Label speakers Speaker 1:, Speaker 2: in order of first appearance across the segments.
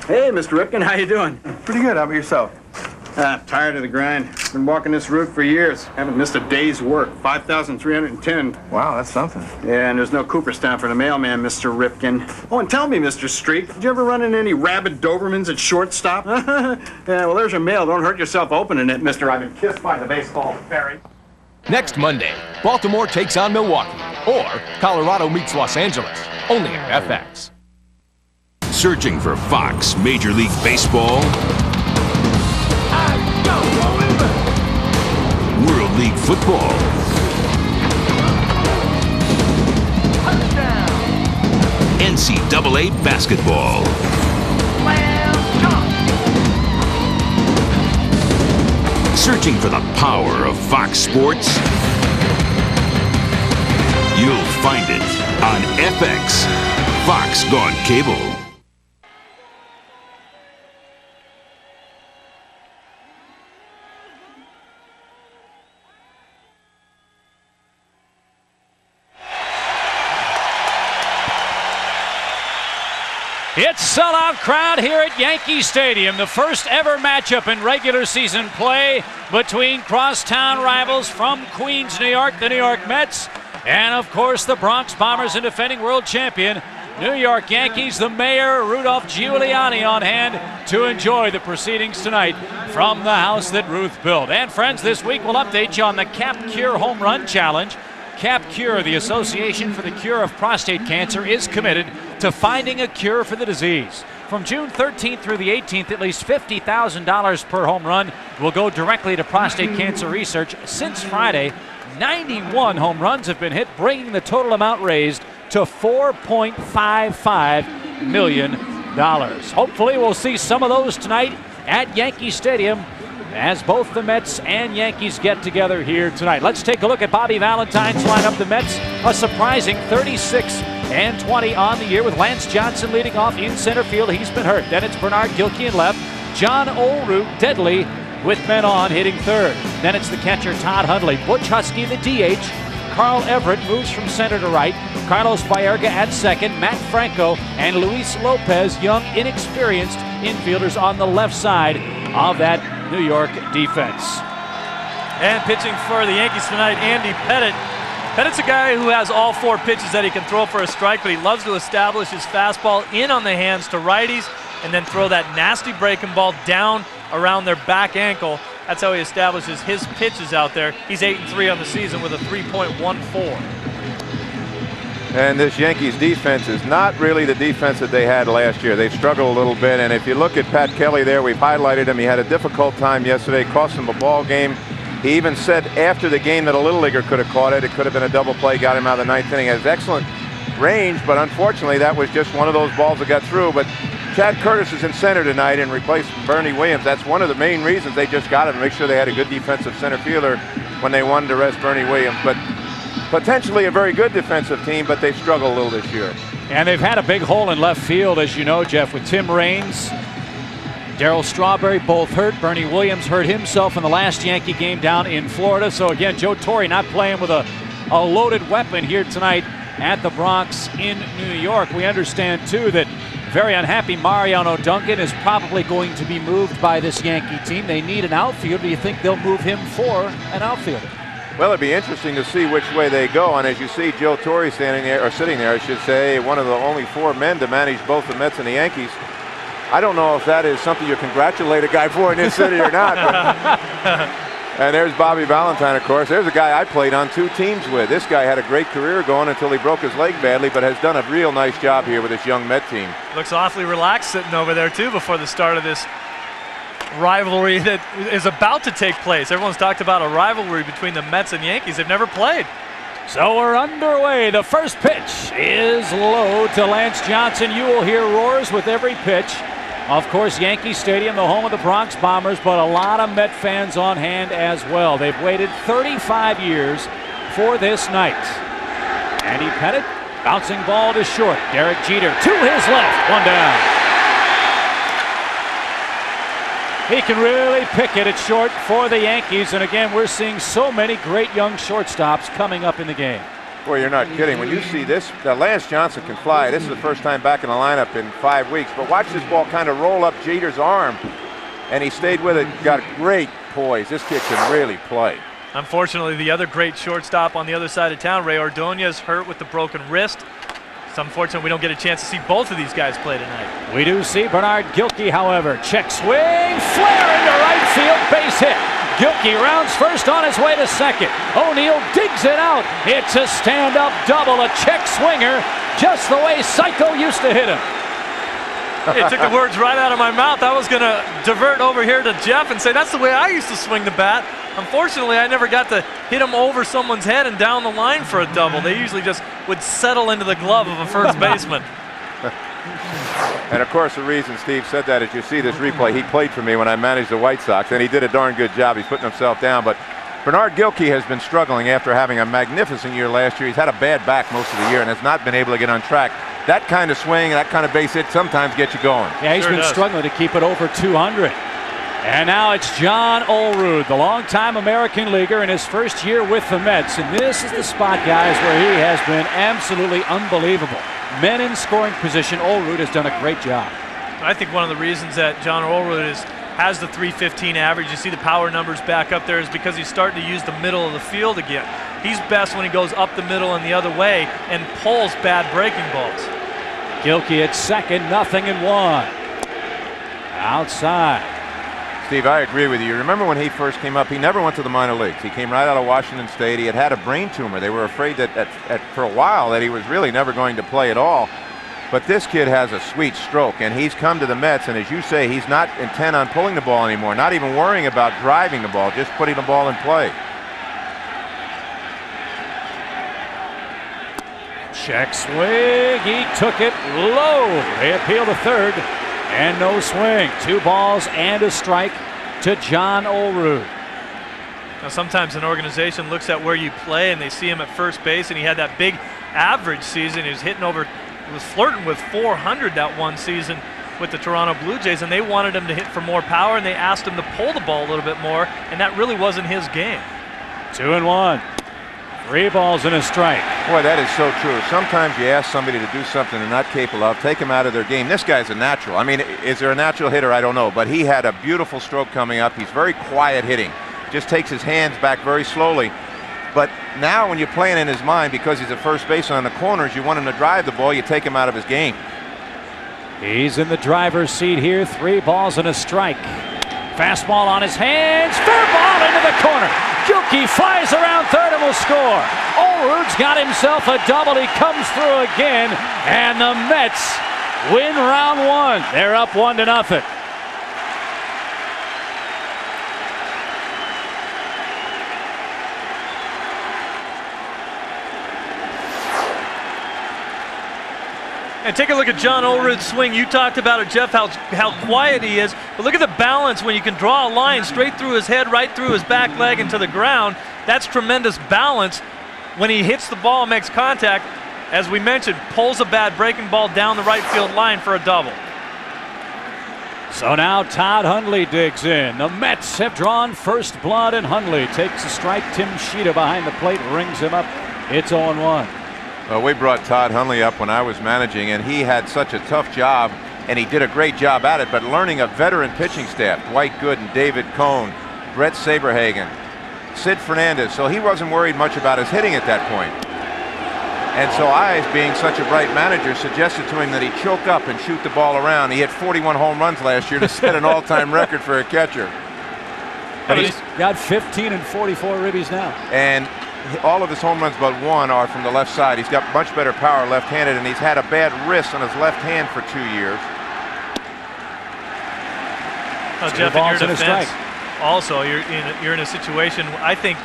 Speaker 1: Hey, Mr. Ripken, how you doing?
Speaker 2: Pretty good. How about yourself?
Speaker 1: Tired of the grind. Been walking this route for years. Haven't missed a day's work. 5,310.
Speaker 2: Wow, that's something.
Speaker 1: Yeah, and there's no Cooperstown for the mailman, Mr. Ripken. Oh, and tell me, Mr. Streak, did you ever run into any rabid Dobermans at shortstop? Yeah, well, there's your mail. Don't hurt yourself opening it, mister. I've been kissed by the baseball fairy.
Speaker 3: Next Monday, Baltimore takes on Milwaukee, or Colorado meets Los Angeles, only on FX.
Speaker 4: Searching for Fox Major League Baseball? World League Football? NCAA Basketball? Searching for the power of Fox Sports? You'll find it on FX. Fox Gone Cable.
Speaker 5: It's sellout crowd here at Yankee Stadium. The first ever matchup in regular season play between crosstown rivals from Queens, New York, the New York Mets, and of course the Bronx Bombers and defending world champion, New York Yankees. The mayor, Rudolph Giuliani, on hand to enjoy the proceedings tonight from the house that Ruth built. And friends, this week we'll update you on the Cap Cure Home Run Challenge. Cap Cure, the Association for the Cure of Prostate Cancer, is committed to finding a cure for the disease. From June 13th through the 18th, at least $50,000 per home run will go directly to prostate cancer research. Since Friday, 91 home runs have been hit, bringing the total amount raised to $4.55 million. Hopefully we'll see some of those tonight at Yankee Stadium as both the Mets and Yankees get together here tonight. Let's take a look at Bobby Valentine's lineup. The Mets, a surprising 36-20 on the year, with Lance Johnson leading off in center field. He's been hurt. Then it's Bernard Gilkey in left. John Olerud, deadly, with men on, hitting third. Then it's the catcher, Todd Hundley. Butch Husky, the DH. Carl Everett moves from center to right. Carlos Baerga at second. Matt Franco and Luis Lopez, young, inexperienced infielders on the left side of that New York defense.
Speaker 6: And pitching for the Yankees tonight, Andy Pettitte. Pettitte's a guy who has all four pitches that he can throw for a strike, but he loves to establish his fastball in on the hands to righties and then throw that nasty breaking ball down around their back ankle. That's how he establishes his pitches out there. He's 8-3 on the season with a 3.14.
Speaker 7: And this Yankees defense is not really the defense that they had last year. They've struggled a little bit, and if you look at Pat Kelly there, we've highlighted him. He had a difficult time yesterday, cost him a ball game. He even said after the game that a little leaguer could have caught it. It could have been a double play, got him out of the ninth inning. Has excellent range, but unfortunately that was just one of those balls that got through. But Chad Curtis is in center tonight and replaced Bernie Williams. That's one of the main reasons they just got him, to make sure they had a good defensive center fielder when they wanted to rest Bernie Williams. But potentially a very good defensive team, but they've struggled a little this year.
Speaker 5: And they've had a big hole in left field, as you know, Jeff, with Tim Raines, Darryl Strawberry both hurt. Bernie Williams hurt himself in the last Yankee game down in Florida. So again, Joe Torre not playing with a loaded weapon here tonight at the Bronx in New York. We understand, too, that very unhappy Mariano Duncan is probably going to be moved by this Yankee team. They need an outfielder. Do you think they'll move him for an outfielder?
Speaker 7: Well, it'd be interesting to see which way they go. And as you see Joe Torre standing there, or sitting there, I should say, one of the only four men to manage both the Mets and the Yankees. I don't know if that is something you congratulate a guy for in this city or not. And there's Bobby Valentine, of course. There's a guy I played on 2 teams with. This guy had a great career going until he broke his leg badly, but has done a real nice job here with this young Met team.
Speaker 6: Looks awfully relaxed sitting over there, too, before the start of this rivalry that is about to take place. Everyone's talked about a rivalry between the Mets and Yankees. They've never played.
Speaker 5: So we're underway. The first pitch is low to Lance Johnson. You will hear roars with every pitch. Of course, Yankee Stadium, the home of the Bronx Bombers, but a lot of Met fans on hand as well. They've waited 35 years for this night. Andy Pettitte, bouncing ball to short. Derek Jeter to his left, one down. He can really pick it at short for the Yankees, and again, we're seeing so many great young shortstops coming up in the game.
Speaker 7: Boy, you're not kidding. When you see this, Lance Johnson can fly. This is the first time back in the lineup in 5 weeks. But watch this ball kind of roll up Jeter's arm, and he stayed with it. Got great poise. This kid can really play.
Speaker 6: Unfortunately, the other great shortstop on the other side of town, Ray Ordonez, hurt with the broken wrist. It's unfortunate we don't get a chance to see both of these guys play tonight.
Speaker 5: We do see Bernard Gilkey, however. Check swing, flare into right field, base hit. Gilkey rounds first on his way to second. O'Neill digs it out. It's a stand-up double, a check swinger, just the way Psycho used to hit him.
Speaker 6: It took the words right out of my mouth. I was going to divert over here to Jeff and say that's the way I used to swing the bat. Unfortunately, I never got to hit him over someone's head and down the line for a double. They usually just would settle into the glove of a first baseman.
Speaker 7: And of course, the reason Steve said that is you see this replay. He played for me when I managed the White Sox, and he did a darn good job. He's putting himself down. But Bernard Gilkey has been struggling after having a magnificent year last year. He's had a bad back most of the year and has not been able to get on track. That kind of swing, that kind of base hit sometimes gets you going.
Speaker 5: Yeah, he's been struggling to keep it over 200. And now it's John Olerud, the longtime American leaguer in his first year with the Mets. And this is the spot, guys, where he has been absolutely unbelievable. Men in scoring position, Olerud has done a great job.
Speaker 6: I think one of the reasons that John Olerud has the 315 average, you see the power numbers back up there, is because he's starting to use the middle of the field again. He's best when he goes up the middle and the other way and pulls bad breaking balls.
Speaker 5: Gilkey at second, 0-1. Outside.
Speaker 7: Steve, I agree with you. Remember when he first came up, he never went to the minor leagues. He came right out of Washington State. He had a brain tumor. They were afraid that for a while that he was really never going to play at all. But this kid has a sweet stroke, and he's come to the Mets, and as you say, he's not intent on pulling the ball anymore, not even worrying about driving the ball, just putting the ball in play.
Speaker 5: Check swing, he took it low. They appeal to third, and no swing. 2 balls and a strike to John Olerud.
Speaker 6: Now sometimes an organization looks at where you play and they see him at first base, and he had that big average season. He was hitting over, he was flirting with 400 that one season with the Toronto Blue Jays, and they wanted him to hit for more power, and they asked him to pull the ball a little bit more, and that really wasn't his game.
Speaker 5: 2-1. 3 balls and a strike.
Speaker 7: Boy, that is so true. Sometimes you ask somebody to do something they're not capable of, take them out of their game. This guy's a natural. I mean, is there a natural hitter? I don't know. But he had a beautiful stroke coming up. He's very quiet hitting. Just takes his hands back very slowly. But now when you're playing in his mind, because he's a first baseman on the corners, you want him to drive the ball, you take him out of his game.
Speaker 5: He's in the driver's seat here. 3 balls and a strike. Fastball on his hands. Fair ball into the corner. Gilkey flies around third and will score. Olerud's got himself a double. He comes through again, and the Mets win round 1. They're up 1-0.
Speaker 6: And take a look at John Olerud's swing. You talked about it, Jeff, how quiet he is. But look at the balance when you can draw a line straight through his head, right through his back leg into the ground. That's tremendous balance. When he hits the ball and makes contact, as we mentioned, pulls a bad breaking ball down the right field line for a double.
Speaker 5: So now Todd Hundley digs in. The Mets have drawn first blood, and Hundley takes a strike. Tim Sheeta behind the plate rings him up. It's 0-1.
Speaker 7: Well, we brought Todd Hundley up when I was managing, and he had such a tough job, and he did a great job at it, but learning a veteran pitching staff, Dwight Gooden, David Cohn, Brett Saberhagen, Sid Fernandez, so he wasn't worried much about his hitting at that point. And so I, being such a bright manager, suggested to him that he choke up and shoot the ball around. He hit 41 home runs last year to set an all-time record for a catcher.
Speaker 5: But he's got 15 and 44 ribbies now.
Speaker 7: And all of his home runs but one are from the left side. He's got much better power left-handed, and he's had a bad wrist on his left hand for 2 years.
Speaker 6: Well, Jeff, in your defense, also, you're in a situation, I think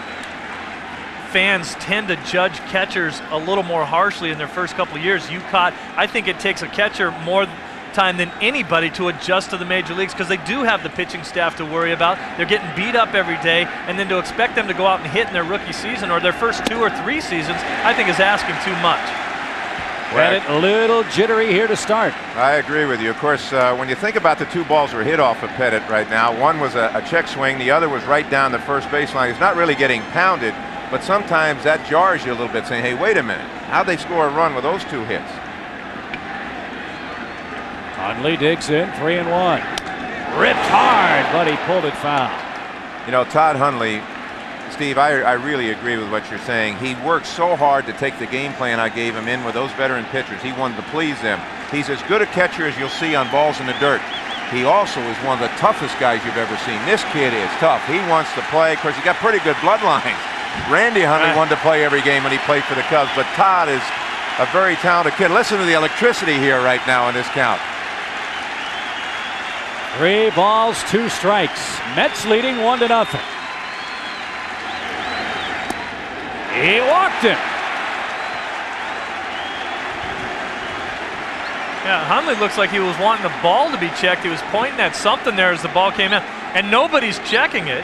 Speaker 6: fans tend to judge catchers a little more harshly in their first couple of years. I think it takes a catcher more time than anybody to adjust to the major leagues, because they do have the pitching staff to worry about. They're getting beat up every day, and then to expect them to go out and hit in their rookie season or their first 2 or 3 seasons, I think is asking too much.
Speaker 5: Pettitte a little jittery here to start.
Speaker 7: I agree with you. Of course, when you think about the 2 balls that were hit off of Pettitte right now, one was a check swing, the other was right down the first baseline. He's not really getting pounded, but sometimes that jars you a little bit, saying, hey, wait a minute, how'd they score a run with those 2 hits?
Speaker 5: Hundley digs in, 3-1. Ripped hard, but he pulled it foul.
Speaker 7: You know, Todd Hundley, Steve, I really agree with what you're saying. He worked so hard to take the game plan I gave him in with those veteran pitchers. He wanted to please them. He's as good a catcher as you'll see on balls in the dirt. He also is one of the toughest guys you've ever seen. This kid is tough. He wants to play. Of course, he got pretty good bloodlines. Randy Hundley wanted to play every game when he played for the Cubs, but Todd is a very talented kid. Listen to the electricity here right now in this count.
Speaker 5: 3 balls, 2 strikes. Mets leading 1-0. He walked him.
Speaker 6: Yeah, Hundley looks like he was wanting the ball to be checked. He was pointing at something there as the ball came in, and nobody's checking it.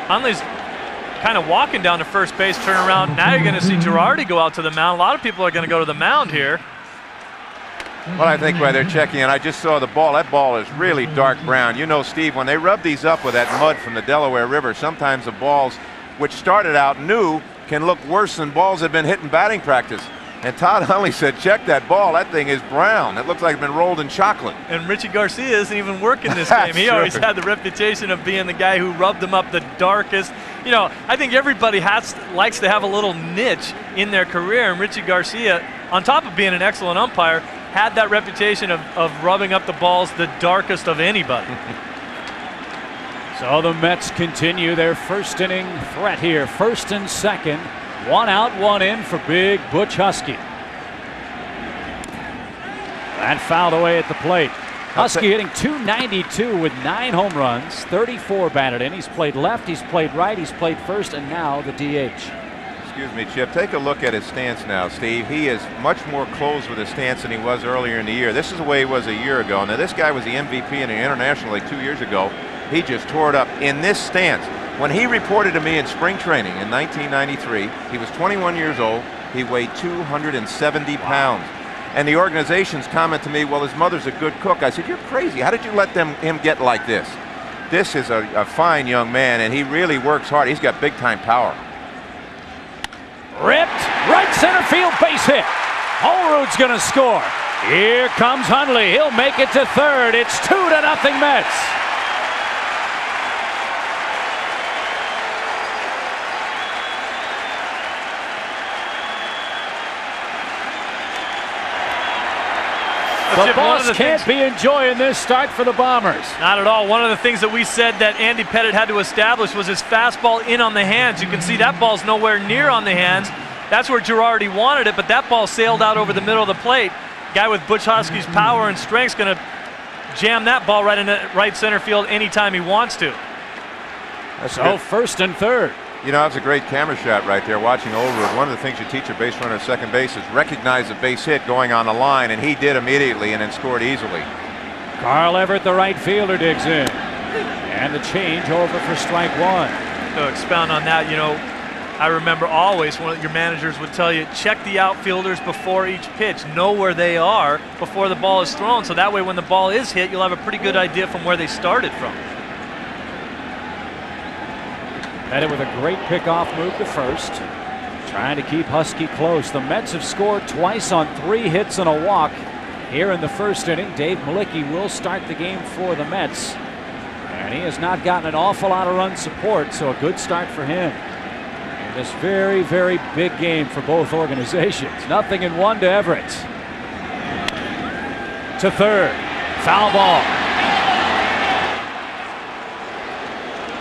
Speaker 6: Hundley's kind of walking down to first base, turn around. Now you're going to see Girardi go out to the mound. A lot of people are going to go to the mound here.
Speaker 7: Well, I think why they're checking, and I just saw the ball. That ball is really dark brown. You know, Steve, when they rub these up with that mud from the Delaware River, sometimes the balls, which started out new, can look worse than balls that have been hit in batting practice. And Todd Hundley said, check that ball. That thing is brown. It looks like it's been rolled in chocolate.
Speaker 6: And Richie Garcia isn't even working this game. He always had the reputation of being the guy who rubbed them up the darkest. You know, I think everybody likes to have a little niche in their career. And Richie Garcia, on top of being an excellent umpire, had that reputation of rubbing up the balls the darkest of anybody.
Speaker 5: So the Mets continue their first inning threat here. 1st and 2nd. 1 out, 1 in for big Butch Husky. That fouled away at the plate. Husky hitting .292 with 9 home runs, 34 batted in. He's played left, he's played right, he's played first, and now the DH.
Speaker 7: Excuse me, Chip. Take a look at his stance now, Steve. He is much more closed with his stance than he was earlier in the year. This is the way he was a year ago. Now, this guy was the MVP in the International League 2 years ago. He just tore it up in this stance. When he reported to me in spring training in 1993, he was 21 years old. He weighed 270 pounds. And the organization's comment to me, well, his mother's a good cook. I said, you're crazy. How did you let him get like this? This is a fine young man, and he really works hard. He's got big-time power.
Speaker 5: Ripped, right center field base hit. Holrood's going to score. Here comes Hundley. He'll make it to third. It's 2-0 Mets. The boss can't be enjoying this start for the Bombers.
Speaker 6: Not at all. One of the things that we said that Andy Pettitte had to establish was his fastball in on the hands. You can see that ball's nowhere near on the hands. That's where Girardi wanted it, but that ball sailed out over the middle of the plate. Guy with Butch Husky's power and strength's going to jam that ball right into right center field anytime he wants to.
Speaker 7: That's
Speaker 5: so 1st and 3rd.
Speaker 7: You know, that's a great camera shot right there watching Oldroyd. One of the things you teach a base runner at second base is recognize a base hit going on the line, and he did immediately and then scored easily.
Speaker 5: Carl Everett, the right fielder, digs in. And the change over for strike 1.
Speaker 6: To expound on that, you know, I remember always one of your managers would tell you, check the outfielders before each pitch. Know where they are before the ball is thrown, so that way when the ball is hit, you'll have a pretty good idea from where they started from.
Speaker 5: Pettitte with a great pickoff move to first. Trying to keep Husky close. The Mets have scored twice on 3 hits and a walk. Here in the 1st inning, Dave Mlicki will start the game for the Mets. And he has not gotten an awful lot of run support, so a good start for him. In this very, very big game for both organizations. 0-1 to Everett. To third. Foul ball.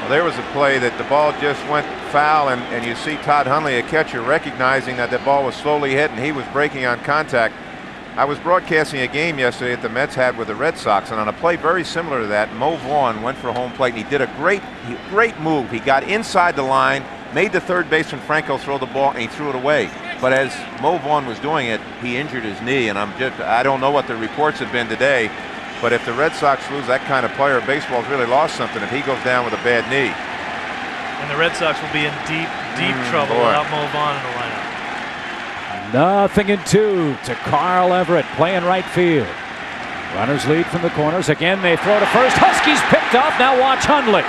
Speaker 7: There was a play that the ball just went foul, and you see Todd Hundley, a catcher, recognizing that the ball was slowly hit and he was breaking on contact. I was broadcasting a game yesterday that the Mets had with the Red Sox, and on a play very similar to that, Mo Vaughn went for home plate and he did a great move. He got inside the line, made the third baseman Franco throw the ball, and he threw it away. But as Mo Vaughn was doing it, he injured his knee, and I don't know what the reports have been today. But if the Red Sox lose that kind of player, baseball's really lost something if he goes down with a bad knee.
Speaker 6: And the Red Sox will be in deep, deep trouble without Mo Vaughn in the lineup.
Speaker 5: 0-2 to Carl Everett playing right field. Runners lead from the corners. Again, they throw to first. Huskies picked off. Now watch Hundley.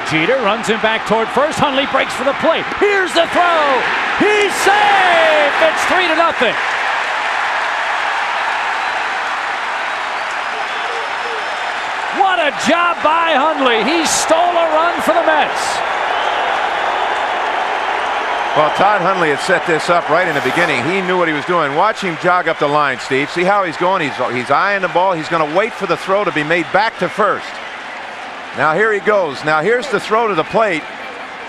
Speaker 5: Jeter runs him back toward first. Hundley breaks for the plate. Here's the throw. He's safe. It's 3-0. What a job by Hundley. He stole a run for the Mets.
Speaker 7: Well, Todd Hundley had set this up right in the beginning. He knew what he was doing. Watch him jog up the line, Steve. See how he's going? He's eyeing the ball. He's going to wait for the throw to be made back to first. Now here he goes. Now here's the throw to the plate.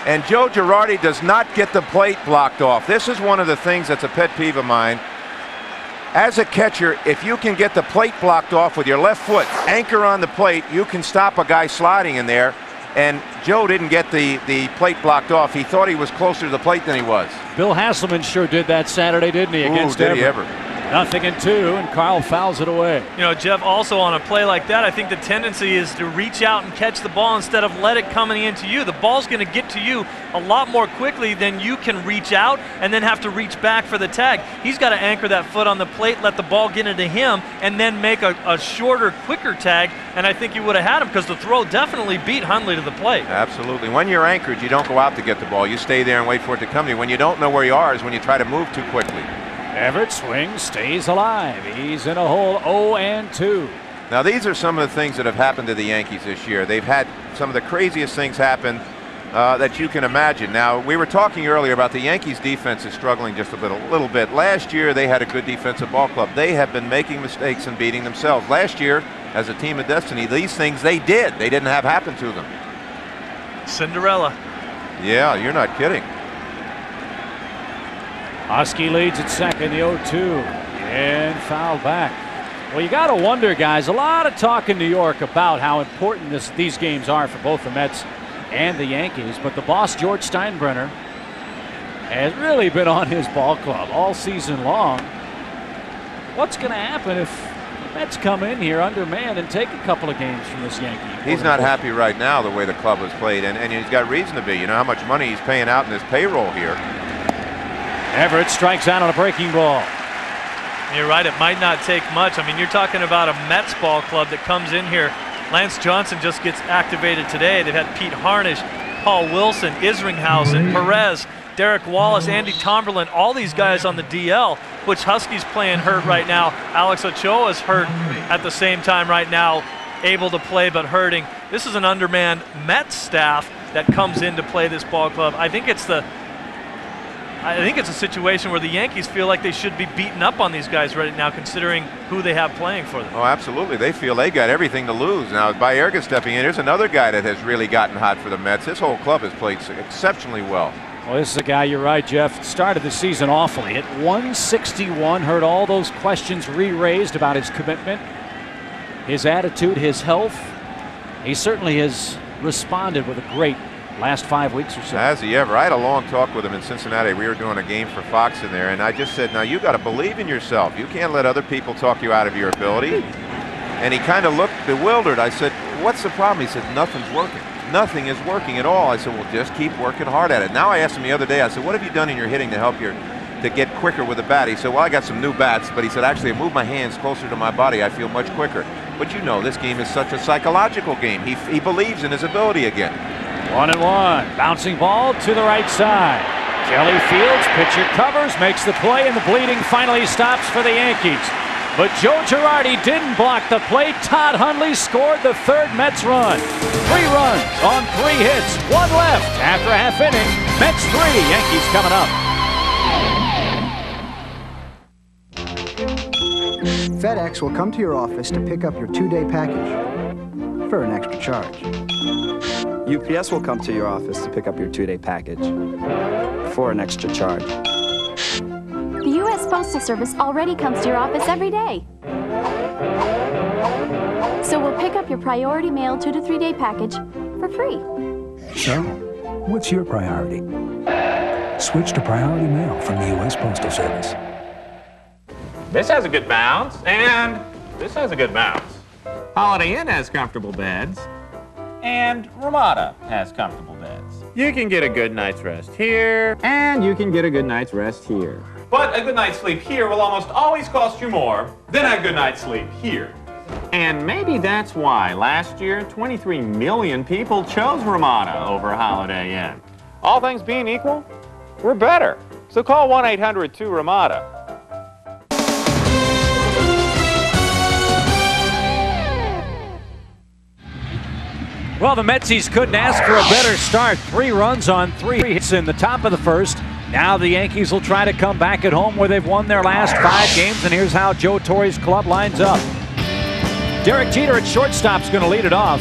Speaker 7: And Joe Girardi does not get the plate blocked off. This is one of the things that's a pet peeve of mine. As a catcher, if you can get the plate blocked off with your left foot, anchor on the plate, you can stop a guy sliding in there. And Joe didn't get the plate blocked off. He thought he was closer to the plate than he was.
Speaker 5: Bill Hasselman sure did that Saturday, didn't he, against
Speaker 7: did he ever?
Speaker 5: 0-2, and Carl fouls it away.
Speaker 6: You know, Jeff, also on a play like that, I think the tendency is to reach out and catch the ball instead of let it coming into you. The ball's going to get to you a lot more quickly than you can reach out and then have to reach back for the tag. He's got to anchor that foot on the plate, let the ball get into him, and then make a shorter, quicker tag. And I think he would have had him because the throw definitely beat Hundley to the plate.
Speaker 7: Absolutely. When you're anchored, you don't go out to get the ball. You stay there and wait for it to come to you. When you don't know where you are is when you try to move too quickly.
Speaker 5: Everett swings, stays alive. He's in a hole 0-2.
Speaker 7: Now these are some of the things that have happened to the Yankees this year. They've had some of the craziest things happen that you can imagine. Now we were talking earlier about the Yankees defense is struggling just a little bit. Last year they had a good defensive ball club. They have been making mistakes and beating themselves. Last year, as a team of destiny, these things they didn't have happen to them.
Speaker 6: Cinderella.
Speaker 7: Yeah, you're not kidding.
Speaker 5: Husky leads at second, the 0-2, and fouled back. Well, you got to wonder, guys, a lot of talk in New York about how important these games are for both the Mets and the Yankees, but the boss, George Steinbrenner, has really been on his ball club all season long. What's going to happen if the Mets come in here undermanned and take a couple of games from this Yankee?
Speaker 7: He's not happy right now the way the club has played, and he's got reason to be. You know how much money he's paying out in his payroll here.
Speaker 5: Everett strikes out on a breaking ball.
Speaker 6: You're right, it might not take much. I mean, you're talking about a Mets ball club that comes in here. Lance Johnson just gets activated today. They've had Pete Harnisch, Paul Wilson, Isringhausen, Perez, Derek Wallace, Andy Tomberlin, all these guys on the DL, which Husky's playing hurt right now. Alex Ochoa's hurt at the same time right now, able to play but hurting. This is an undermanned Mets staff that comes in to play this ball club. I think it's a situation where the Yankees feel like they should be beating up on these guys right now, considering who they have playing for them.
Speaker 7: Oh, absolutely. They feel they got everything to lose. Now, Baerga stepping in, here's another guy that has really gotten hot for the Mets. This whole club has played exceptionally well.
Speaker 5: Well, this is a guy, you're right, Jeff, started the season awfully. Hit 161, heard all those questions re-raised about his commitment, his attitude, his health. He certainly has responded with a great last 5 weeks or so.
Speaker 7: Has he ever? I had a long talk with him in Cincinnati. We were doing a game for Fox in there, and I just said, now you got to believe in yourself. You can't let other people talk you out of your ability. And he kind of looked bewildered. I said, what's the problem? He said, nothing's working. Nothing is working at all. I said, well, just keep working hard at it. Now I asked him the other day, I said, what have you done in your hitting to help to get quicker with the bat? He said, well, I got some new bats, but he said, actually, I moved my hands closer to my body. I feel much quicker. But you know, this game is such a psychological game. He believes in his ability again.
Speaker 5: 1-1, bouncing ball to the right side. Kelly fields, pitcher covers, makes the play, and the bleeding finally stops for the Yankees. But Joe Girardi didn't block the plate. Todd Hundley scored the third Mets run. 3 runs on 3 hits, 1 left after a half inning. Mets 3, Yankees coming up.
Speaker 8: FedEx will come to your office to pick up your 2-day package for an extra charge.
Speaker 9: UPS will come to your office to pick up your 2-day package for an extra charge.
Speaker 10: The U.S. Postal Service already comes to your office every day. So we'll pick up your priority mail 2 to 3-day package for free.
Speaker 11: So, what's your priority? Switch to priority mail from the U.S. Postal Service.
Speaker 12: This has a good bounce, and this has a good bounce. Holiday Inn has comfortable beds, and Ramada has comfortable beds. You can get a good night's rest here, and you can get a good night's rest here. But a good night's sleep here will almost always cost you more than a good night's sleep here. And maybe that's why last year 23 million people chose Ramada over Holiday Inn. All things being equal, we're better. So call 1-800-2-RAMADA.
Speaker 5: Well, the Metsies couldn't ask for a better start. 3 runs on 3 hits in the top of the first. Now the Yankees will try to come back at home where they've won their last 5 games, and here's how Joe Torre's club lines up. Derek Jeter at shortstop's going to lead it off.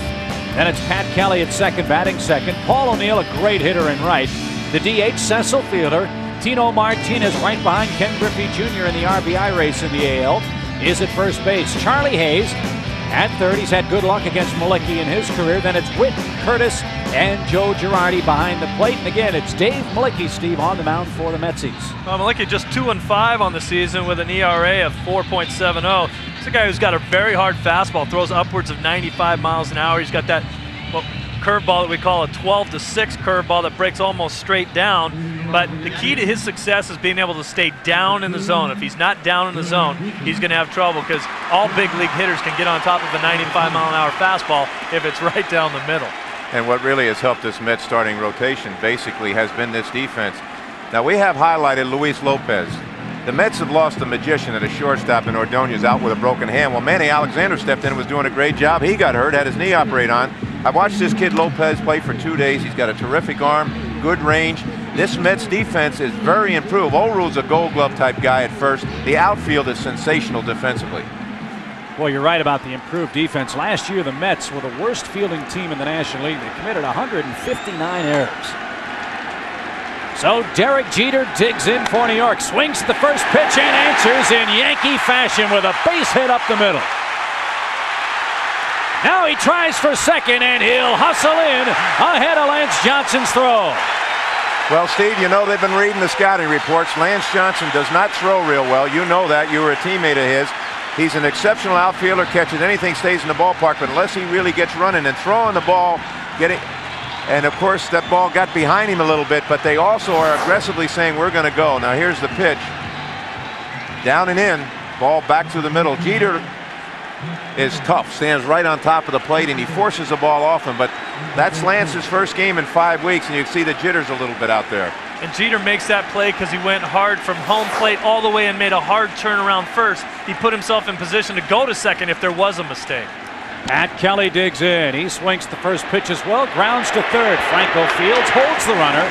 Speaker 5: Then it's Pat Kelly at second, batting second. Paul O'Neill, a great hitter in right. The DH, Cecil Fielder. Tino Martinez right behind Ken Griffey Jr. in the RBI race in the AL is at first base. Charlie Hayes at third. He's had good luck against Mlicki in his career. Then it's Whit Curtis and Joe Girardi behind the plate. And again, it's Dave Mlicki, Steve, on the mound for the Metsies.
Speaker 6: Well, Mlicki just 2-5 on the season with an ERA of 4.70. He's a guy who's got a very hard fastball, throws upwards of 95 miles an hour. He's got that curveball that we call a 12-6 curveball that breaks almost straight down. But the key to his success is being able to stay down in the zone. If he's not down in the zone, he's going to have trouble, because all big league hitters can get on top of a 95-mile-an-hour fastball if it's right down the middle.
Speaker 7: And what really has helped this Mets starting rotation basically has been this defense. Now, we have highlighted Luis Lopez. The Mets have lost the magician at a shortstop, and Ordonez out with a broken hand. Well, Manny Alexander stepped in and was doing a great job. He got hurt, had his knee operated on. I watched this kid Lopez play for 2 days. He's got a terrific arm, good range. This Mets defense is very improved. Oru's a Gold Glove type guy at first. The outfield is sensational defensively.
Speaker 5: Well, you're right about the improved defense. Last year, the Mets were the worst fielding team in the National League. They committed 159 errors. So Derek Jeter digs in for New York, swings the first pitch and answers in Yankee fashion with a base hit up the middle. Now he tries for second, and he'll hustle in ahead of Lance Johnson's throw.
Speaker 7: Well, Steve, you know they've been reading the scouting reports. Lance Johnson does not throw real well. You know that. You were a teammate of his. He's an exceptional outfielder, catches anything, stays in the ballpark, but unless he really gets running and throwing the ball, getting... And, of course, that ball got behind him a little bit, but they also are aggressively saying, we're going to go. Now, here's the pitch. Down and in. Ball back to the middle. Jeter is tough. Stands right on top of the plate, and he forces the ball off him. But that's Lance's first game in 5 weeks, and you can see the jitters a little bit out there.
Speaker 6: And Jeter makes that play because he went hard from home plate all the way and made a hard turn around first. He put himself in position to go to second if there was a mistake.
Speaker 5: Pat Kelly digs in. He swings the first pitch as well. Grounds to third. Franco Fields holds the runner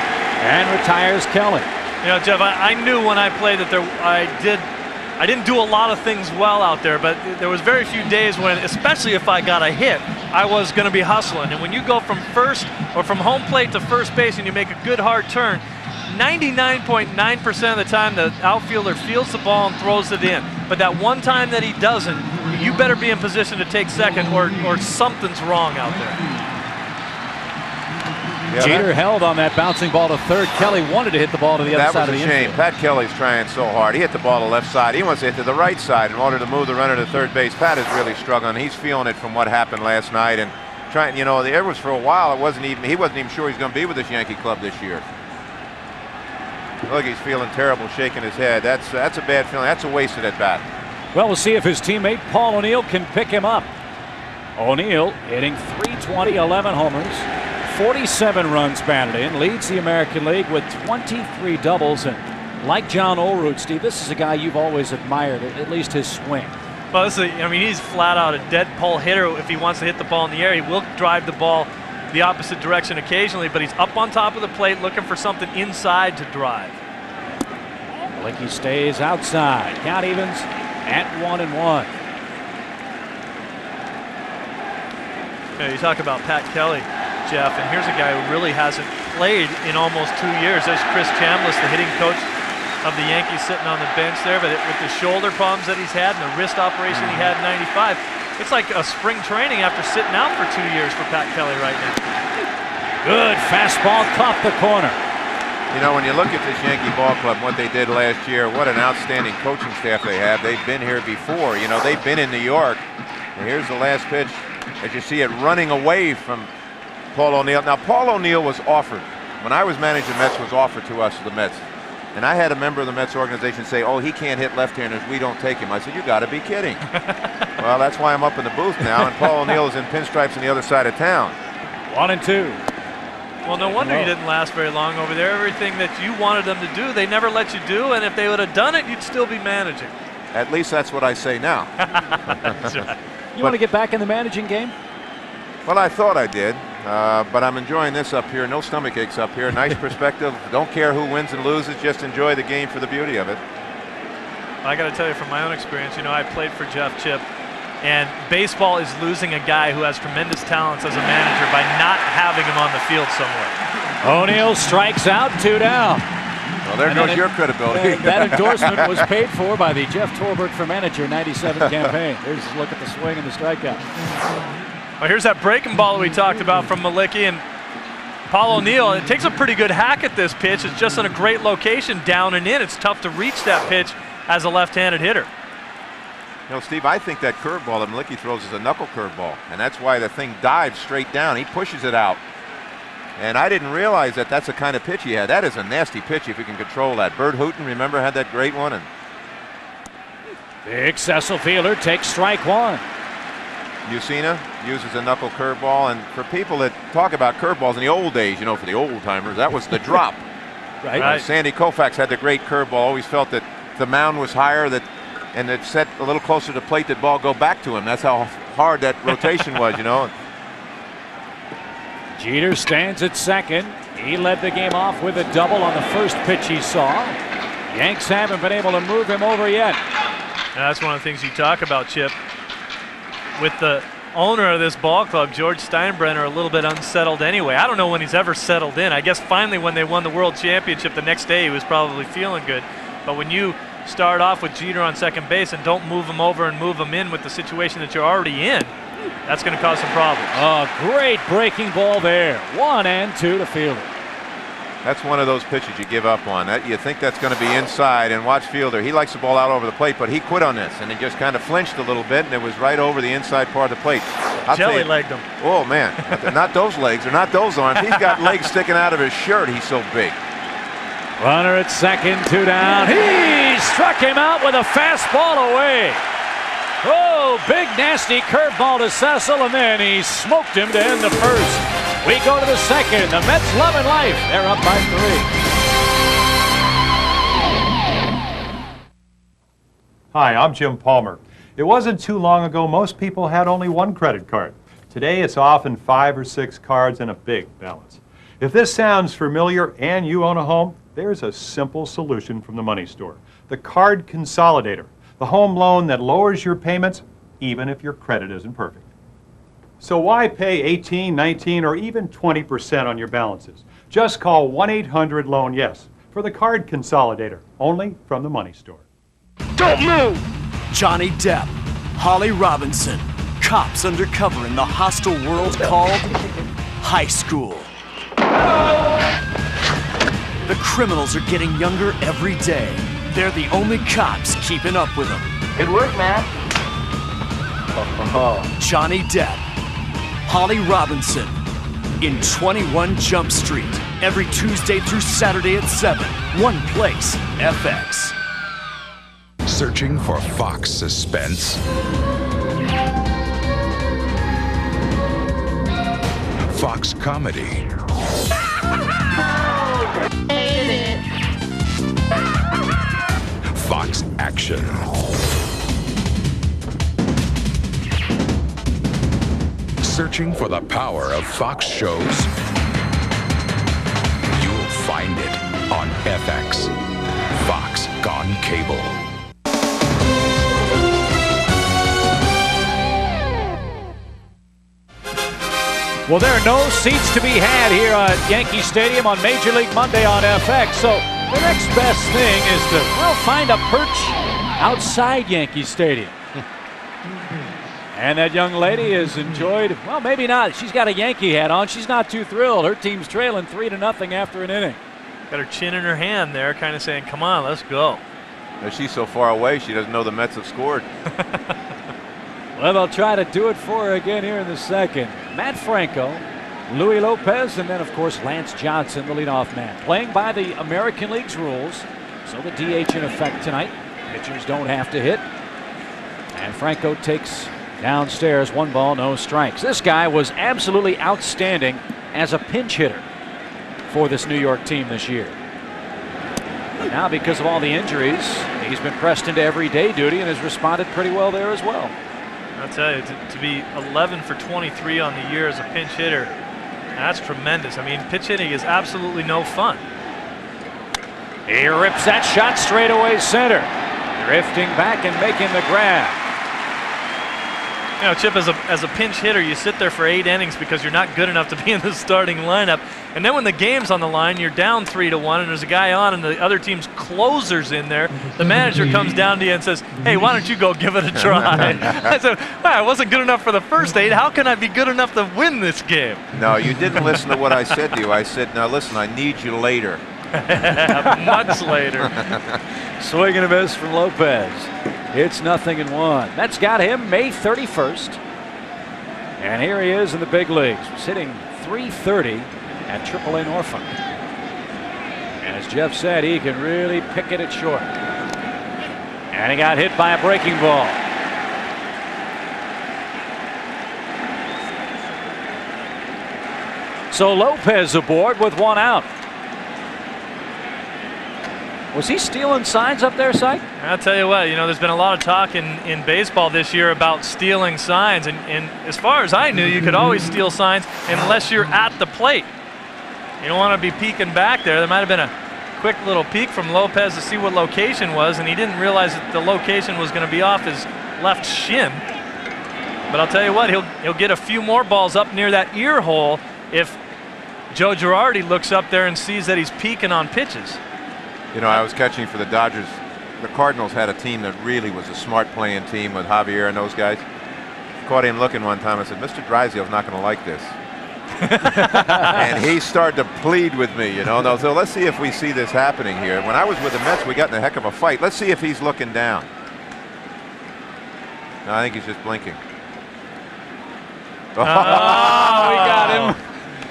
Speaker 5: and retires Kelly.
Speaker 6: You know, Jeff, I knew when I played that I didn't do a lot of things well out there, but there was very few days when, especially if I got a hit, I was going to be hustling. And when you go from first or from home plate to first base and you make a good hard turn, 99.9% of the time the outfielder fields the ball and throws it in. But that one time that he doesn't, you better be in position to take second or something's wrong out there.
Speaker 5: Yeah, Jeter held on that bouncing ball to third. Kelly wanted to hit the ball to the other side of the infield.
Speaker 7: That was a shame. Pat Kelly's trying so hard. He hit the ball to the left side. He wants to hit to the right side in order to move the runner to third base. Pat is really struggling. He's feeling it from what happened last night, and trying, you know, there was for a while he wasn't even sure he's going to be with this Yankee club this year. Look, he's feeling terrible, shaking his head. That's a bad feeling. That's a waste of that bat.
Speaker 5: Well, we'll see if his teammate Paul O'Neill can pick him up. O'Neill hitting .320, 11 homers, 47 runs batted in, leads the American League with 23 doubles. And like John Olerud, Steve, this is a guy you've always admired, at least his swing.
Speaker 6: Well, he's flat out a dead pull hitter. If he wants to hit the ball in the air, he will drive the ball the opposite direction occasionally, but he's up on top of the plate looking for something inside to drive.
Speaker 5: Mlicki stays outside. Count evens at 1-1.
Speaker 6: Yeah, you talk about Pat Kelly, Jeff, and here's a guy who really hasn't played in almost 2 years. There's Chris Chambliss, the hitting coach of the Yankees, sitting on the bench there, but with the shoulder problems that he's had and the wrist operation he had in '95, it's like a spring training after sitting out for 2 years for Pat Kelly right now.
Speaker 5: Good fastball caught the corner.
Speaker 7: You know, when you look at this Yankee ball club, what they did last year, what an outstanding coaching staff they have. They've been here before. You know, they've been in New York. And here's the last pitch. As you see it running away from Paul O'Neill. Now, Paul O'Neill was offered, when I was managing the Mets, was offered to us, the Mets. And I had a member of the Mets organization say, oh, he can't hit left-handers, we don't take him. I said, you got to be kidding. Well, that's why I'm up in the booth now, and Paul O'Neill is in pinstripes on the other side of town.
Speaker 5: 1-2.
Speaker 6: Well, no wonder you didn't last very long over there. Everything that you wanted them to do, they never let you do, and if they would have done it, you'd still be managing.
Speaker 7: At least that's what I say now.
Speaker 5: You want to get back in the managing game?
Speaker 7: Well, I thought I did, but I'm enjoying this up here. No stomach aches up here. Nice perspective. Don't care who wins and loses. Just enjoy the game for the beauty of it.
Speaker 6: I got to tell you from my own experience, you know, I played for Jeff Chip, and baseball is losing a guy who has tremendous talents as a manager by not having him on the field somewhere.
Speaker 5: O'Neill strikes out, 2 down.
Speaker 7: Well, there goes your credibility.
Speaker 5: That endorsement was paid for by the Jeff Tolbert for Manager 97 campaign. Here's a look at the swing and the strikeout.
Speaker 6: Well, here's that breaking ball that we talked about from Mlicki, and Paul O'Neill. It takes a pretty good hack at this pitch. It's just in a great location, down and in. It's tough to reach that pitch as a left-handed hitter.
Speaker 7: You know, Steve, I think that curveball that Mlicki throws is a knuckle curveball, and that's why the thing dives straight down. He pushes it out. And I didn't realize that that's the kind of pitch he had. That is a nasty pitch if you can control that. Bert Hooton, remember, had that great one. And
Speaker 5: big Cecil Fielder takes strike 1.
Speaker 7: Mussina uses a knuckle curveball. And for people that talk about curveballs in the old days, you know, for the old timers, that was the drop.
Speaker 5: Right.
Speaker 7: Sandy Koufax had the great curveball. Always felt that the mound was higher, and it set a little closer to plate, that ball go back to him. That's how hard that rotation was, you know.
Speaker 5: Jeter stands at second. He led the game off with a double on the first pitch he saw. Yanks haven't been able to move him over yet.
Speaker 6: Now, that's one of the things you talk about, Chip. With the owner of this ball club, George Steinbrenner, a little bit unsettled anyway. I don't know when he's ever settled in. I guess finally when they won the World Championship the next day, he was probably feeling good. But when you start off with Jeter on second base and don't move him over and move him in with the situation that you're already in, that's going to cause some problems.
Speaker 5: Oh, great breaking ball there. 1-2 to Fielder.
Speaker 7: That's one of those pitches you give up on. That you think that's going to be inside, and watch Fielder. He likes the ball out over the plate, but he quit on this, and he just kind of flinched a little bit, and it was right over the inside part of the plate.
Speaker 6: Jelly-legged him.
Speaker 7: Oh, man. Not those legs, or not those arms. He's got legs sticking out of his shirt. He's so big.
Speaker 5: Runner at second, 2 down. He struck him out with a fastball away. Oh, big nasty curveball to Cecil, and then he smoked him to end the first. We go to the second. The Mets loving life. They're up by 3.
Speaker 13: Hi, I'm Jim Palmer. It wasn't too long ago most people had only one credit card. Today it's often 5 or 6 cards and a big balance. If this sounds familiar and you own a home, there's a simple solution from the Money Store. The Card Consolidator, the home loan that lowers your payments even if your credit isn't perfect. So why pay 18, 19, or even 20% on your balances? Just call 1-800-LOAN-YES for the Card Consolidator, only from the Money Store.
Speaker 14: Don't move! Johnny Depp, Holly Robinson, cops undercover in the hostile world called high school. The criminals are getting younger every day. They're the only cops keeping up with them.
Speaker 15: Good work, man.
Speaker 14: Johnny Depp, Holly Robinson, in 21 Jump Street. Every Tuesday through Saturday at 7. One place, FX.
Speaker 16: Searching for Fox suspense? Fox comedy? Fox action? Searching for the power of Fox shows? You'll find it on FX. Fox Gone Cable.
Speaker 5: Well, there are no seats to be had here at Yankee Stadium on Major League Monday on FX. So the next best thing is to, well, find a perch outside Yankee Stadium. And that young lady has enjoyed, well, maybe not. She's got a Yankee hat on. She's not too thrilled. Her team's trailing 3-0 after an inning.
Speaker 6: Got her chin in her hand there, kind of saying, come on, let's go.
Speaker 7: She's so far away, she doesn't know the Mets have scored.
Speaker 5: Well, they'll try to do it for her again here in the second. Matt Franco, Louis Lopez, and then, of course, Lance Johnson, the leadoff man. Playing by the American League's rules, So the DH in effect tonight. Pitchers don't have to hit. And Franco takes downstairs, 1 ball, no strikes. This guy was absolutely outstanding as a pinch hitter for this New York team this year. But now, because of all the injuries, he's been pressed into everyday duty and has responded pretty well there as well.
Speaker 6: I'll tell you, to be 11 for 23 on the year as a pinch hitter, that's tremendous. I mean, pitch hitting is absolutely no fun.
Speaker 5: He rips that shot straight away center. Drifting back and making the grab.
Speaker 6: You know, Chip, as a pinch hitter, you sit there for 8 innings because you're not good enough to be in the starting lineup. And then when the game's on the line, you're down 3-1, and there's a guy on, and the other team's closer's in there. The manager comes down to you and says, "Hey, why don't you go give it a try?" I said, "Well, I wasn't good enough for the first 8. How can I be good enough to win this game?"
Speaker 7: No, you didn't listen to what I said to you. I said, "Now listen, I need you later."
Speaker 6: Much later.
Speaker 5: Swing and a miss from Lopez. It's 0-1. That's got him May 31st. And here he is in the big leagues, sitting .330 at AAA Norfolk. And as Jeff said, he can really pick it at short. And he got hit by a breaking ball. So Lopez aboard with 1 out. Was he stealing signs up there, Syke?
Speaker 6: I'll tell you what, you know, there's been a lot of talk in baseball this year about stealing signs. And as far as I knew, you could always steal signs unless you're at the plate. You don't want to be peeking back there. There might have been a quick little peek from Lopez to see what location was, and he didn't realize that the location was going to be off his left shin. But I'll tell you what, he'll get a few more balls up near that ear hole if Joe Girardi looks up there and sees that he's peeking on pitches.
Speaker 7: You know, I was catching for the Dodgers. The Cardinals had a team that really was a smart playing team with Javier and those guys. Caught him looking one time. I said, "Mr. Drysdale's not going to like this." And he started to plead with me, you know. So let's see if we see this happening here. When I was with the Mets, we got in a heck of a fight. Let's see if he's looking down. No, I think he's just blinking.
Speaker 6: Oh, we got him.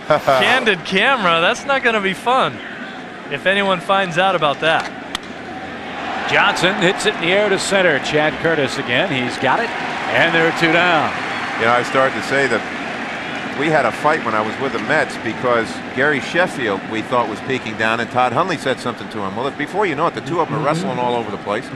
Speaker 6: Candid camera. That's not going to be fun if anyone finds out about that.
Speaker 5: Johnson hits it in the air to center. Chad Curtis again. He's got it. And there are 2 down.
Speaker 7: You know, I started to say that we had a fight when I was with the Mets because Gary Sheffield, we thought, was peeking down, and Todd Hundley said something to him. Well, before you know it, the 2 of them are wrestling all over the place.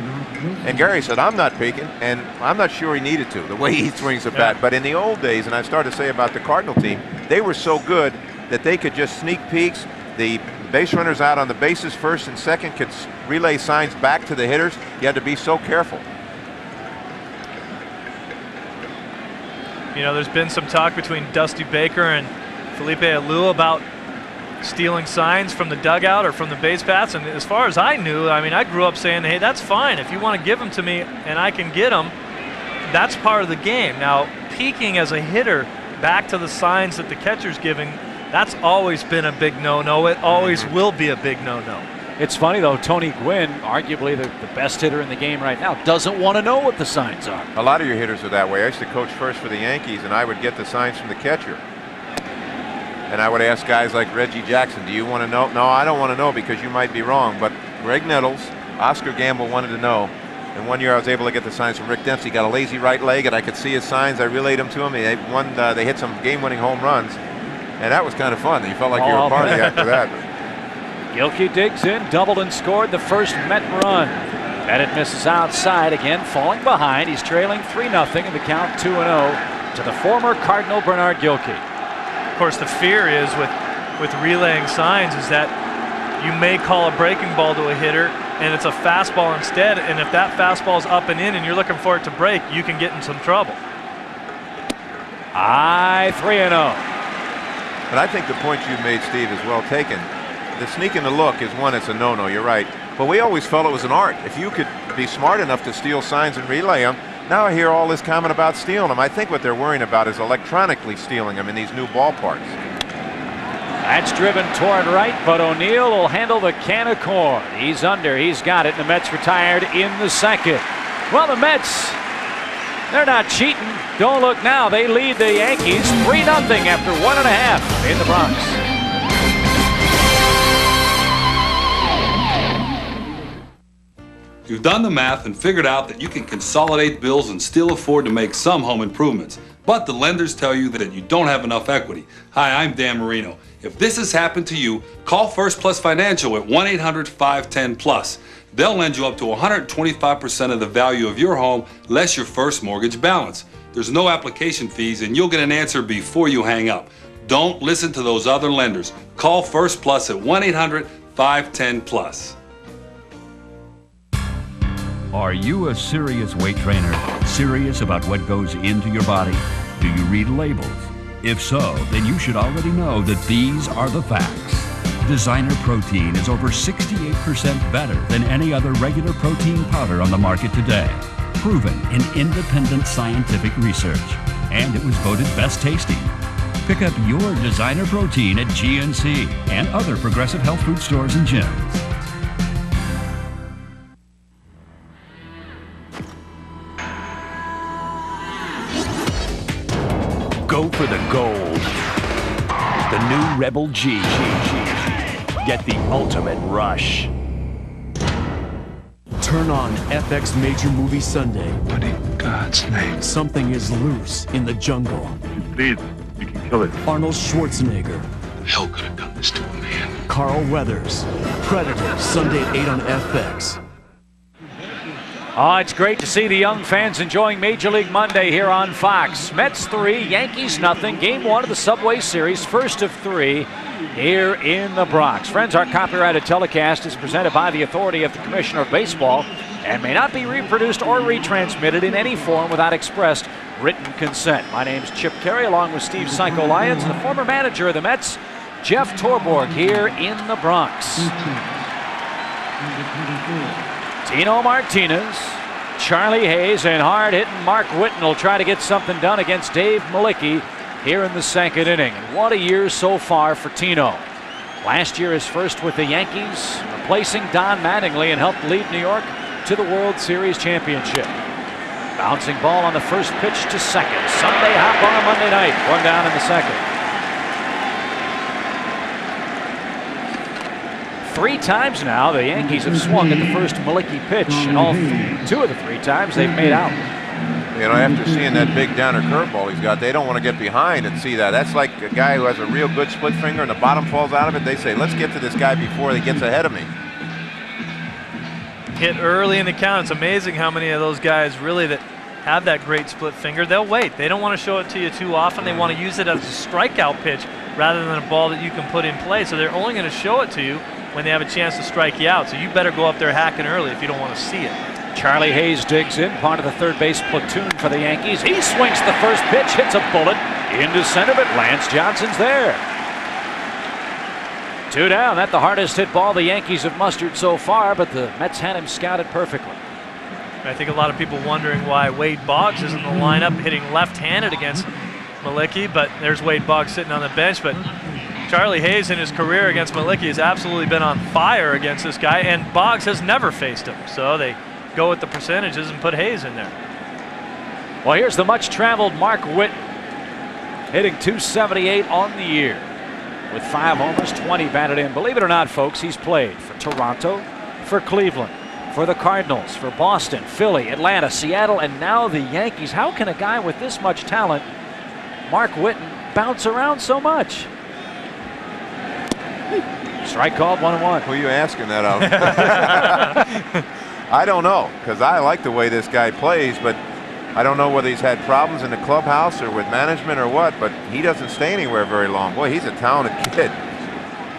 Speaker 7: And Gary said, "I'm not peeking," and I'm not sure he needed to, the way he swings the bat. But in the old days, and I started to say about the Cardinal team, they were so good that they could just sneak peeks. The base runners out on the bases first and second could relay signs back to the hitters. You had to be so careful.
Speaker 6: You know, there's been some talk between Dusty Baker and Felipe Alou about stealing signs from the dugout or from the base paths. And as far as I knew, I mean, I grew up saying, "Hey, that's fine. If you want to give them to me and I can get them, that's part of the game." Now, peeking as a hitter back to the signs that the catcher's giving, that's always been a big no-no. It always will be a big no-no.
Speaker 5: It's funny, though, Tony Gwynn, arguably the best hitter in the game right now, doesn't want to know what the signs are.
Speaker 7: A lot of your hitters are that way. I used to coach first for the Yankees, and I would get the signs from the catcher. And I would ask guys like Reggie Jackson, "Do you want to know?" "No, I don't want to know because you might be wrong." But Greg Nettles, Oscar Gamble wanted to know. And one year I was able to get the signs from Rick Dempsey. Got a lazy right leg, and I could see his signs. I relayed them to him. They hit some game-winning home runs. And that was kind of fun. You felt like you were a party after that.
Speaker 5: Gilkey digs in, doubled and scored the first Met run. Pettitte misses outside again, falling behind. He's trailing 3-0 in the count 2-0 to the former Cardinal Bernard Gilkey.
Speaker 6: Of course, the fear is with relaying signs is that you may call a breaking ball to a hitter and it's a fastball instead. And if that fastball is up and in and you're looking for it to break, you can get in some trouble.
Speaker 5: 3-0.
Speaker 7: But I think the point you made, Steve, is well taken. The sneak and the look is one, it's a no-no, you're right. But we always felt it was an art. If you could be smart enough to steal signs and relay them, now I hear all this comment about stealing them. I think what they're worrying about is electronically stealing them in these new ballparks.
Speaker 5: That's driven toward right, but O'Neill will handle the can of corn. He's under, he's got it, and the Mets retired in the second. Well, the Mets, they're not cheating. Don't look now. They lead the Yankees 3-0 after 1.5 in the Bronx.
Speaker 15: You've done the math and figured out that you can consolidate bills and still afford to make some home improvements. But the lenders tell you that you don't have enough equity. Hi, I'm Dan Marino. If this has happened to you, call First Plus Financial at 1-800-510-PLUS. They'll lend you up to 125% of the value of your home, less your first mortgage balance. There's no application fees, and you'll get an answer before you hang up. Don't listen to those other lenders. Call First Plus at 1-800-510-PLUS.
Speaker 17: Are you a serious weight trainer? Serious about what goes into your body? Do you read labels? If so, then you should already know that these are the facts. Designer Protein is over 68% better than any other regular protein powder on the market today. Proven in independent scientific research. And it was voted best tasting. Pick up your Designer Protein at GNC and other Progressive Health Food stores and gyms.
Speaker 14: Go for the gold. The new Rebel G. Get the ultimate rush. Turn on FX Major Movie Sunday. What in God's name? Something is loose in the jungle.
Speaker 18: Please, you can kill it.
Speaker 14: Arnold Schwarzenegger.
Speaker 18: Who the hell could have done this to a man?
Speaker 14: Carl Weathers. Predator, Sunday at 8 on FX.
Speaker 5: Oh, it's great to see the young fans enjoying Major League Monday here on Fox. Mets 3, Yankees nothing. Game 1 of the Subway Series, first of 3 here in the Bronx. Friends, our copyrighted telecast is presented by the authority of the Commissioner of Baseball and may not be reproduced or retransmitted in any form without expressed written consent. My name's Chip Carey, along with Steve Psycho Lyons and the former manager of the Mets, Jeff Torborg, here in the Bronx. Tino Martinez, Charlie Hayes, and hard-hitting Mark Whitten will try to get something done against Dave Mlicki here in the second inning. And what a year so far for Tino. Last year his first with the Yankees, replacing Don Mattingly, and helped lead New York to the World Series championship. Bouncing ball on the first pitch to second. Sunday hop on a Monday night. One down in the second. 3 times now the Yankees have swung at the first Mlicki pitch, and all 2 of the 3 times they've made out.
Speaker 7: You know, after seeing that big downer curveball he's got, they don't want to get behind and see that. That's like a guy who has a real good split finger and the bottom falls out of it. They say, let's get to this guy before he gets ahead of me.
Speaker 6: Hit early in the count. It's amazing how many of those guys really that have that great split finger, they'll wait. They don't want to show it to you too often. They want to use it as a strikeout pitch rather than a ball that you can put in play. So they're only going to show it to you when they have a chance to strike you out. So you better go up there hacking early if you don't want to see it.
Speaker 5: Charlie Hayes digs in, part of the third base platoon for the Yankees. He swings the first pitch, hits a bullet into center, but Lance Johnson's there. 2 down. That's the hardest hit ball the Yankees have mustered so far, but the Mets had him scouted perfectly.
Speaker 6: I think a lot of people wondering why Wade Boggs is in the lineup hitting left-handed against Mlicki, but there's Wade Boggs sitting on the bench. But Charlie Hayes in his career against Mlicki has absolutely been on fire against this guy, and Boggs has never faced him. So they go with the percentages and put Hayes in there.
Speaker 5: Well, here's the much-traveled Mark Whitten, hitting .278 on the year with 5 homers, 20 batted in. Believe it or not, folks, he's played for Toronto, for Cleveland, for the Cardinals, for Boston, Philly, Atlanta, Seattle, and now the Yankees. How can a guy with this much talent, Mark Whitten, bounce around so much? Strike called, 1-1.
Speaker 7: Who are you asking that of? I don't know, because I like the way this guy plays, but I don't know whether he's had problems in the clubhouse or with management or what, but he doesn't stay anywhere very long. Boy, he's a talented kid.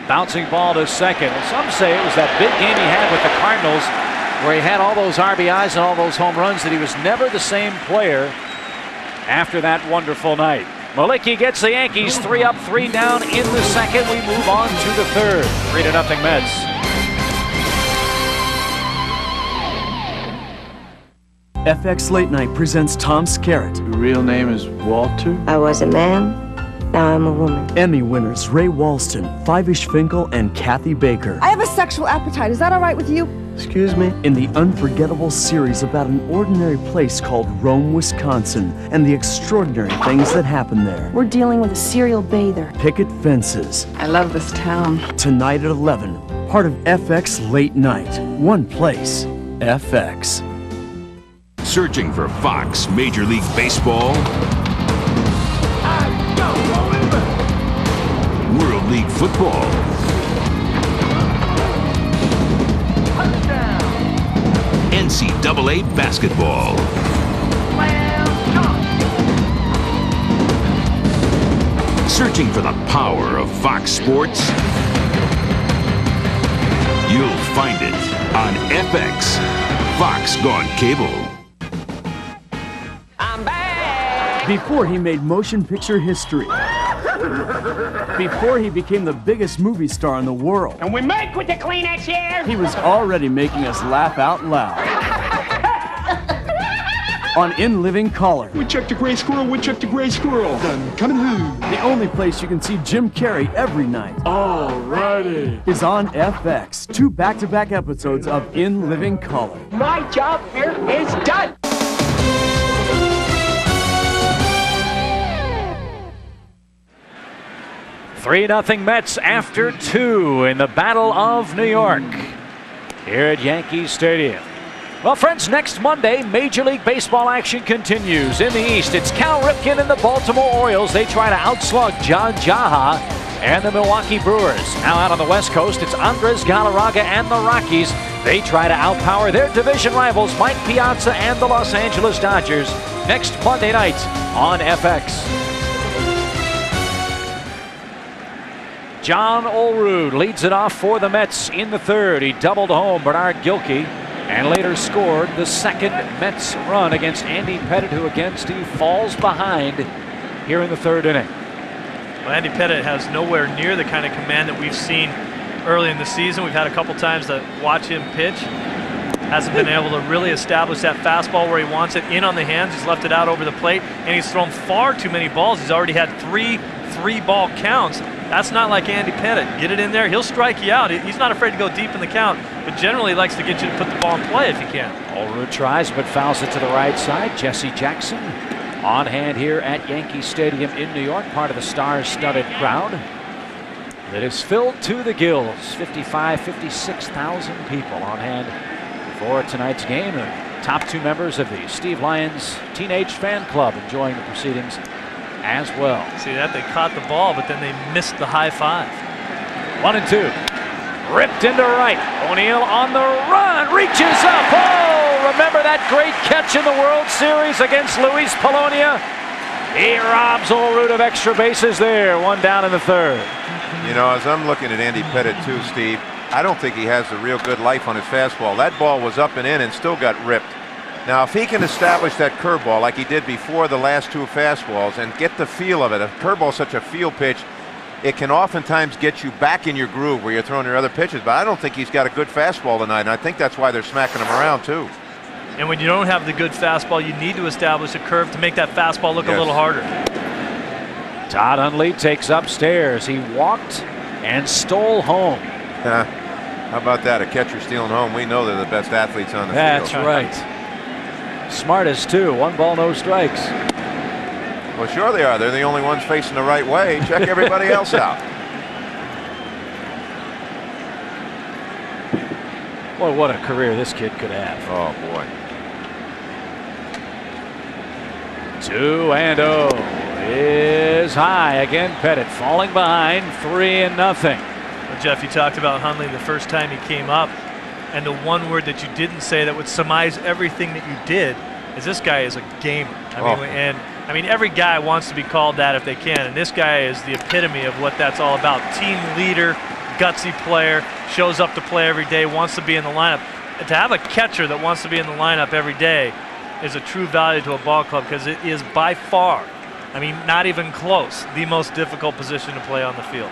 Speaker 5: Bouncing ball to second. And some say it was that big game he had with the Cardinals where he had all those RBIs and all those home runs that he was never the same player after that wonderful night. Mlicki gets the Yankees 3 up, 3 down in the second. We move on to the third. 3-0 Mets.
Speaker 14: FX Late Night presents Tom Skerritt.
Speaker 2: Your real name is Walter?
Speaker 19: I was a man, now I'm a woman.
Speaker 14: Emmy winners Ray Walston, Five-Ish Finkel, and Kathy Baker.
Speaker 20: I have a sexual appetite. Is that all right with you?
Speaker 14: Excuse me? In the unforgettable series about an ordinary place called Rome, Wisconsin, and the extraordinary things that happen there.
Speaker 20: We're dealing with a serial bather.
Speaker 14: Picket Fences.
Speaker 20: I love this town.
Speaker 14: Tonight at 11, part of FX Late Night. One place, FX.
Speaker 4: Searching for Fox Major League Baseball, World League Football, NCAA basketball, searching for the power of Fox Sports? You'll find it on FX, Fox Gone Cable.
Speaker 14: Before he made motion picture history. Before he became the biggest movie star in the world.
Speaker 21: And we make with the Kleenex here.
Speaker 14: He was already making us laugh out loud. On In Living Color.
Speaker 21: Woodchuck the gray squirrel, woodchuck the gray squirrel. Done coming home.
Speaker 14: The only place you can see Jim Carrey every night.
Speaker 21: Alrighty.
Speaker 14: Is on FX. 2 back-to-back episodes of In Living Color.
Speaker 21: My job here is done.
Speaker 5: Three 3-0 Mets after 2 in the Battle of New York here at Yankee Stadium. Well, friends, next Monday, Major League Baseball action continues. In the East, it's Cal Ripken and the Baltimore Orioles. They try to outslug John Jaha and the Milwaukee Brewers. Now out on the West Coast, it's Andres Galarraga and the Rockies. They try to outpower their division rivals, Mike Piazza and the Los Angeles Dodgers, next Monday night on FX. John Olerud leads it off for the Mets in the third. He doubled home Bernard Gilkey and later scored the second Mets run against Andy Pettitte, who against he falls behind here in the third inning.
Speaker 6: Well, Andy Pettitte has nowhere near the kind of command that we've seen early in the season. We've had a couple times to watch him pitch. Hasn't been able to really establish that fastball where he wants it in on the hands. He's left it out over the plate, and he's thrown far too many balls. He's already had three ball counts. That's not like Andy Pettitte. Get it in there, he'll strike you out. He's not afraid to go deep in the count, but generally likes to get you to put the ball in play if he can.
Speaker 5: Olerud tries but fouls it to the right side. Jesse Jackson on hand here at Yankee Stadium in New York, part of the star-studded crowd that is filled to the gills. 56,000 people on hand for tonight's game. The top 2 members of the Steve Lyons Teenage Fan Club enjoying the proceedings as well.
Speaker 6: See that? They caught the ball, but then they missed the high five.
Speaker 5: 1-2. Ripped into right. O'Neill on the run. Reaches up. Oh, remember that great catch in the World Series against Luis Polonia? He robs Olerud of extra bases there. 1 down in the third.
Speaker 7: You know, as I'm looking at Andy Pettitte too, Steve, I don't think he has a real good life on his fastball. That ball was up and in and still got ripped. Now, if he can establish that curveball like he did before the last 2 fastballs and get the feel of it, a curveball is such a field pitch, it can oftentimes get you back in your groove where you're throwing your other pitches. But I don't think he's got a good fastball tonight, and I think that's why they're smacking him around too.
Speaker 6: And when you don't have the good fastball, you need to establish a curve to make that fastball look a little harder.
Speaker 5: Todd Hundley takes upstairs. He walked and stole home.
Speaker 7: How about that? A catcher stealing home. We know they're the best athletes on the field.
Speaker 5: That's right. Smartest too. 1 ball, no strikes.
Speaker 7: Well, sure they are. They're the only ones facing the right way. Check everybody else out.
Speaker 5: Boy, what a career this kid could have.
Speaker 7: Oh, boy.
Speaker 5: 2-0 is high. Again, Pettitte falling behind 3-0.
Speaker 6: Well, Jeff, you talked about Hundley the first time he came up, and the one word that you didn't say that would surmise everything that you did is this guy is a gamer. I mean, every guy wants to be called that if they can, and this guy is the epitome of what that's all about. Team leader, gutsy player, shows up to play every day, wants to be in the lineup. And to have a catcher that wants to be in the lineup every day is a true value to a ball club, because it is by far, I mean, not even close, the most difficult position to play on the field.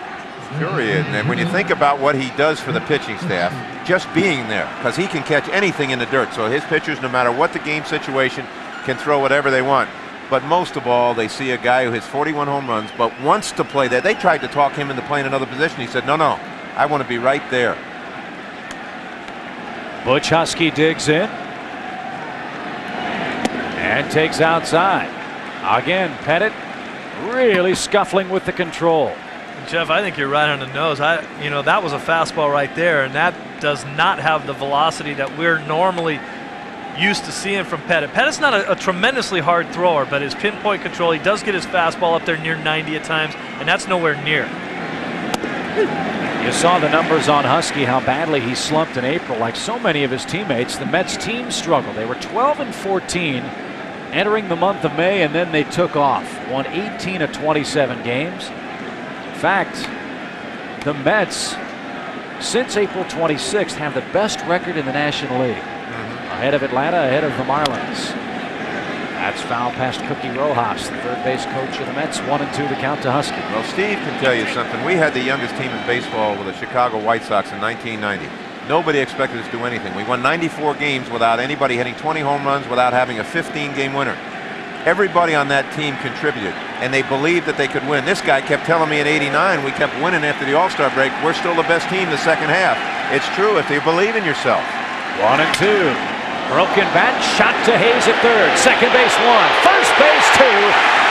Speaker 7: Period. And when you think about what he does for the pitching staff, just being there, because he can catch anything in the dirt. So his pitchers, no matter what the game situation, can throw whatever they want. But most of all, they see a guy who hits 41 home runs but wants to play there. They tried to talk him into playing another position. He said, no, I want to be right there.
Speaker 5: Butch Husky digs in and takes outside. Again, Pettitte really scuffling with the control.
Speaker 6: Jeff, I think you're right on the nose. That was a fastball right there, and that does not have the velocity that we're normally used to seeing from Pettitte. Pettitte's not a tremendously hard thrower, but his pinpoint control, he does get his fastball up there near 90 at times, and that's nowhere near.
Speaker 5: You saw the numbers on Husky, how badly he slumped in April. Like so many of his teammates, the Mets team struggled. They were 12-14 entering the month of May, and then they took off. Won 18 of 27 games. In fact, the Mets, since April 26th, have the best record in the National League. Ahead of Atlanta, ahead of the Marlins. That's foul past Cookie Rojas, the third base coach of the Mets. 1-2 the count to Husky.
Speaker 7: Well, Steve can tell you something. We had the youngest team in baseball with the Chicago White Sox in 1990. Nobody expected us to do anything. We won 94 games without anybody hitting 20 home runs, without having a 15-game winner. Everybody on that team contributed, and they believed that they could win. This guy kept telling me in '89 we kept winning after the All-Star break. We're still the best team the second half. It's true if you believe in yourself.
Speaker 5: 1-2. Broken bat, shot to Hayes at third. Second base 1, first base 2.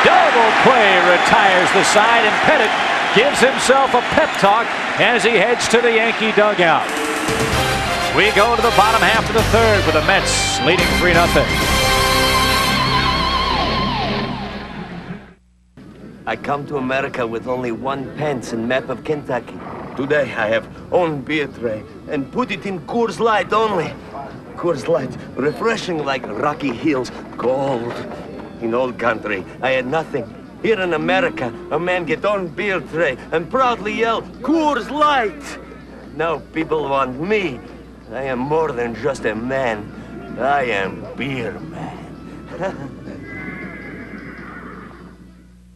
Speaker 5: Double play retires the side, and Pettitte gives himself a pep talk as he heads to the Yankee dugout. We go to the bottom half of the third with the Mets leading 3-0.
Speaker 1: I come to America with only 1 pence and map of Kentucky. Today I have own beer tray and put it in Coors Light only. Coors Light, refreshing like rocky hills, cold. In old country, I had nothing. Here in America, a man get on beer tray and proudly yell, Coors Light! Now people want me. I am more than just a man. I am beer man.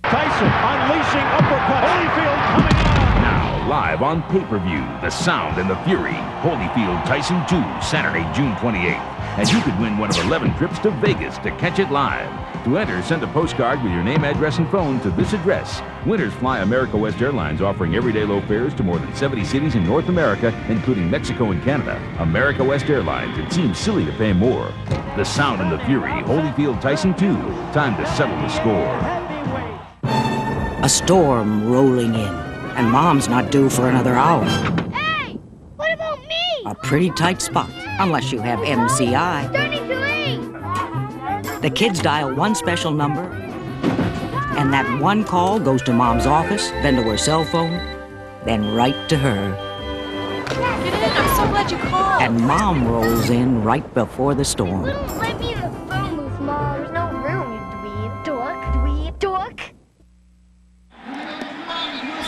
Speaker 22: Tyson unleashing uppercut. Holyfield coming out.
Speaker 4: Now, live on pay-per-view, The Sound and the Fury. Holyfield Tyson 2, Saturday, June 28th. And you could win one of 11 trips to Vegas to catch it live. To enter, send a postcard with your name, address, and phone to this address. Winners fly America West Airlines, offering everyday low fares to more than 70 cities in North America, including Mexico and Canada. America West Airlines. It seems silly to pay more. The Sound and the Fury. Holyfield Tyson 2. Time to settle the score.
Speaker 23: A storm rolling in, and Mom's not due for another hour.
Speaker 24: Hey, what about me?
Speaker 23: A pretty tight spot, unless you have MCI.
Speaker 24: Starting to rain.
Speaker 23: The kids dial one special number, and that one call goes to Mom's office, then to her cell phone, then right to her.
Speaker 24: Get in, I'm so glad you called.
Speaker 23: And Mom rolls in right before the storm.
Speaker 24: Wouldn't let me in the phone booth, Mom. There's no room, you dweeb. Dork.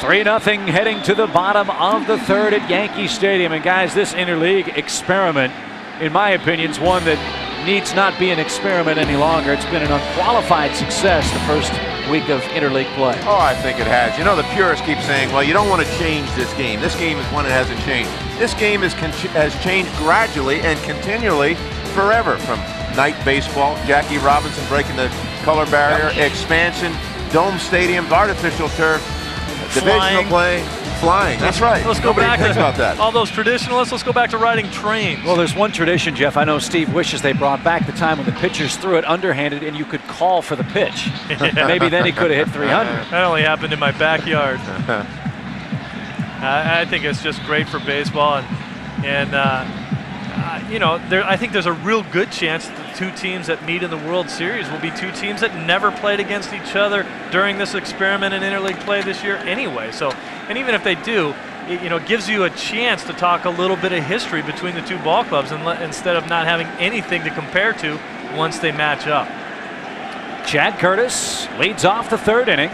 Speaker 5: 3-0 heading to the bottom of the third at Yankee Stadium. And guys, this interleague experiment, in my opinion, is one that needs not be an experiment any longer. It's been an unqualified success the first week of interleague play.
Speaker 7: Oh, I think it has. You know, the purists keep saying, well, you don't want to change this game. This game is one that hasn't changed. This game has changed gradually and continually forever. From night baseball, Jackie Robinson breaking the color barrier, expansion, dome stadiums, artificial turf, divisional play, flying. That's right.
Speaker 6: Let's go
Speaker 7: Nobody
Speaker 6: back
Speaker 7: thinks about that.
Speaker 6: All those traditionalists, let's go back to riding trains.
Speaker 5: Well, there's one tradition, Jeff, I know Steve wishes they brought back, the time when the pitchers threw it underhanded and you could call for the pitch. Maybe then he could have hit 300.
Speaker 6: That only happened in my backyard. I think it's just great for baseball, and you know, I think there's a real good chance that the two teams that meet in the World Series will be two teams that never played against each other during this experiment in interleague play this year anyway. So, and even if they do, it, you know, gives you a chance to talk a little bit of history between the two ball clubs instead of not having anything to compare to once they match up.
Speaker 5: Chad Curtis leads off the third inning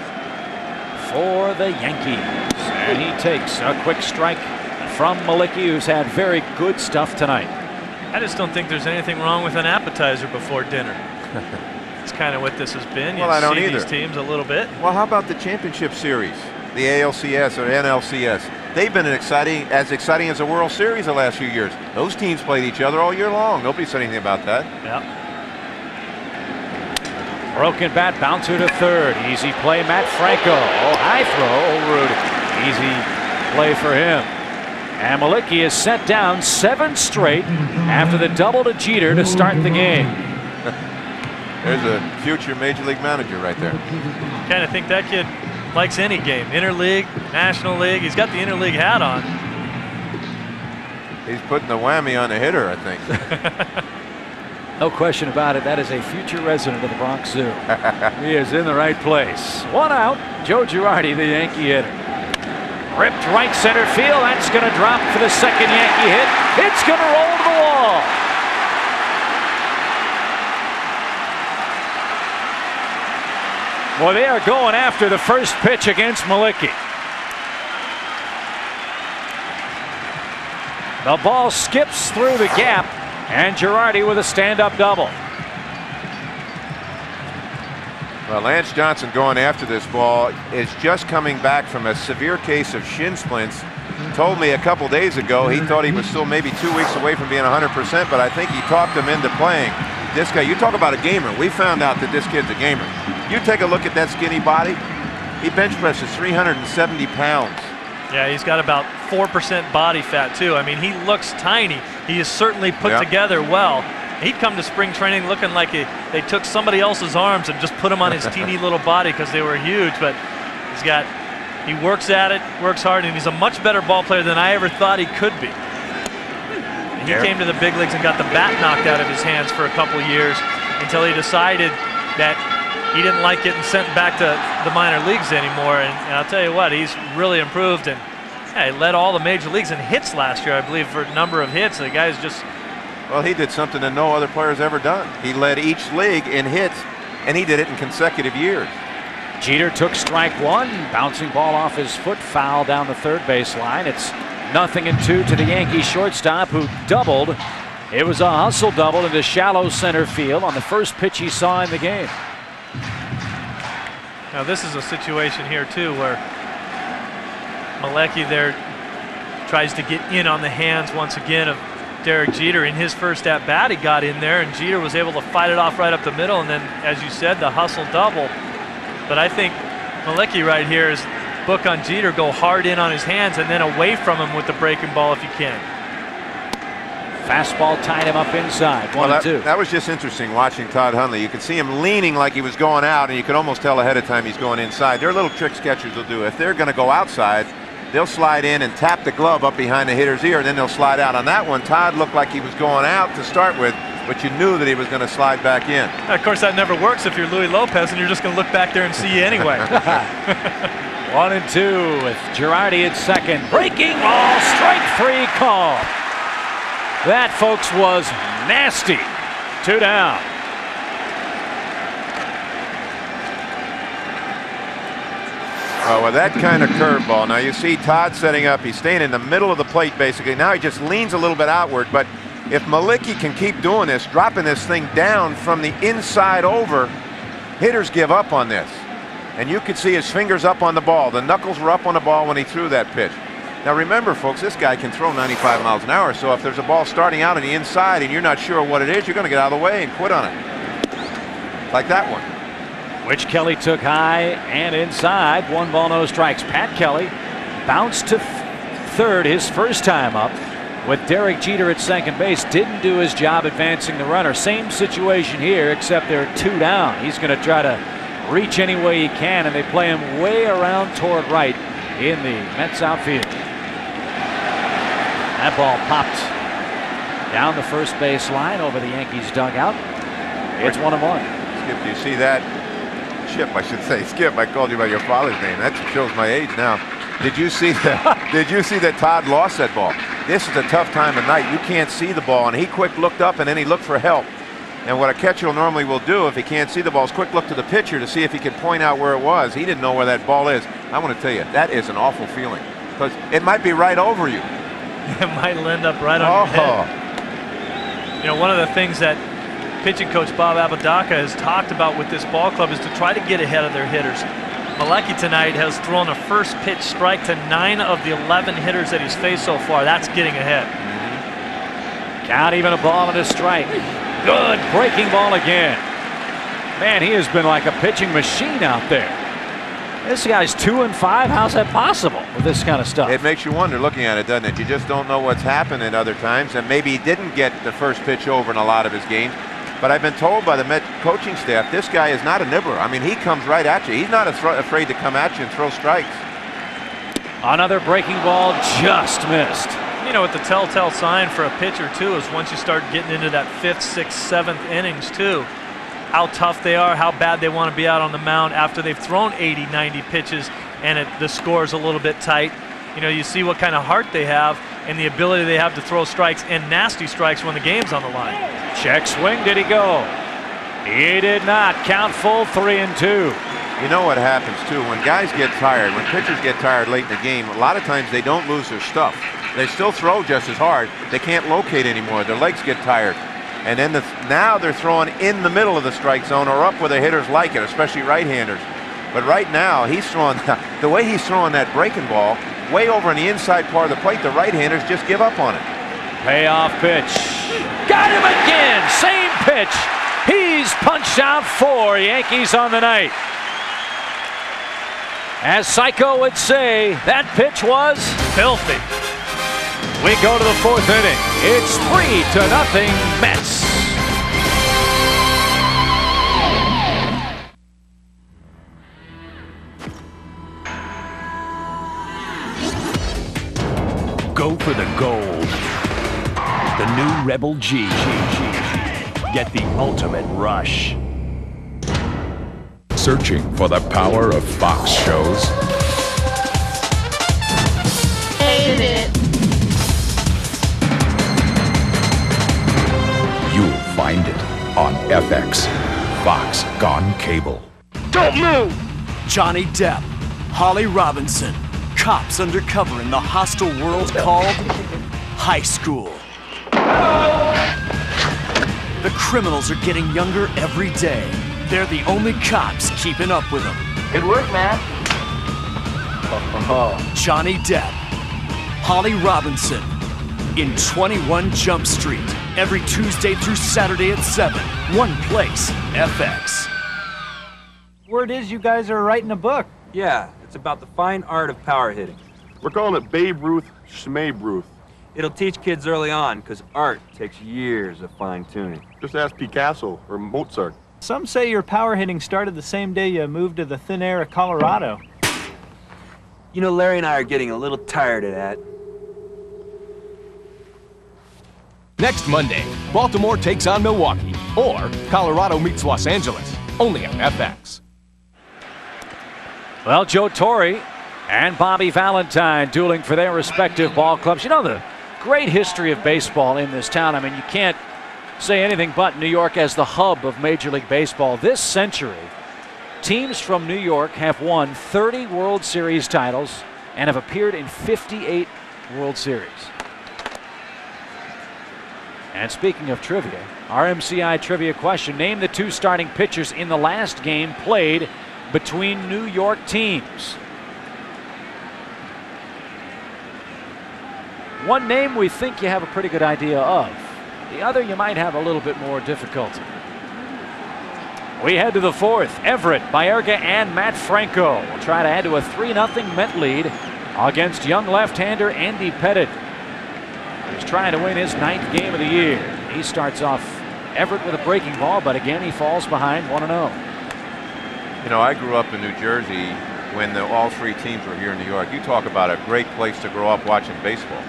Speaker 5: for the Yankees, and he takes a quick strike from Mlicki, who's had very good stuff tonight.
Speaker 6: I just don't think there's anything wrong with an appetizer before dinner. It's kind of what this has been. You
Speaker 7: Well, I don't
Speaker 6: see
Speaker 7: either.
Speaker 6: these teams a little bit.
Speaker 7: Well, how about the championship series, the ALCS or NLCS? They've been as exciting as the World Series the last few years. Those teams played each other all year long. Nobody said anything about that.
Speaker 6: Yeah.
Speaker 5: Broken bat, bouncer to third. Easy play, Matt Franco. Oh, high throw, Rudy. Easy play for him. And Mlicki is set down 7 straight after the double to Jeter to start the game.
Speaker 7: There's a future Major League manager right there.
Speaker 6: Kind of think that kid likes any game. Interleague, National League. He's got the Interleague hat on.
Speaker 7: He's putting the whammy on the hitter, I think.
Speaker 5: No question about it. That is a future resident of the Bronx Zoo. He is in the right place. 1 out. Joe Girardi, the Yankee hitter. Ripped right center field. That's going to drop for the second Yankee hit. It's going to roll to the wall. Well, they are going after the first pitch against Mlicki. The ball skips through the gap, and Girardi with a stand-up double.
Speaker 7: Well, Lance Johnson going after this ball is just coming back from a severe case of shin splints. Told me a couple days ago he thought he was still maybe 2 weeks away from being 100%, but I think he talked him into playing. This guy, you talk about a gamer. We found out that this kid's a gamer. You take a look at that skinny body. He bench presses 370 pounds.
Speaker 6: Yeah, he's got about 4% body fat, too. I mean, he looks tiny. He is certainly put together well. He'd come to spring training looking like they took somebody else's arms and just put him on his teeny little body because they were huge. But he works at it, works hard, and he's a much better ball player than I ever thought he could be. And he came to the big leagues and got the bat knocked out of his hands for a couple years until he decided that he didn't like getting sent back to the minor leagues anymore. And I'll tell you what, he's really improved. And he led all the major leagues in hits last year, I believe, for a number of hits. The guy's just...
Speaker 7: Well, he did something that no other player's ever done. He led each league in hits, and he did it in consecutive years.
Speaker 5: Jeter took strike one. Bouncing ball off his foot, foul down the third base line. It's 0-2 to the Yankees shortstop, who doubled. It was a hustle double into shallow center field on the first pitch he saw in the game.
Speaker 6: Now this is a situation here too where Mlicki there tries to get in on the hands once again of Derek Jeter. In his first at bat, he got in there, and Jeter was able to fight it off right up the middle, and then, as you said, the hustle double. But I think Mlicki right here is book on Jeter, go hard in on his hands and then away from him with the breaking ball if you can.
Speaker 5: Fastball tied him up inside. 1-2.
Speaker 7: That was just interesting watching Todd Hundley. You could see him leaning like he was going out, and you could almost tell ahead of time he's going inside. There are little tricks catchers will do. If they're going to go outside, they'll slide in and tap the glove up behind the hitter's ear, and then they'll slide out. On that one, Todd looked like he was going out to start with, but you knew that he was going to slide back in.
Speaker 6: Of course, that never works if you're Louis Lopez and you're just going to look back there and see you anyway.
Speaker 5: 1-2 with Girardi at second. Breaking ball, strike three call. That, folks, was nasty. 2 down.
Speaker 7: Oh, with that kind of curveball, now you see Todd setting up. He's staying in the middle of the plate, basically. Now he just leans a little bit outward, but if Mlicki can keep doing this, dropping this thing down from the inside over, hitters give up on this. And you could see his fingers up on the ball. The knuckles were up on the ball when he threw that pitch. Now remember, folks, this guy can throw 95 miles an hour, so if there's a ball starting out on the inside and you're not sure what it is, you're going to get out of the way and quit on it. Like that one.
Speaker 5: Which Kelly took high and inside. 1 ball, no strikes. Pat Kelly bounced to third his first time up with Derek Jeter at second base. Didn't do his job advancing the runner. Same situation here, except they're 2 down. He's going to try to reach any way he can, and they play him way around toward right in the Mets outfield. That ball popped down the first base line over the Yankees dugout. It's 1-1.
Speaker 7: Skip, do you see that? Chip, I should say. Skip, I called you by your father's name. That shows my age now. Did you see that? Did you see that Todd lost that ball? This is a tough time of night. You can't see the ball, and he quick looked up and then he looked for help. And what a catcher normally will do if he can't see the ball is quick look to the pitcher to see if he can point out where it was. He didn't know where that ball is. I want to tell you, that is an awful feeling because it might be right over you.
Speaker 6: It might end up right on your head. You know, one of the things that pitching coach Bob Apodaca has talked about with this ball club is to try to get ahead of their hitters. Mlicki tonight has thrown a first pitch strike to 9 of the 11 hitters that he's faced so far. That's getting ahead.
Speaker 5: Count even a ball and a strike. Good breaking ball again. Man, he has been like a pitching machine out there. This guy's 2 and 5. How's that possible with this kind of stuff?
Speaker 7: It makes you wonder looking at it, doesn't it? You just don't know what's happened at other times, and maybe he didn't get the first pitch over in a lot of his games. But I've been told by the Met coaching staff, this guy is not a nibbler. I mean, he comes right at you. He's not afraid to come at you and throw strikes.
Speaker 5: Another breaking ball just missed.
Speaker 6: You know what the telltale sign for a pitcher, too, is once you start getting into that 5th, 6th, 7th innings, too. How tough they are, how bad they want to be out on the mound after they've thrown 80, 90 pitches and the score's a little bit tight. You know, you see what kind of heart they have and the ability they have to throw strikes and nasty strikes when the game's on the line.
Speaker 5: Check swing, did he go? He did not. Count full, 3-2.
Speaker 7: You know what happens, too, when guys get tired, when pitchers get tired late in the game, a lot of times they don't lose their stuff. They still throw just as hard. They can't locate anymore. Their legs get tired. And then now they're throwing in the middle of the strike zone or up where the hitters like it, especially right-handers. But right now, he's throwing, the way he's throwing that breaking ball, way over on the inside part of the plate, the right-handers just give up on it.
Speaker 5: Payoff pitch. Got him again. Same pitch. He's punched out 4. Yankees on the night. As Psycho would say, that pitch was
Speaker 6: filthy.
Speaker 5: We go to the 4th inning. It's 3-0 Mets.
Speaker 16: Go for the gold. The new Rebel G. Get the ultimate rush. Searching for the power of Fox shows?
Speaker 24: Hate it.
Speaker 16: You'll find it on FX. Fox Gone Cable.
Speaker 14: Don't move! Johnny Depp, Holly Robinson, cops undercover in the hostile world called high school. The criminals are getting younger every day. They're the only cops keeping up with them.
Speaker 3: Good work, man.
Speaker 14: Johnny Depp, Holly Robinson, in 21 Jump Street, every Tuesday through Saturday at 7. One place, FX.
Speaker 8: Word is you guys are writing a book.
Speaker 9: Yeah, it's about the fine art of power hitting.
Speaker 21: We're calling it Babe Ruth Schmabe Ruth.
Speaker 9: It'll teach kids early on, because art takes years of fine-tuning.
Speaker 21: Just ask Picasso or Mozart.
Speaker 8: Some say your power hitting started the same day you moved to the thin air of Colorado.
Speaker 9: You know, Larry and I are getting a little tired of that.
Speaker 10: Next Monday, Baltimore takes on Milwaukee, or Colorado meets Los Angeles, only on FX.
Speaker 5: Well, Joe Torre and Bobby Valentine dueling for their respective ball clubs. You know, the great history of baseball in this town. I mean, you can't say anything but New York as the hub of Major League Baseball. This century, teams from New York have won 30 World Series titles and have appeared in 58 World Series. And speaking of trivia, our MCI trivia question, name the 2 starting pitchers in the last game played between New York teams. One name we think you have a pretty good idea of. The other you might have a little bit more difficulty. We head to the 4th. Everett, Baerga, and Matt Franco will try to add to a 3-0 Met lead against young left-hander Andy Pettitte, who's trying to win his 9th game of the year. He starts off Everett with a breaking ball, but again he falls behind 1-0.
Speaker 7: You know, I grew up in New Jersey when all 3 teams were here in New York. You talk about a great place to grow up watching baseball.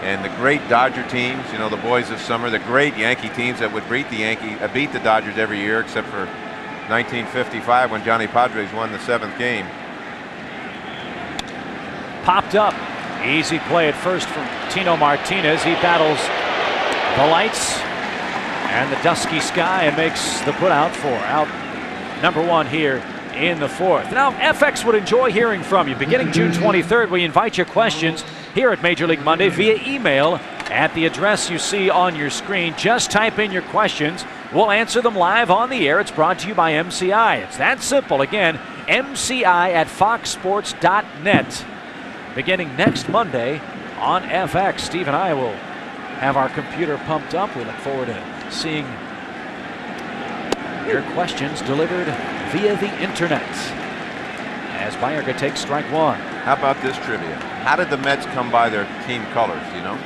Speaker 7: And the great Dodger teams, you know, the boys this summer, the great Yankee teams that would beat the Dodgers every year, except for 1955 when Johnny Padres won the 7th game.
Speaker 5: Popped up. Easy play at first from Tino Martinez. He battles the lights and the dusky sky and makes the put out for out number 1 here in the 4th. Now, FX would enjoy hearing from you. Beginning June 23rd, we invite your questions here at Major League Monday via email at the address you see on your screen. Just type in your questions. We'll answer them live on the air. It's brought to you by MCI. It's that simple. Again, MCI@foxsports.net. Beginning next Monday on FX. Steve and I will have our computer pumped up. We look forward to seeing your questions delivered via the internet. As Baerga takes strike 1.
Speaker 7: How about this trivia? How did the Mets come by their team colors, you know?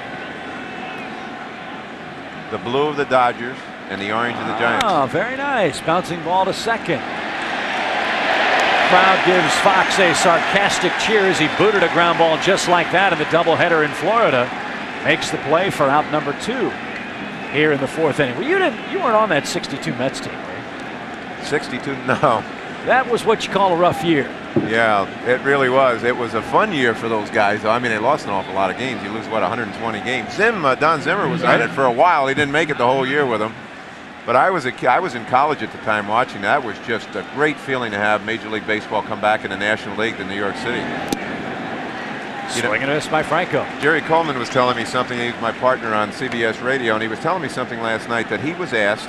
Speaker 7: The blue of the Dodgers, and the orange of the Giants.
Speaker 5: Oh, very nice. Bouncing ball to second. Crowd gives Fox a sarcastic cheer as he booted a ground ball just like that in the doubleheader in Florida. Makes the play for out number 2 here in the 4th inning. Well, you weren't on that 62 Mets team, right?
Speaker 7: 62? No.
Speaker 5: That was what you call a rough year.
Speaker 7: Yeah, it really was. It was a fun year for those guys, though. I mean, they lost an awful lot of games. You lose, what, 120 games. Don Zimmer was on it for a while. He didn't make it the whole year with them. But I was in college at the time watching. That was just a great feeling to have Major League Baseball come back in the National League to New York City.
Speaker 5: Swing and a miss by Franco.
Speaker 7: Jerry Coleman was telling me something. He's my partner on CBS Radio, and he was telling me something last night that he was asked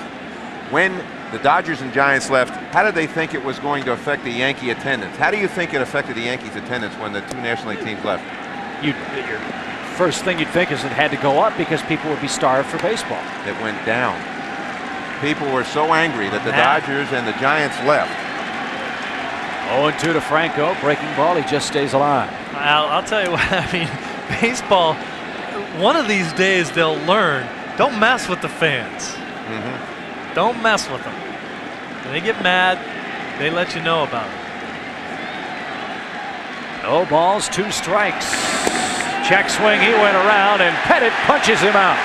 Speaker 7: when the Dodgers and Giants left, how did they think it was going to affect the Yankee attendance? How do you think it affected the Yankees' attendance when the 2 National League teams left?
Speaker 5: Your first thing you'd think is it had to go up because people would be starved for baseball.
Speaker 7: It went down. People were so angry that the Dodgers and the Giants left.
Speaker 5: 0-2 to Franco. Breaking ball. He just stays alive.
Speaker 6: I'll tell you what, I mean, baseball, one of these days they'll learn, don't mess with the fans. Don't mess with them. When they get mad, they let you know about it.
Speaker 5: No balls, 2 strikes. Check swing, he went around, and Pettitte punches him out.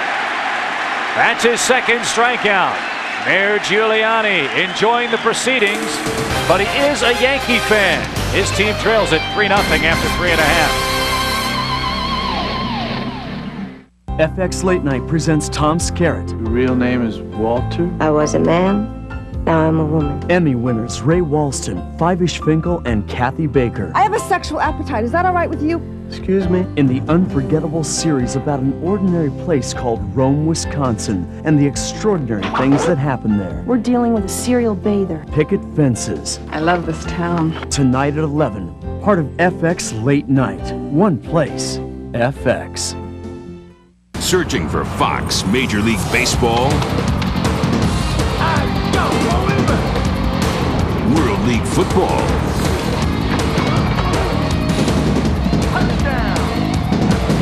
Speaker 5: That's his 2nd strikeout. Mayor Giuliani enjoying the proceedings, but he is a Yankee fan. His team trails it 3-0 after 3.5.
Speaker 14: FX Late Night presents Tom Skerritt.
Speaker 2: Your real name is Walter?
Speaker 19: I was a man, now I'm a woman.
Speaker 14: Emmy winners Ray Walston, Five-ish Finkel, and Kathy Baker.
Speaker 20: I have a sexual appetite. Is that all right with you?
Speaker 14: Excuse me? In the unforgettable series about an ordinary place called Rome, Wisconsin, and the extraordinary things that happen there.
Speaker 20: We're dealing with a serial bather.
Speaker 14: Picket fences.
Speaker 20: I love this town.
Speaker 14: Tonight at 11, part of FX Late Night. One place, FX.
Speaker 4: Searching for Fox Major League Baseball, World League Football,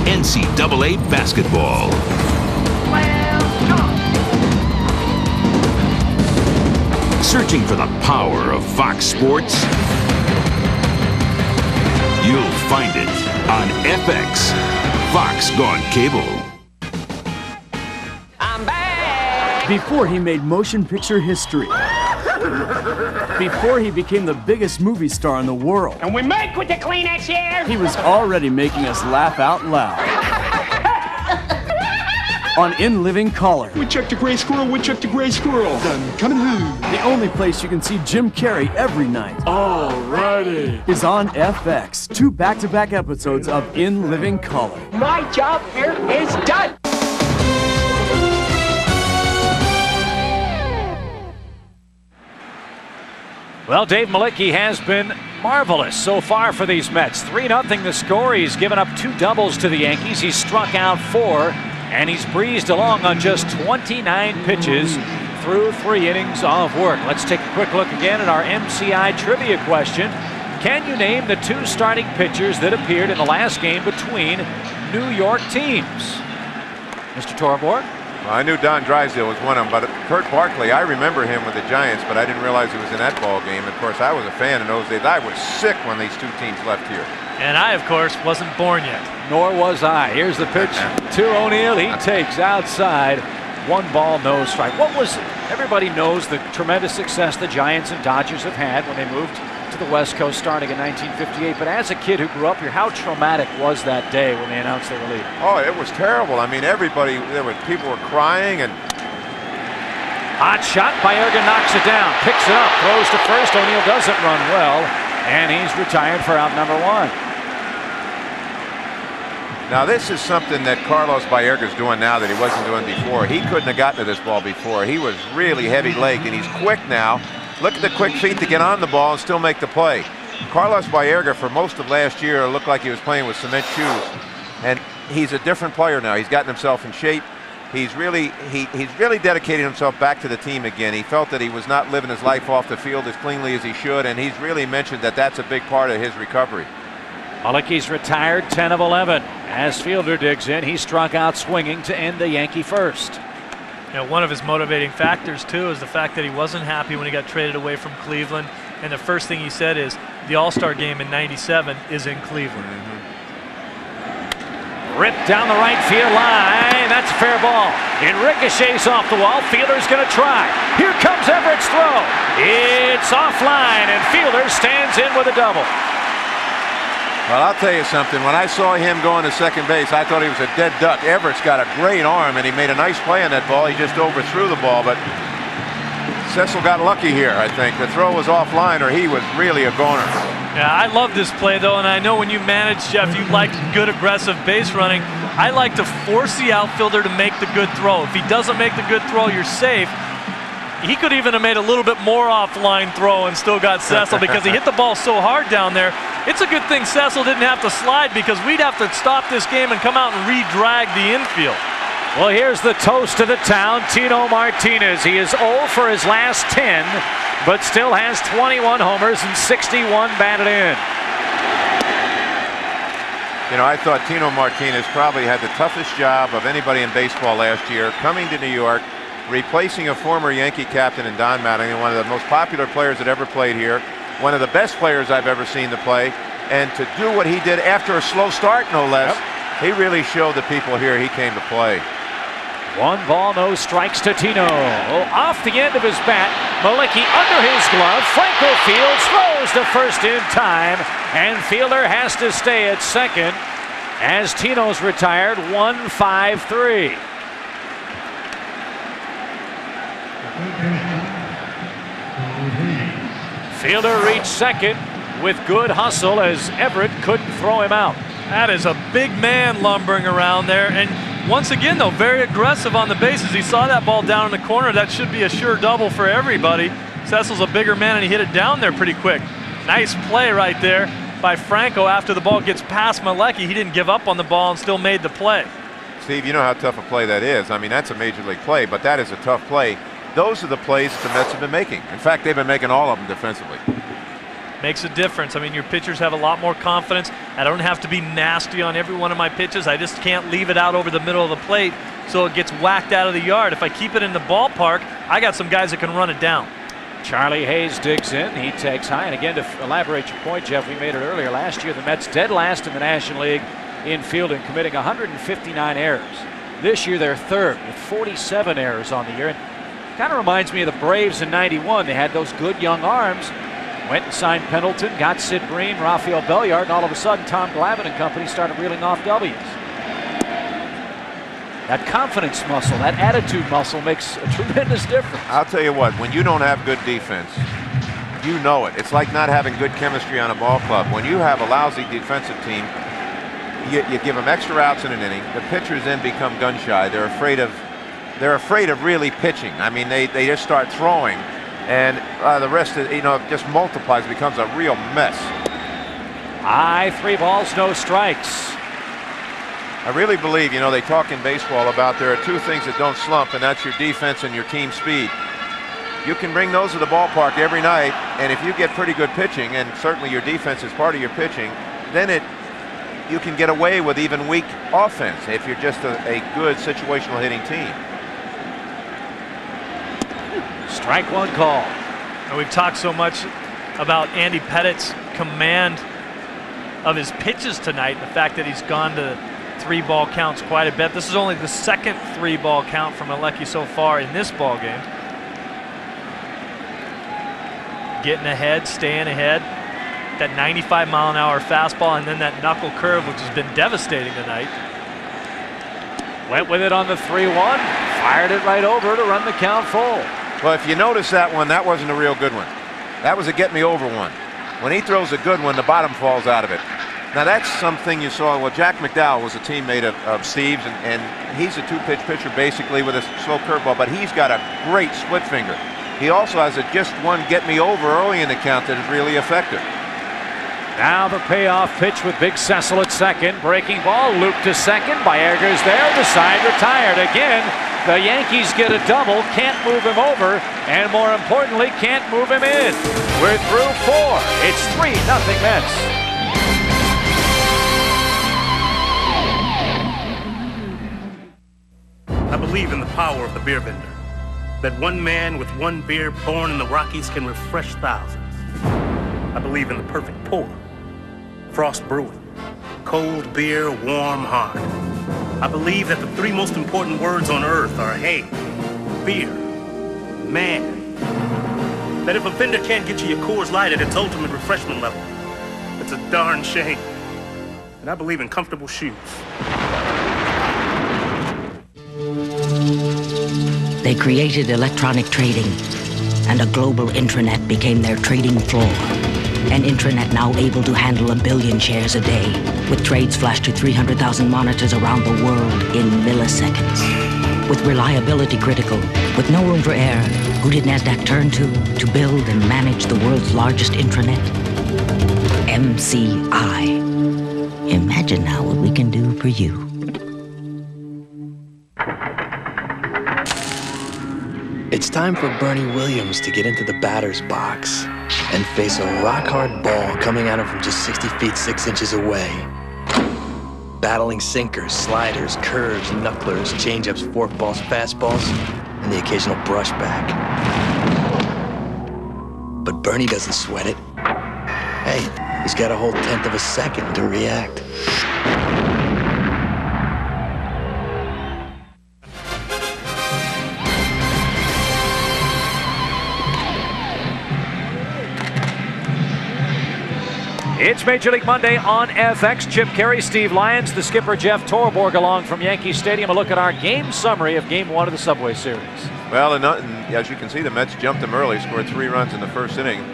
Speaker 4: NCAA basketball, searching for the power of Fox Sports? You'll find it on FX, Fox Gone Cable.
Speaker 14: Before he made motion picture history. Before he became the biggest movie star in the world.
Speaker 22: And we make with the Kleenex here.
Speaker 14: He was already making us laugh out loud. On In Living Color.
Speaker 21: Woodchuck the gray squirrel, woodchuck the gray squirrel. Done coming home.
Speaker 14: The only place you can see Jim Carrey every night.
Speaker 21: Alrighty.
Speaker 14: Is on FX. 2 back-to-back episodes of In Living Color.
Speaker 22: My job here is done.
Speaker 5: Well, Dave Mlicki has been marvelous so far for these Mets. 3-0 the score. He's given up 2 doubles to the Yankees. He's struck out 4, and he's breezed along on just 29 pitches through 3 innings of work. Let's take a quick look again at our MCI trivia question. Can you name the 2 starting pitchers that appeared in the last game between New York teams? Mr. Torborg?
Speaker 7: Well, I knew Don Drysdale was one of them, but Kurt Barkley, I remember him with the Giants, but I didn't realize he was in that ball game. Of course, I was a fan in those days. I was sick when these 2 teams left here.
Speaker 6: And I, of course, wasn't born yet.
Speaker 5: Nor was I. Here's the pitch to O'Neill. He takes outside. 1 ball, no strike. What was, everybody knows the tremendous success the Giants and Dodgers have had when they moved to the West Coast starting in 1958. But as a kid who grew up here, how traumatic was that day when they announced they were leaving?
Speaker 7: Oh, it was terrible. I mean, everybody, people were crying and...
Speaker 5: Hot shot by Ergen, knocks it down, picks it up, throws to first. O'Neill doesn't run well, and he's retired for out number 1.
Speaker 7: Now, this is something that Carlos Baerga's doing now that he wasn't doing before. He couldn't have gotten to this ball before. He was really heavy-legged, and he's quick now. Look at the quick feet to get on the ball and still make the play. Carlos Baerga, for most of last year, looked like he was playing with cement shoes. And he's a different player now. He's gotten himself in shape. He's really dedicated himself back to the team again. He felt that he was not living his life off the field as cleanly as he should, and he's really mentioned that that's a big part of his recovery.
Speaker 5: Mlicki's retired 10 of 11. As Fielder digs in, he struck out swinging to end the Yankee first.
Speaker 6: One of his motivating factors, too, is the fact that he wasn't happy when he got traded away from Cleveland. And the first thing he said is, the All-Star game in '97 is in Cleveland.
Speaker 5: Ripped down the right field line. That's a fair ball. It ricochets off the wall. Fielder's going to try. Here comes Everett's throw. It's offline, and Fielder stands in with a double.
Speaker 7: Well, I'll tell you something. When I saw him going to second base, I thought he was a dead duck. Everett's got a great arm, and he made a nice play on that ball. He just overthrew the ball, but Cecil got lucky here, I think. The throw was offline, or he was really a goner.
Speaker 6: Yeah, I love this play, though, and I know when you manage, Jeff, you like good aggressive base running. I like to force the outfielder to make the good throw. If he doesn't make the good throw, you're safe. He could even have made a little bit more offline throw and still got Cecil because he hit the ball so hard down there. It's a good thing Cecil didn't have to slide because we'd have to stop this game and come out and re-drag the infield.
Speaker 5: Well, here's the toast of the town, Tino Martinez. He is 0 for his last 10, but still has 21 homers and 61 batted in.
Speaker 7: You know, I thought Tino Martinez probably had the toughest job of anybody in baseball last year, coming to New York, replacing a former Yankee captain in Don Mattingly, one of the most popular players that ever played here, one of the best players I've ever seen to play, and to do what he did after a slow start, no less, he really showed the people here he came to play.
Speaker 5: 1 ball, no strikes to Tino. Oh, off the end of his bat, Mlicki under his glove. Franco Fields throws to first in time, and Fielder has to stay at second as Tino's retired 1-5-3. Fielder reached second with good hustle as Everett couldn't throw him out.
Speaker 6: That is a big man lumbering around there, and once again, though, very aggressive on the bases. He saw that ball down in the corner. That should be a sure double for everybody. Cecil's a bigger man, and he hit it down there pretty quick. Nice play right there by Franco after the ball gets past Mlicki. He didn't give up on the ball and still made the play.
Speaker 7: Steve, you know how tough a play that is. I mean, that's a major league play, but that is a tough play. Those are the plays the Mets have been making. In fact, they've been making all of them defensively.
Speaker 6: Makes a difference. I mean, your pitchers have a lot more confidence. I don't have to be nasty on every one of my pitches. I just can't leave it out over the middle of the plate so it gets whacked out of the yard. If I keep it in the ballpark, I got some guys that can run it down.
Speaker 5: Charlie Hayes digs in. He takes high. And again, to elaborate your point, Jeff, we made it earlier. Last year, the Mets dead last in the National League in fielding, committing 159 errors. This year, they're third with 47 errors on the year. And kind of reminds me of the Braves in '91. They had those good young arms. Went and signed Pendleton, got Sid Bream, Rafael Belliard, and all of a sudden Tom Glavine and company started reeling off W's. That confidence muscle, that attitude muscle makes a tremendous difference.
Speaker 7: I'll tell you what, when you don't have good defense, you know it. It's like not having good chemistry on a ball club. When you have a lousy defensive team, you give them extra outs in an inning. The pitchers then become gun shy. They're afraid of really pitching. I mean, they just start throwing. And the rest, just multiplies, becomes a real mess.
Speaker 5: High 3 balls, no strikes.
Speaker 7: I really believe, they talk in baseball about there are 2 things that don't slump, and that's your defense and your team speed. You can bring those to the ballpark every night, and if you get pretty good pitching, and certainly your defense is part of your pitching, then you can get away with even weak offense if you're just a good situational hitting team.
Speaker 5: Strike 1 call.
Speaker 6: And we've talked so much about Andy Pettitte's command of his pitches tonight, the fact that he's gone to 3-ball counts quite a bit. This is only the second 3-ball count from Mlicki so far in this ball game. Getting ahead, staying ahead. That 95-mile-an-hour fastball and then that knuckle curve, which has been devastating tonight.
Speaker 5: Went with it on the 3-1, fired it right over to run the count full.
Speaker 7: Well, if you notice that one, that wasn't a real good one. That was a get-me-over one. When he throws a good one, the bottom falls out of it. Now, that's something you saw. Well, Jack McDowell was a teammate of Steve's, and he's a 2-pitch pitcher basically with a slow curveball, but he's got a great split finger. He also has just one get-me-over early in the count that is really effective.
Speaker 5: Now the payoff pitch with Big Cecil at second. Breaking ball, loop to second. Baerger's there, the side retired. Again, the Yankees get a double, can't move him over, and more importantly, can't move him in. We're through 4. It's 3-0 Mets.
Speaker 3: believe in the power of the beer vendor. That one man with one beer born in the Rockies can refresh thousands. I believe in the perfect pour. Frost Brewing. Cold beer, warm heart. I believe that the three most important words on earth are hay, beer, man. That if a vendor can't get you your Coors Light at its ultimate refreshment level, it's a darn shame. And I believe in comfortable shoes.
Speaker 23: They created electronic trading, and a global intranet became their trading floor. An intranet now able to handle 1 billion shares a day, with trades flashed to 300,000 monitors around the world in milliseconds. With reliability critical, with no room for error, who did NASDAQ turn to build and manage the world's largest intranet? MCI. Imagine now what we can do for you.
Speaker 11: It's time for Bernie Williams to get into the batter's box and face a rock-hard ball coming at him from just 60 feet 6 inches away. Battling sinkers, sliders, curves, knucklers, changeups, forkballs, fastballs, and the occasional brushback. But Bernie doesn't sweat it. Hey, he's got a whole 1/10 of a second to react.
Speaker 5: It's Major League Monday on FX. Chip Carey, Steve Lyons, the skipper Jeff Torborg along from Yankee Stadium. A look at our game summary of Game 1 of the Subway Series.
Speaker 7: Well, and as you can see, the Mets jumped them early, scored 3 runs in the first inning.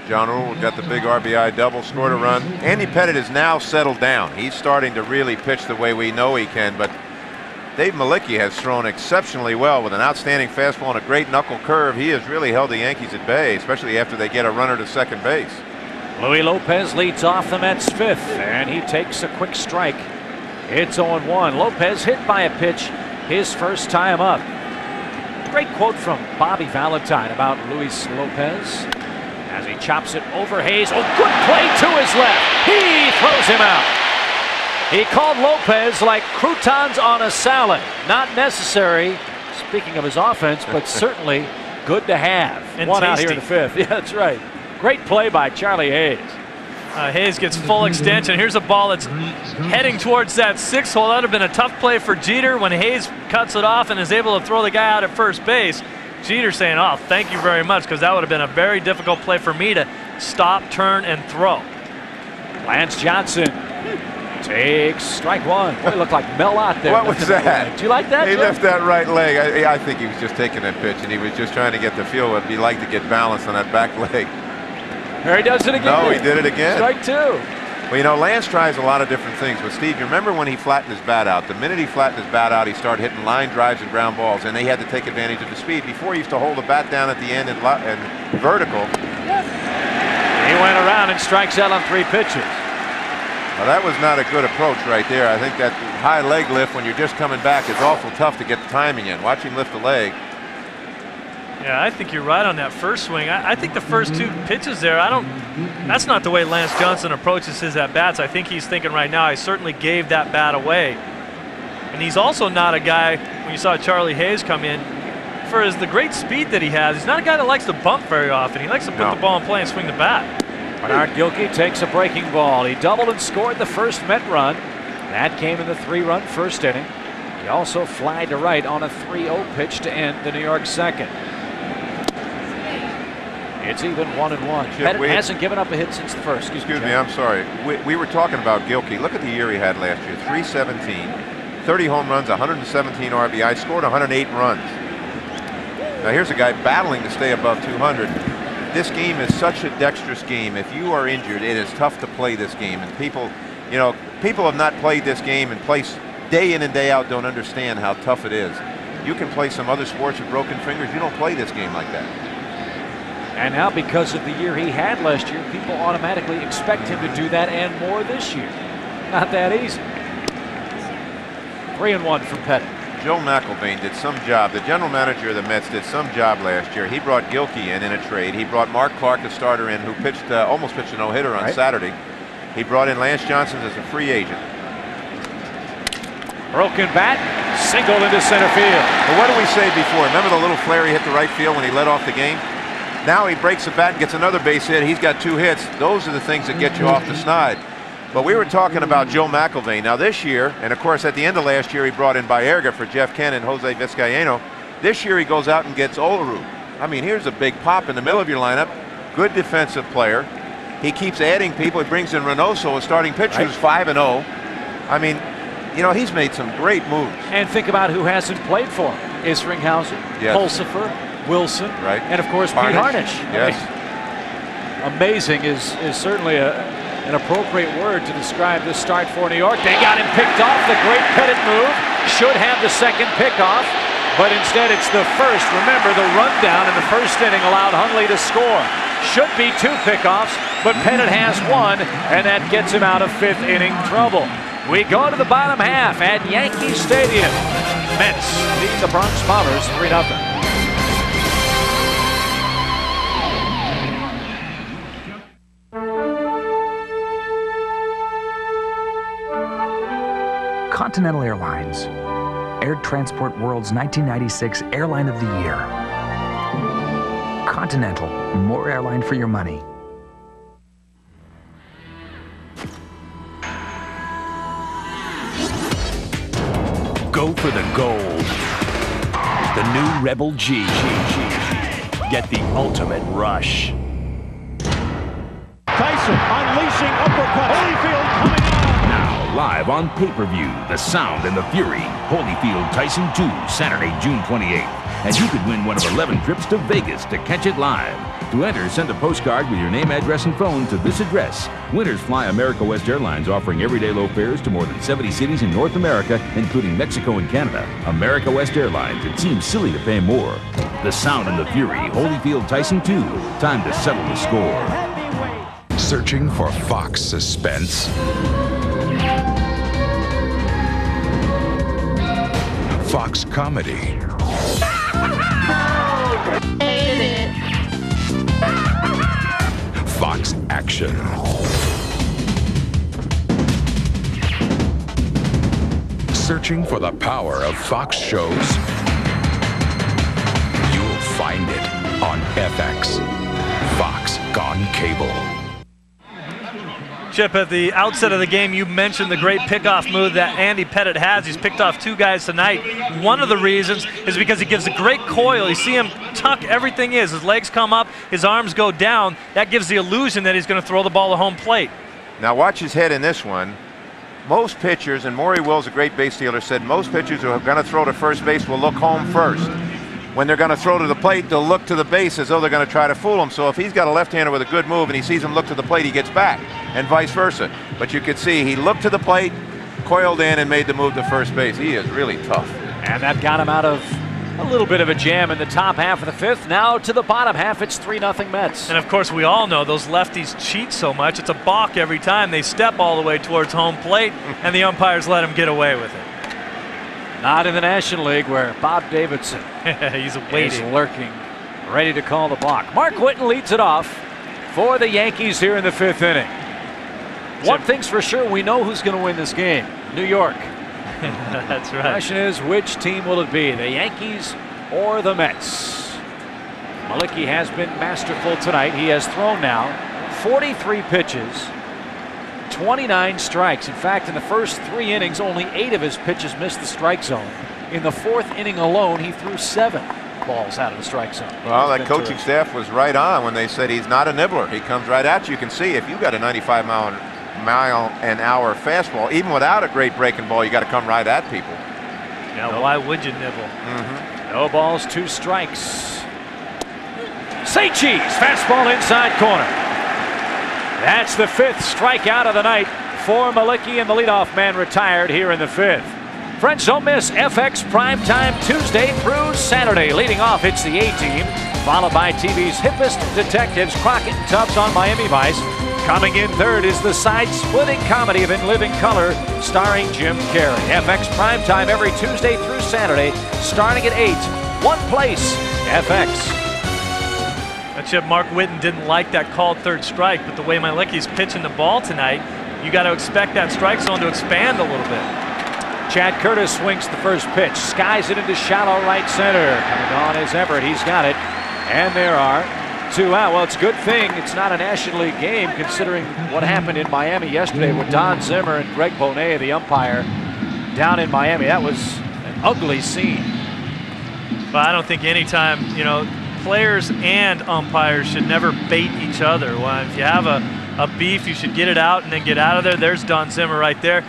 Speaker 7: John Rule got the big RBI double, scored a run. Andy Pettitte is now settled down. He's starting to really pitch the way we know he can, but Dave Mlicki has thrown exceptionally well with an outstanding fastball and a great knuckle curve. He has really held the Yankees at bay, especially after they get a runner to second base.
Speaker 5: Luis Lopez leads off the Mets' 5th, and he takes a quick strike. It's 0-1. Lopez hit by a pitch his first time up. Great quote from Bobby Valentine about Luis Lopez as he chops it over Hayes. Oh, good play to his left. He throws him out. He called Lopez like croutons on a salad. Not necessary, speaking of his offense, but certainly good to have.
Speaker 6: And
Speaker 5: one
Speaker 6: tasty.
Speaker 5: out here in the 5th. Yeah, that's right. Great play by Charlie Hayes.
Speaker 6: Hayes gets full extension. Here's a ball that's heading towards that 6th hole. That would have been a tough play for Jeter when Hayes cuts it off and is able to throw the guy out at first base. Jeter saying, oh, thank you very much, because that would have been a very difficult play for me to stop, turn, and throw.
Speaker 5: Lance Johnson takes strike 1. Boy, it looked like Mel out there.
Speaker 7: What was that?
Speaker 5: Do you like that,
Speaker 7: He
Speaker 5: Jim?
Speaker 7: left that right leg. I think he was just taking that pitch, and he was just trying to get the feel of what it'd be like to get balance on that back leg.
Speaker 5: Here he does it again.
Speaker 7: No, he did it again.
Speaker 5: Strike 2.
Speaker 7: Well, you know, Lance tries a lot of different things. But, Steve, you remember when he flattened his bat out? The minute he flattened his bat out, he started hitting line drives and ground balls, and they had to take advantage of the speed. Before, he used to hold the bat down at the end and vertical.
Speaker 5: He went around and strikes out on 3 pitches.
Speaker 7: Well, that was not a good approach right there. I think that high leg lift when you're just coming back is awful tough to get the timing in. Watch him lift the leg.
Speaker 6: Yeah, I think you're right on that first swing. I think the first 2 pitches there, that's not the way Lance Johnson approaches his at-bats. I think he's thinking right now, I certainly gave that bat away. And he's also not a guy, when you saw Charlie Hayes come in, for the great speed that he has, he's not a guy that likes to bump very often. He likes to put the ball in play and swing the bat.
Speaker 5: Bernard Gilkey takes a breaking ball. He doubled and scored the first Met run. That came in the 3-run first inning. He also flied to right on a 3-0 pitch to end the New York 2nd. It's even 1-1. Pettitte hasn't given up a hit since the first.
Speaker 7: Excuse me, I'm sorry. We were talking about Gilkey. Look at the year he had last year. 317, 30 home runs, 117 RBI, scored 108 runs. Now here's a guy battling to stay above 200. This game is such a dexterous game. If you are injured, it is tough to play this game. And people have not played this game and play day in and day out don't understand how tough it is. You can play some other sports with broken fingers. You don't play this game like that.
Speaker 5: And now, because of the year he had last year, people automatically expect him to do that and more this year. Not that easy. 3-1 from Pettitte.
Speaker 7: Joe McElvain did some job. The general manager of the Mets did some job last year. He brought Gilkey in a trade. He brought Mark Clark, the starter, in, who pitched almost pitched a no-hitter on Saturday. He brought in Lance Johnson as a free agent.
Speaker 5: Broken bat, Single into center field.
Speaker 7: Well, what did we say before? Remember the little flare he hit to right field when he led off the game? Now he breaks the bat and gets another base hit. He's got 2 hits. Those are the things that get you off the snide. But we were talking about Joe McIlvaine. Now this year, and of course at the end of last year, he brought in Baerga for Jeff Kent and Jose Vizcaíno. This year he goes out and gets Olaru. I mean, here's a big pop in the middle of your lineup. Good defensive player. He keeps adding people. He brings in Reynoso, a starting pitcher who's 5-0. I mean, you know, he's made some great moves.
Speaker 5: And think about who hasn't played for him. Isringhausen,
Speaker 7: yes.
Speaker 5: Pulsifer, Wilson,
Speaker 7: right,
Speaker 5: and of course Pete Harnisch.
Speaker 7: Yes.
Speaker 5: I mean, amazing is certainly an appropriate word to describe this start for New York. They got him picked off. The great Pettitte move. Should have the second pickoff, but instead it's the first. Remember, the rundown in the first inning allowed Hundley to score. Should be 2 pickoffs, but Pettitte has 1, and that gets him out of 5th inning trouble. We go to the bottom half at Yankee Stadium. Mets lead the Bronx Bombers 3-0.
Speaker 12: Continental Airlines, Air Transport World's 1996 Airline of the Year. Continental, more airline for your money.
Speaker 16: Go for the gold. The new Rebel G. Get the ultimate rush.
Speaker 2: Tyson unleashing uppercut. Holyfield coming out.
Speaker 4: Now, live on pay-per-view, the sound and the fury. Holyfield Tyson 2, Saturday, June 28th. And you could win one of 11 trips to Vegas to catch it live. To enter, send a postcard with your name, address, and phone to this address. Winners fly America West Airlines, offering everyday low fares to more than 70 cities in North America, including Mexico and Canada. America West Airlines, it seems silly to pay more. The sound and the fury, Holyfield Tyson 2. Time to settle the score.
Speaker 13: Searching for Fox suspense? Fox comedy? Fox action? Searching for the power of Fox shows? You'll find it on FX. Fox Gone Cable.
Speaker 6: Chip, at the outset of the game, you mentioned the great pickoff move that Andy Pettitte has. He's picked off 2 guys tonight. One of the reasons is because he gives a great coil. You see him tuck everything is. His legs come up, his arms go down. That gives the illusion that he's going to throw the ball to home plate.
Speaker 7: Now watch his head in this one. Most pitchers, and Maury Wills, a great base stealer, said most pitchers who are going to throw to first base will look home first. When they're going to throw to the plate, they'll look to the base as though they're going to try to fool him. So if he's got a left-hander with a good move and he sees him look to the plate, he gets back, and vice versa. But you could see he looked to the plate, coiled in, and made the move to first base. He is really tough.
Speaker 5: And that got him out of a little bit of a jam in the top half of the 5th. Now to the bottom half, it's 3-0 Mets.
Speaker 6: And of course, we all know those lefties cheat so much. It's a balk every time they step all the way towards home plate, and the umpires let them get away with it.
Speaker 5: Not in the National League, where Bob Davidson
Speaker 6: is
Speaker 5: lurking, ready to call the block. Mark Whitten leads it off for the Yankees here in the 5th inning. One thing's for sure, we know who's going to win this game. New York.
Speaker 6: That's right.
Speaker 5: The question is, which team will it be, the Yankees or the Mets? Mlicki has been masterful tonight. He has thrown now 43 pitches, 29 strikes. In fact, in the first 3 innings, only 8 of his pitches missed the strike zone. In the 4th inning alone, he threw 7 balls out of the strike zone.
Speaker 7: Well, that coaching staff was right on when they said he's not a nibbler. He comes right at you. You can see if you got a 95-mile-an-hour fastball, even without a great breaking ball, you got to come right at people.
Speaker 6: Yeah, why would you nibble?
Speaker 5: No balls, 2 strikes. Say cheese, fastball inside corner. That's the 5th strikeout of the night for Mlicki, and the leadoff man retired here in the 5th. Friends, don't miss FX Primetime Tuesday through Saturday. Leading off, it's the A-Team, followed by TV's hippest detectives, Crockett and Tubbs on Miami Vice. Coming in 3rd is the side-splitting comedy of In Living Color, starring Jim Carrey. FX Primetime every Tuesday through Saturday, starting at 8. One place, FX.
Speaker 6: Chip, Mark Whitten didn't like that called 3rd strike, but the way Mlicki's pitching the ball tonight, you got to expect that strike zone to expand a little bit.
Speaker 5: Chad Curtis swings the first pitch, skies it into shallow right center. Coming on is Everett. He's got it. And there are 2 out. Well, it's a good thing it's not a National League game, considering what happened in Miami yesterday with Don Zimmer and Greg Bonet, the umpire, down in Miami. That was an ugly scene.
Speaker 6: But I don't think anytime, players and umpires should never bait each other. Well, if you have a beef, you should get it out and then get out of there. There's Don Zimmer right there.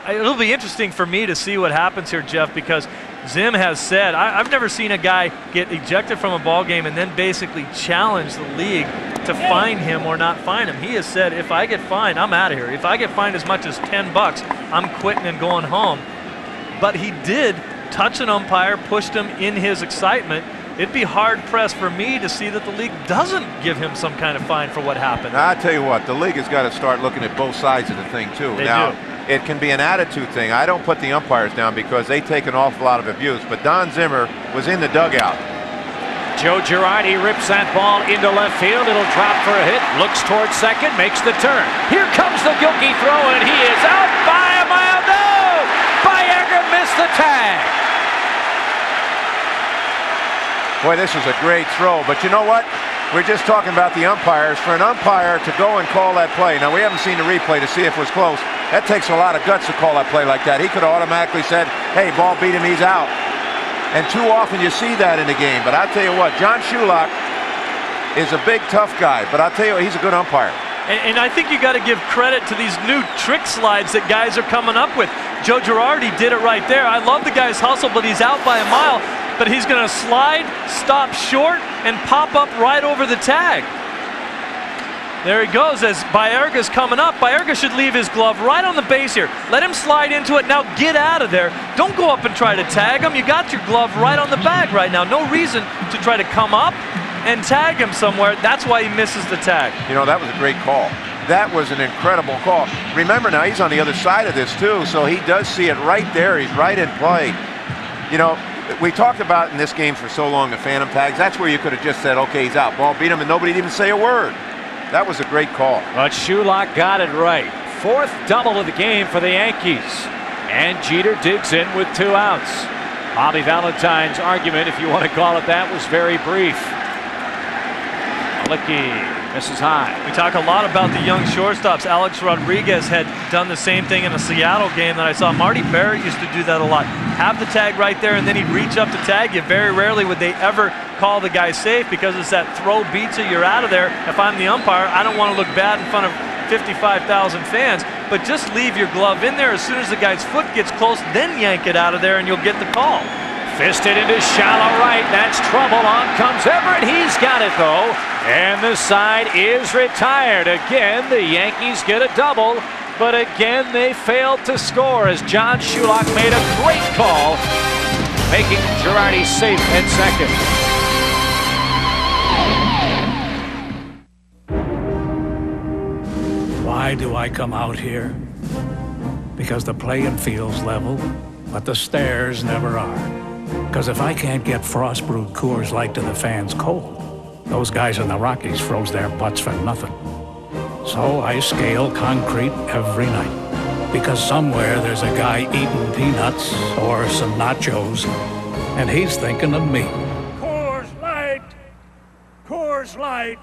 Speaker 6: It'll be interesting for me to see what happens here, Jeff, because Zim has said, I've never seen a guy get ejected from a ball game and then basically challenge the league to fine him or not fine him. He has said, if I get fined, I'm out of here. If I get fined as much as $10, I'm quitting and going home. But he did touch an umpire, pushed him in his excitement. It'd be hard-pressed for me to see that the league doesn't give him some kind of fine for what happened.
Speaker 7: Now, I tell you what, the league has got to start looking at both sides of the thing, too.
Speaker 6: They
Speaker 7: now,
Speaker 6: do.
Speaker 7: It can be an attitude thing. I don't put the umpires down because they take an awful lot of abuse, but Don Zimmer was in the dugout.
Speaker 5: Joe Girardi rips that ball into left field. It'll drop for a hit. Looks towards second, makes the turn. Here comes the Gilkey throw, and he is out by a mile. No! Baerga missed the tag.
Speaker 7: Boy, this was a great throw, but you know what? We're just talking about the umpires. For an umpire to go and call that play, now we haven't seen the replay to see if it was close. That takes a lot of guts to call that play like that. He could have automatically said, hey, ball beat him, he's out. And too often you see that in the game. But I'll tell you what, John Shulock is a big, tough guy, but I'll tell you what, he's a good umpire.
Speaker 6: And I think you got to give credit to these new trick slides that guys are coming up with. Joe Girardi did it right there. I love the guy's hustle, but he's out by a mile. But he's going to slide, stop short, and pop up right over the tag. There he goes as Baerga's coming up. Baerga should leave his glove right on the base here. Let him slide into it. Now get out of there. Don't go up and try to tag him. You got your glove right on the bag right now. No reason to try to come up and tag him somewhere. That's why he misses the tag.
Speaker 7: You know, that was a great call. That was an incredible call. Remember now, he's on the other side of this too, so he does see it right there. He's right in play. You know, we talked about in this game for so long the phantom tags. That's where you could have just said, okay, he's out. Ball beat him, and nobody'd even say a word. That was a great call.
Speaker 5: But Shulock got it right. Fourth double of the game for the Yankees. And Jeter digs in with 2 outs. Bobby Valentine's argument, if you want to call it that, was very brief. Mlicki misses high.
Speaker 6: We talk a lot about the young shortstops. Alex Rodriguez had done the same thing in a Seattle game that I saw. Marty Barrett used to do that a lot. Have the tag right there, and then he'd reach up to tag you. Very rarely would they ever call the guy safe because it's that throw beats you, you're out of there. If I'm the umpire, I don't want to look bad in front of 55,000 fans, but just leave your glove in there. As soon as the guy's foot gets close, then yank it out of there and you'll get the call.
Speaker 5: Fisted into shallow right. That's trouble. On comes Everett. He's got it, though. And the side is retired. Again, the Yankees get a double, but again, they failed to score as John Shulock made a great call, making Girardi safe at second.
Speaker 1: Why do I come out here? Because the playing field's level, but the stairs never are. Because if I can't get frost-brewed Coors Light to the fans cold, those guys in the Rockies froze their butts for nothing. So I scale concrete every night. Because somewhere there's a guy eating peanuts or some nachos, and he's thinking of me.
Speaker 15: Coors Light! Coors Light!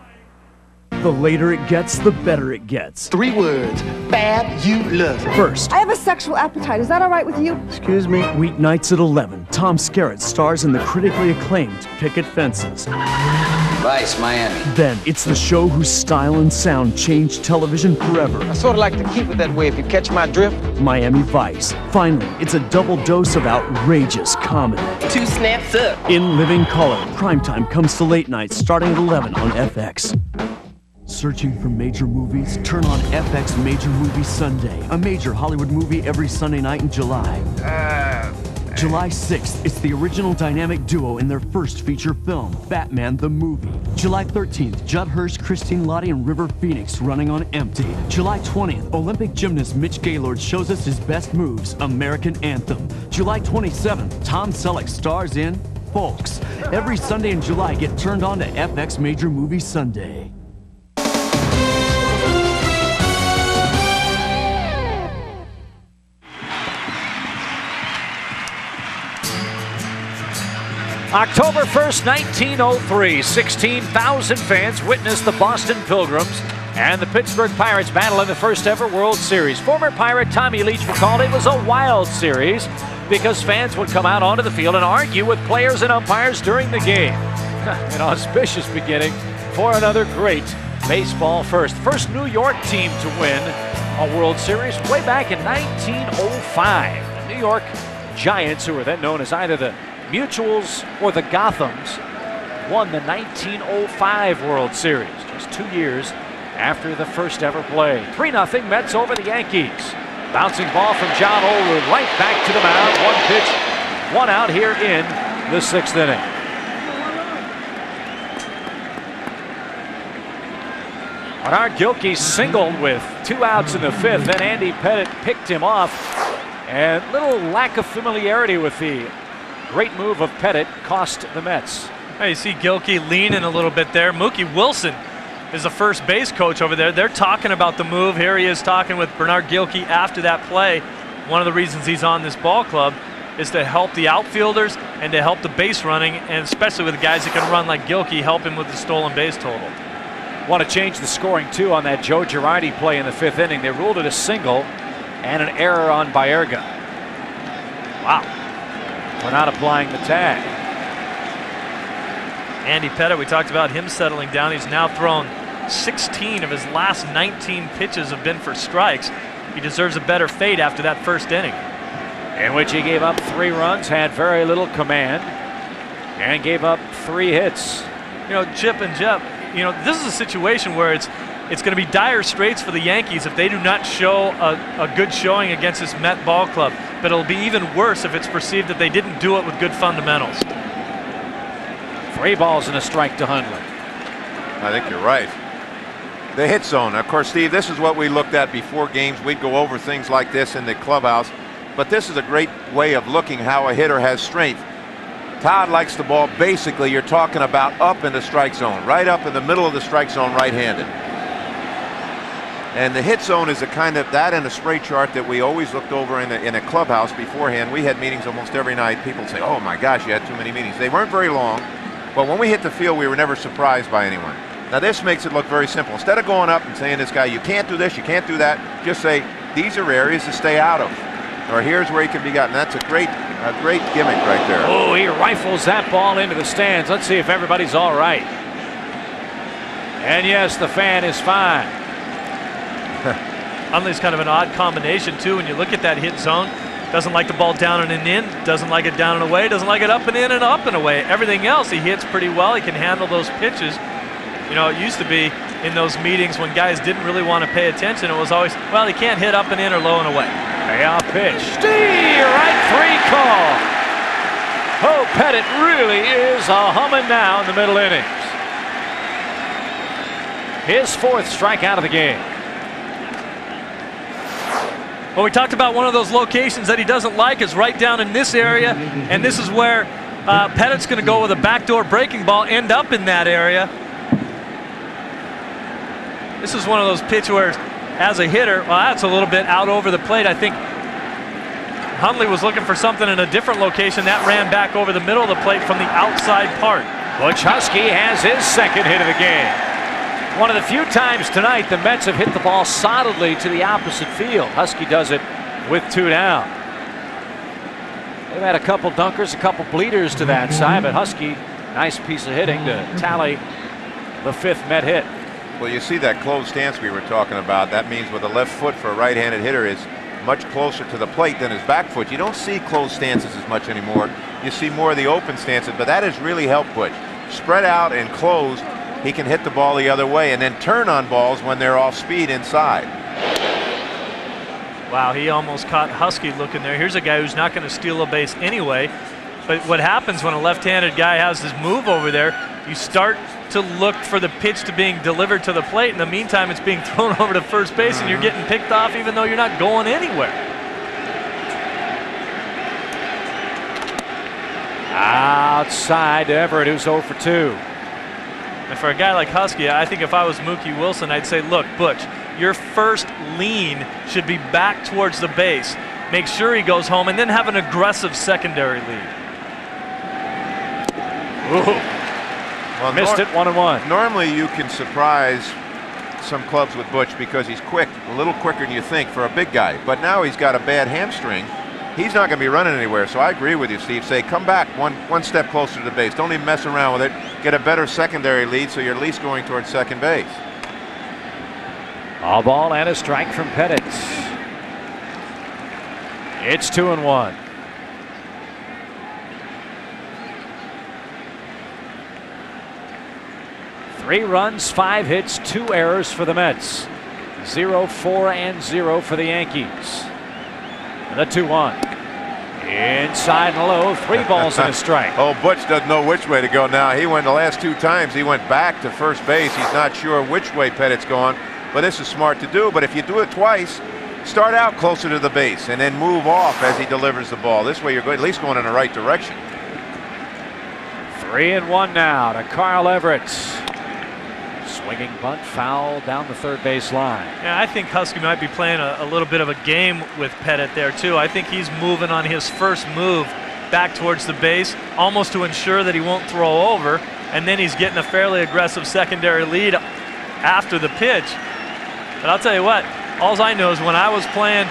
Speaker 14: The later it gets, the better it gets.
Speaker 21: 3 words. Fabulous.
Speaker 14: First,
Speaker 20: I have a sexual appetite. Is that all right with you?
Speaker 14: excuse me, weeknights at 11. Tom Skerritt stars in the critically acclaimed Picket Fences.
Speaker 17: Vice, Miami.
Speaker 14: Then, it's the show whose style and sound changed television forever.
Speaker 17: I sort of like to keep it that way, if you catch my drift.
Speaker 14: Miami Vice. Finally, it's a double dose of outrageous comedy.
Speaker 17: 2 snaps up.
Speaker 14: In living color, primetime comes to late nights starting at 11 on FX. Searching for major movies? Turn on FX Major Movie Sunday, a major Hollywood movie every Sunday night in July. July 6th, it's the original dynamic duo in their first feature film, Batman the Movie. July 13th, Judd Hirsch, Christine Lottie, and River Phoenix running on empty. July 20th, Olympic gymnast Mitch Gaylord shows us his best moves, American Anthem. July 27th, Tom Selleck stars in Folks. Every Sunday in July, get turned on to FX Major Movie Sunday.
Speaker 5: October 1st, 1903, 16,000 fans witnessed the Boston Pilgrims and the Pittsburgh Pirates battle in the first ever World Series. Former Pirate Tommy Leach recalled it was a wild series because fans would come out onto the field and argue with players and umpires during the game. An auspicious beginning for another great baseball first. First New York team to win a World Series way back in 1905. The New York Giants, who were then known as either the Mutuals or the Gothams, won the 1905 World Series, just 2 years after the first ever play. 3-0 Mets over the Yankees. Bouncing ball from John Olerud right back to the mound. 1 pitch, 1 out here in the 6th inning. Bernard Gilkey singled with 2 outs in the 5th. Then Andy Pettitte picked him off. And little lack of familiarity with the great move of Pettitte cost the Mets.
Speaker 6: Hey, you see Gilkey leaning a little bit there. Mookie Wilson is the first base coach over there. They're talking about the move. Here he is talking with Bernard Gilkey after that play. One of the reasons he's on this ball club is to help the outfielders and to help the base running, and especially with guys that can run like Gilkey, help him with the stolen base total.
Speaker 5: Want to change the scoring too on that Joe Girardi play in the 5th inning. They ruled it a single and an error on Baerga. Wow. We're not applying the tag.
Speaker 6: Andy Pettitte, we talked about him settling down. He's now thrown 16 of his last 19 pitches have been for strikes. He deserves a better fate after that first inning,
Speaker 5: in which he gave up 3 runs, had very little command, and gave up 3 hits.
Speaker 6: You know, Chip and Jeff, you know, this is a situation where it's going to be dire straits for the Yankees if they do not show a good showing against this Met ball club. But it'll be even worse if it's perceived that they didn't do it with good fundamentals.
Speaker 5: 3 balls and a strike to Hundley.
Speaker 7: I think you're right. The hit zone. Of course, Steve, this is what we looked at before games. We'd go over things like this in the clubhouse. But this is a great way of looking how a hitter has strength. Todd likes the ball. Basically, you're talking about up in the strike zone, right up in the middle of the strike zone, right-handed. And the hit zone is a kind of that and a spray chart that we always looked over in a clubhouse beforehand. We had meetings almost every night. People say, oh my gosh, you had too many meetings. They weren't very long, but when we hit the field, we were never surprised by anyone. Now this makes it look very simple. Instead of going up and saying this guy, you can't do this, you can't do that, just say, these are areas to stay out of. Or here's where he can be gotten. That's a great gimmick right there.
Speaker 5: Oh, he rifles that ball into the stands. Let's see if everybody's all right. And yes, the fan is fine.
Speaker 6: Hundley's kind of an odd combination too. When you look at that hit zone, doesn't like the ball down and in, doesn't like it down and away, doesn't like it up and in and up and away. Everything else he hits pretty well. He can handle those pitches. You know, it used to be in those meetings when guys didn't really want to pay attention. It was always, well, he can't hit up and in or low and away.
Speaker 5: Payoff pitch. Right 3 call. Oh, Pettitte really is a humming now in the middle innings. His 4th strikeout of the game.
Speaker 6: Well, we talked about one of those locations that he doesn't like is right down in this area, and this is where Pettitte's going to go with a backdoor breaking ball, end up in that area. This is one of those pitch where, as a hitter, well, that's a little bit out over the plate. I think Hundley was looking for something in a different location. That ran back over the middle of the plate from the outside part.
Speaker 5: Butch Husky has his 2nd hit of the game. One of the few times tonight the Mets have hit the ball solidly to the opposite field. Husky does it with 2 down. They've had a couple dunkers, a couple bleeders to that side, but Husky, nice piece of hitting to tally the 5th Met hit.
Speaker 7: Well, you see that closed stance we were talking about. That means with the left foot for a right-handed hitter is much closer to the plate than his back foot. You don't see closed stances as much anymore. You see more of the open stances, but that has really helped Butch. Spread out and closed, he can hit the ball the other way and then turn on balls when they're off speed inside.
Speaker 6: Wow, he almost caught Husky looking there. Here's a guy who's not going to steal a base anyway. But what happens when a left-handed guy has his move over there, you start to look for the pitch to being delivered to the plate. In the meantime, it's being thrown over to first base, and you're getting picked off even though you're not going anywhere.
Speaker 5: Outside to Everett, who's 0 for 2.
Speaker 6: And for a guy like Husky, I think if I was Mookie Wilson, I'd say, look, Butch, your first lean should be back towards the base. Make sure he goes home and then have an aggressive secondary lead.
Speaker 7: Well,
Speaker 5: missed it, 1-1.
Speaker 7: Normally you can surprise some clubs with Butch because he's quick, a little quicker than you think for a big guy. But now he's got a bad hamstring. He's not going to be running anywhere. So I agree with you, Steve. Say, come back one step closer to the base. Don't even mess around with it. Get a better secondary lead so you're at least going towards second base.
Speaker 5: All ball and a strike from Pettitte. It's 2-1. Three runs, 5 hits, 2 errors for the Mets. 0-4-0 for the Yankees. And the 2-1. Inside and low, 3 balls and a strike.
Speaker 7: Oh, Butch doesn't know which way to go now. He went the last 2 times. He went back to first base. He's not sure which way Pettitte's going, but this is smart to do. But if you do it twice, start out closer to the base and then move off as he delivers the ball. This way you're at least going in the right direction.
Speaker 5: 3-1 now to Carl Everett. Swinging bunt, foul down the third base line.
Speaker 6: Yeah, I think Husky might be playing a little bit of a game with Pettitte there too. I think he's moving on his first move back towards the base, almost to ensure that he won't throw over, and then he's getting a fairly aggressive secondary lead after the pitch. But I'll tell you what, all I know is when I was playing,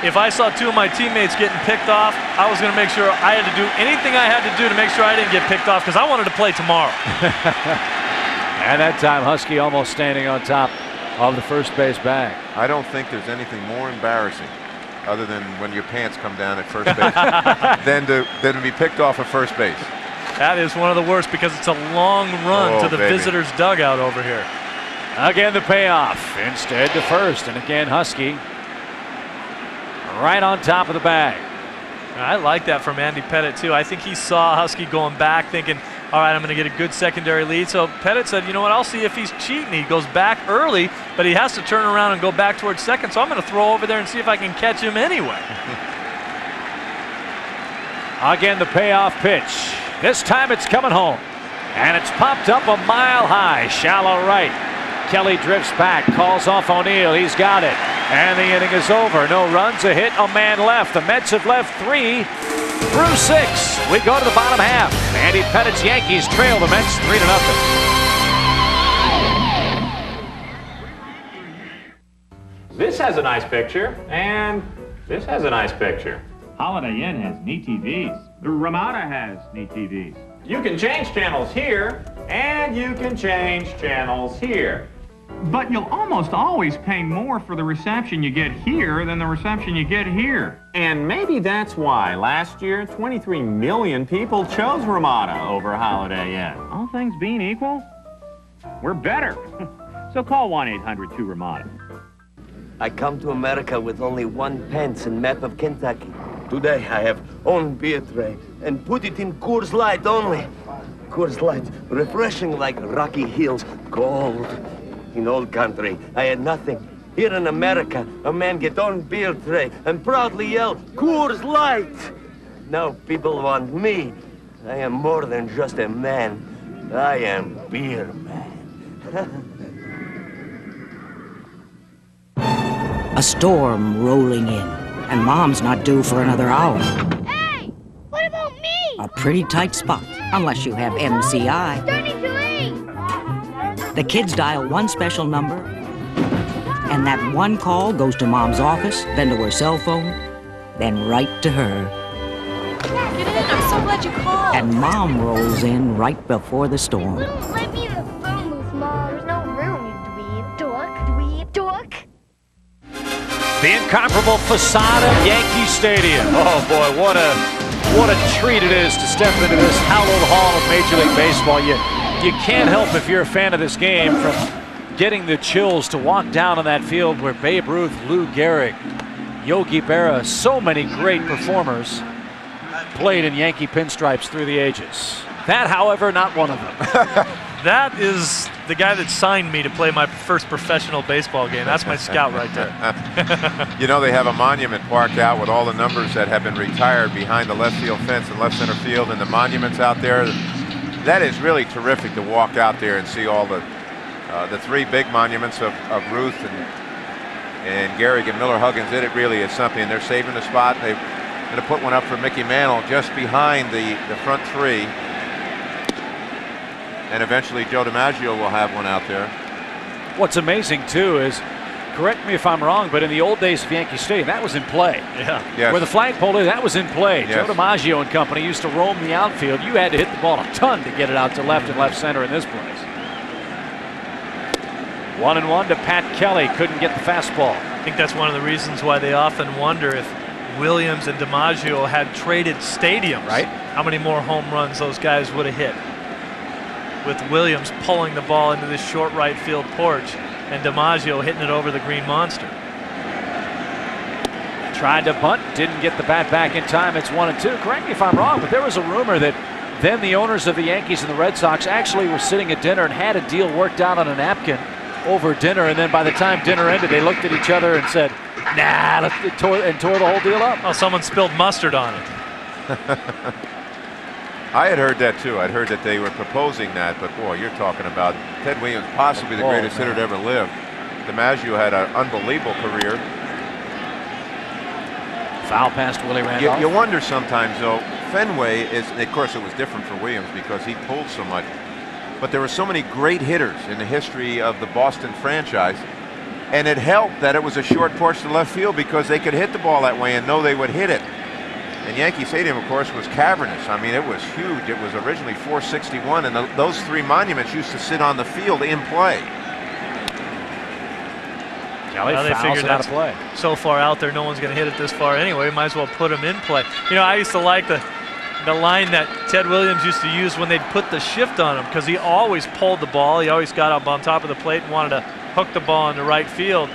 Speaker 6: if I saw 2 of my teammates getting picked off, I was going to make sure I had to do anything I had to do to make sure I didn't get picked off, because I wanted to play tomorrow.
Speaker 5: And that time, Husky almost standing on top of the first base bag.
Speaker 7: I don't think there's anything more embarrassing, other than when your pants come down at first base, than to be picked off at first base.
Speaker 6: That is one of the worst, because it's a long run to the visitors' dugout over here.
Speaker 5: Again, the payoff. Instead to first, and again, Husky right on top of the bag.
Speaker 6: I like that from Andy Pettitte too. I think he saw Husky going back, thinking, all right, I'm going to get a good secondary lead. So Pettitte said, you know what, I'll see if he's cheating. He goes back early, but he has to turn around and go back towards second. So I'm going to throw over there and see if I can catch him anyway.
Speaker 5: Again, the payoff pitch. This time it's coming home. And it's popped up a mile high, shallow right. Kelly drifts back, calls off O'Neill. He's got it. And the inning is over. No runs, a hit, a man left. The Mets have left 3 through 6. We go to the bottom half. Andy Pettitte's Yankees trail the Mets 3-0.
Speaker 8: This has a nice picture, and this has a nice picture. Holiday Inn has neat TVs. The Ramada has neat TVs. You can change channels here, and you can change channels here.
Speaker 9: But you'll almost always pay more for the reception you get here than the reception you get here.
Speaker 8: And maybe that's why last year 23 million people chose Ramada over Holiday Inn. All things being equal, we're better. So call 1-800-2-RAMADA.
Speaker 18: I come to America with only 1 pence and map of Kentucky. Today I have own beer tray and put it in Coors Light only. Coors Light, refreshing like Rocky Hills, cold. In old country, I had nothing. Here in America, a man get on beer tray and proudly yell, Coors Light! Now people want me. I am more than just a man. I am beer man.
Speaker 23: A storm rolling in, and Mom's not due for another hour.
Speaker 24: Hey, what about me?
Speaker 23: A pretty tight spot, unless you have MCI.
Speaker 24: Starting to leave.
Speaker 23: The kids dial one special number, and that one call goes to Mom's office, then to her cell phone, then right to her.
Speaker 24: Get in, I'm so glad you called.
Speaker 23: And Mom rolls in right before the storm.
Speaker 24: Let me in the phone booth, Mom. There's no room, you dweeb. Dweeb, dork.
Speaker 5: The incomparable facade of Yankee Stadium. Oh boy, what a treat it is to step into this hallowed hall of Major League Baseball. You can't help, if you're a fan of this game, from getting the chills to walk down on that field where Babe Ruth, Lou Gehrig, Yogi Berra, so many great performers played in Yankee pinstripes through the ages. That, however, not one of them.
Speaker 6: That is the guy that signed me to play my first professional baseball game. That's my scout right there.
Speaker 7: You know, they have a monument parked out with all the numbers that have been retired behind the left field fence and left center field, and the monuments out there. That is really terrific to walk out there and see all the 3 big monuments of Ruth and Gehrig and Miller Huggins. It really is something. They're saving the spot. They're going to put one up for Mickey Mantle just behind the front 3. And eventually Joe DiMaggio will have one out there.
Speaker 5: What's amazing, too, is, correct me if I'm wrong, but in the old days of Yankee Stadium, that was in play.
Speaker 6: Yeah.
Speaker 7: Yes.
Speaker 5: Where the flagpole is, that was in play.
Speaker 7: Yes.
Speaker 5: Joe DiMaggio and company used to roam the outfield. You had to hit the ball a ton to get it out to left and left center in this place. 1-1 to Pat Kelly. Couldn't get the fastball.
Speaker 6: I think that's one of the reasons why they often wonder if Williams and DiMaggio had traded stadiums.
Speaker 5: Right.
Speaker 6: How many more home runs those guys would have hit. With Williams pulling the ball into this short right field porch and DiMaggio hitting it over the green monster.
Speaker 5: Tried to bunt, didn't get the bat back in time. It's 1-2. Correct me if I'm wrong, but there was a rumor that then the owners of the Yankees and the Red Sox actually were sitting at dinner and had a deal worked out on a napkin over dinner, and then by the time dinner ended, they looked at each other and said, nah, tore the whole deal up.
Speaker 6: Oh, someone spilled mustard on it.
Speaker 7: I had heard that too. I'd heard that they were proposing that, but boy, you're talking about Ted Williams, possibly the greatest hitter to ever live. DiMaggio had an unbelievable career.
Speaker 5: Foul past Willie Randolph.
Speaker 7: You wonder sometimes, though, Fenway is, of course, it was different for Williams because he pulled so much, but there were so many great hitters in the history of the Boston franchise, and it helped that it was a short porch to left field because they could hit the ball that way and know they would hit it. And Yankee Stadium, of course, was cavernous. I mean, it was huge. It was originally 461, and those three monuments used to sit on the field in play.
Speaker 5: Kelly
Speaker 6: they
Speaker 5: fouls
Speaker 6: figured
Speaker 5: it out of play.
Speaker 6: So far out there, no one's going to hit it this far anyway. Might as well put him in play. You know, I used to like the line that Ted Williams used to use when they'd put the shift on him, because he always pulled the ball. He always got up on top of the plate and wanted to hook the ball into right field.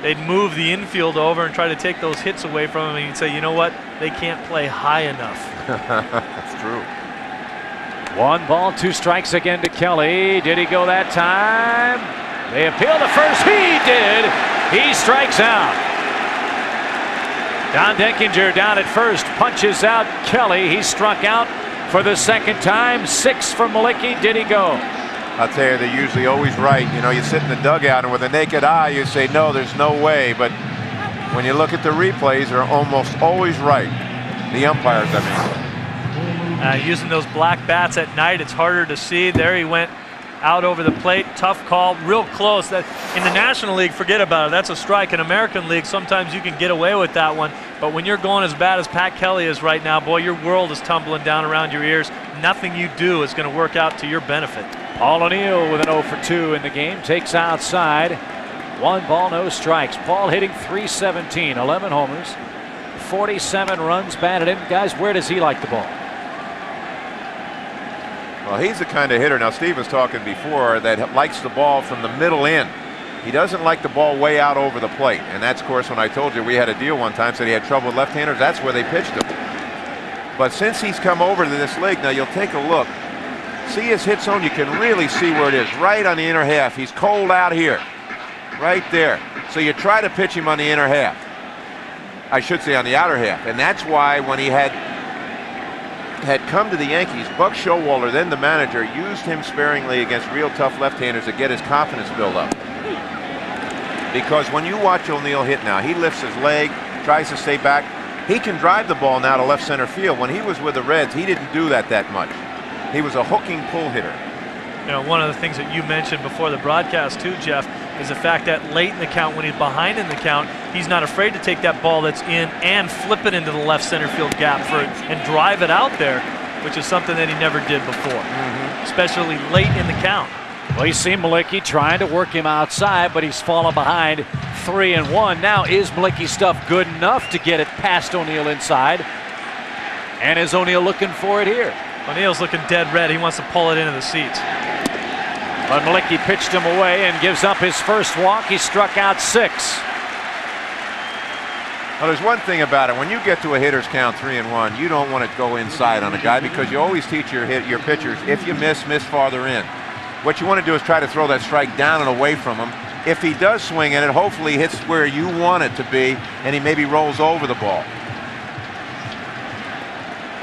Speaker 6: They'd move the infield over and try to take those hits away from him, and he'd say, you know what, they can't play high enough.
Speaker 7: That's true.
Speaker 5: 1 ball, 2 strikes again to Kelly. Did he go that time? They appeal to first. He did. He strikes out. Don Denkinger down at first, punches out Kelly. He struck out for the second time. 6 for Mlicki. Did he go?
Speaker 7: I'll tell you, they're usually always right. You know, you sit in the dugout and with a naked eye, you say, no, there's no way. But when you look at the replays, they're almost always right. The umpires, I mean.
Speaker 6: Using those black bats at night, it's harder to see. There he went out over the plate. Tough call, real close. That in the National League, forget about it. That's a strike. In American League, sometimes you can get away with that one. But when you're going as bad as Pat Kelly is right now, boy, your world is tumbling down around your ears. Nothing you do is going to work out to your benefit.
Speaker 5: Paul O'Neill with an 0 for 2 in the game. Takes outside. 1 ball, no strikes. Paul hitting .317, 11 homers, 47 runs batted in. Guys, where does he like the ball?
Speaker 7: Well, he's the kind of hitter, now Steve was talking before, that likes the ball from the middle in. He doesn't like the ball way out over the plate. And that's, of course, when I told you we had a deal one time, said he had trouble with left-handers, that's where they pitched him. But since he's come over to this league, now you'll take a look. See his hit zone, you can really see where it is, right on the inner half. He's cold out here, right there. So you try to pitch him on the inner half. I should say on the outer half. And that's why when he had come to the Yankees, Buck Showalter, then the manager, used him sparingly against real tough left-handers to get his confidence built up. Because when you watch O'Neill hit now, he lifts his leg, tries to stay back. He can drive the ball now to left center field. When he was with the Reds, he didn't do that much. He was a hooking pull hitter.
Speaker 6: You know, one of the things that you mentioned before the broadcast too, Jeff, is the fact that late in the count, when he's behind in the count, he's not afraid to take that ball that's in and flip it into the left center field gap for it and drive it out there, which is something that he never did before, especially late in the count.
Speaker 5: Well, you see Mlicki trying to work him outside, but he's fallen behind 3-1. Now, is Mlicki's stuff good enough to get it past O'Neill inside? And is O'Neill looking for it here?
Speaker 6: O'Neill's looking dead red. He wants to pull it into the seats.
Speaker 5: But Mlicki pitched him away and gives up his first walk. He struck out 6.
Speaker 7: Well, there's one thing about it. When you get to a hitter's count 3-1, you don't want to go inside on a guy because you always teach your pitchers, if you miss farther in. What you want to do is try to throw that strike down and away from him. If he does swing at it, hopefully he hits where you want it to be, and he maybe rolls over the ball.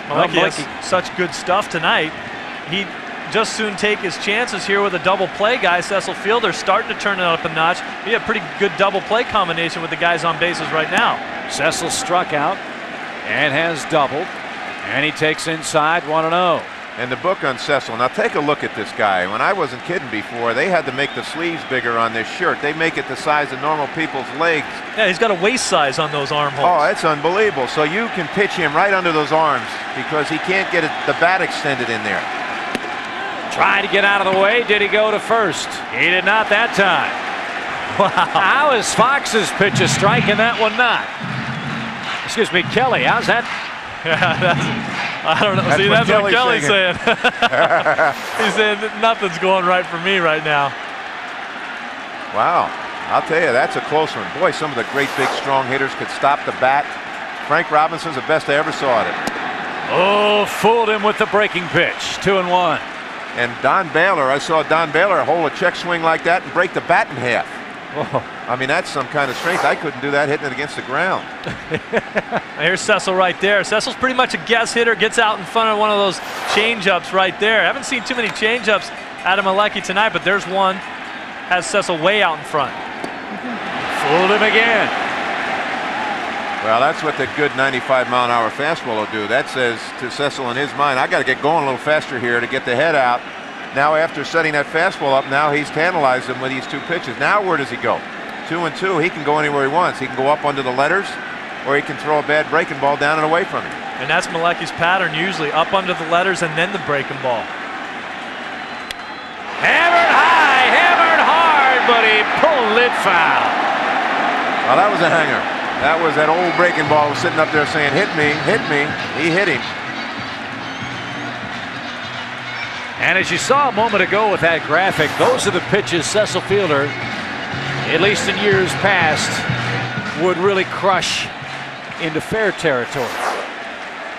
Speaker 6: Mlicki has such good stuff tonight. He'd just soon take his chances here with a double play guy. Cecil Fielder starting to turn it up a notch. He had a pretty good double play combination with the guys on bases right now.
Speaker 5: Cecil struck out and has doubled, and he takes inside 1-0.
Speaker 7: And the book on Cecil. Now take a look at this guy. When I wasn't kidding before, they had to make the sleeves bigger on this shirt. They make it the size of normal people's legs.
Speaker 6: Yeah, he's got a waist size on those armholes.
Speaker 7: Oh, that's unbelievable. So you can pitch him right under those arms because he can't get the bat extended in there.
Speaker 5: Tried to get out of the way. Did he go to first? He did not that time. Wow. How is Fox's pitch a strike and that one not? Excuse me, Kelly, how's that?
Speaker 6: I don't know. See, that's what Kelly's saying. He's saying that nothing's going right for me right now.
Speaker 7: Wow. I'll tell you, that's a close one. Boy, some of the great big strong hitters could stop the bat. Frank Robinson's the best I ever saw at it.
Speaker 5: Oh, fooled him with the breaking pitch. 2-1.
Speaker 7: And Don Baylor, I saw Don Baylor hold a check swing like that and break the bat in half.
Speaker 5: Oh.
Speaker 7: I mean, that's some kind of strength. I couldn't do that hitting it against the ground.
Speaker 6: Here's Cecil right there. Cecil's pretty much a guess hitter, gets out in front of one of those change-ups right there. I haven't seen too many change-ups out of Mlicki tonight, but there's one. Has Cecil way out in front.
Speaker 5: Fooled him again.
Speaker 7: Well, that's what the good 95-mile-an-hour fastball will do. That says to Cecil in his mind, I got to get going a little faster here to get the head out. Now after setting that fastball up, now he's tantalized him with these two pitches. Now where does he go? 2-2. He can go anywhere he wants. He can go up under the letters, or he can throw a bad breaking ball down and away from him.
Speaker 6: And that's Mlicki's pattern usually, up under the letters and then the breaking ball.
Speaker 5: Hammered high, hammered hard, but he pulled it foul.
Speaker 7: Well, that was a hanger. That was that old breaking ball was sitting up there saying, hit me, hit me. He hit him.
Speaker 5: And as you saw a moment ago with that graphic, those are the pitches Cecil Fielder, at least in years past, would really crush into fair territory.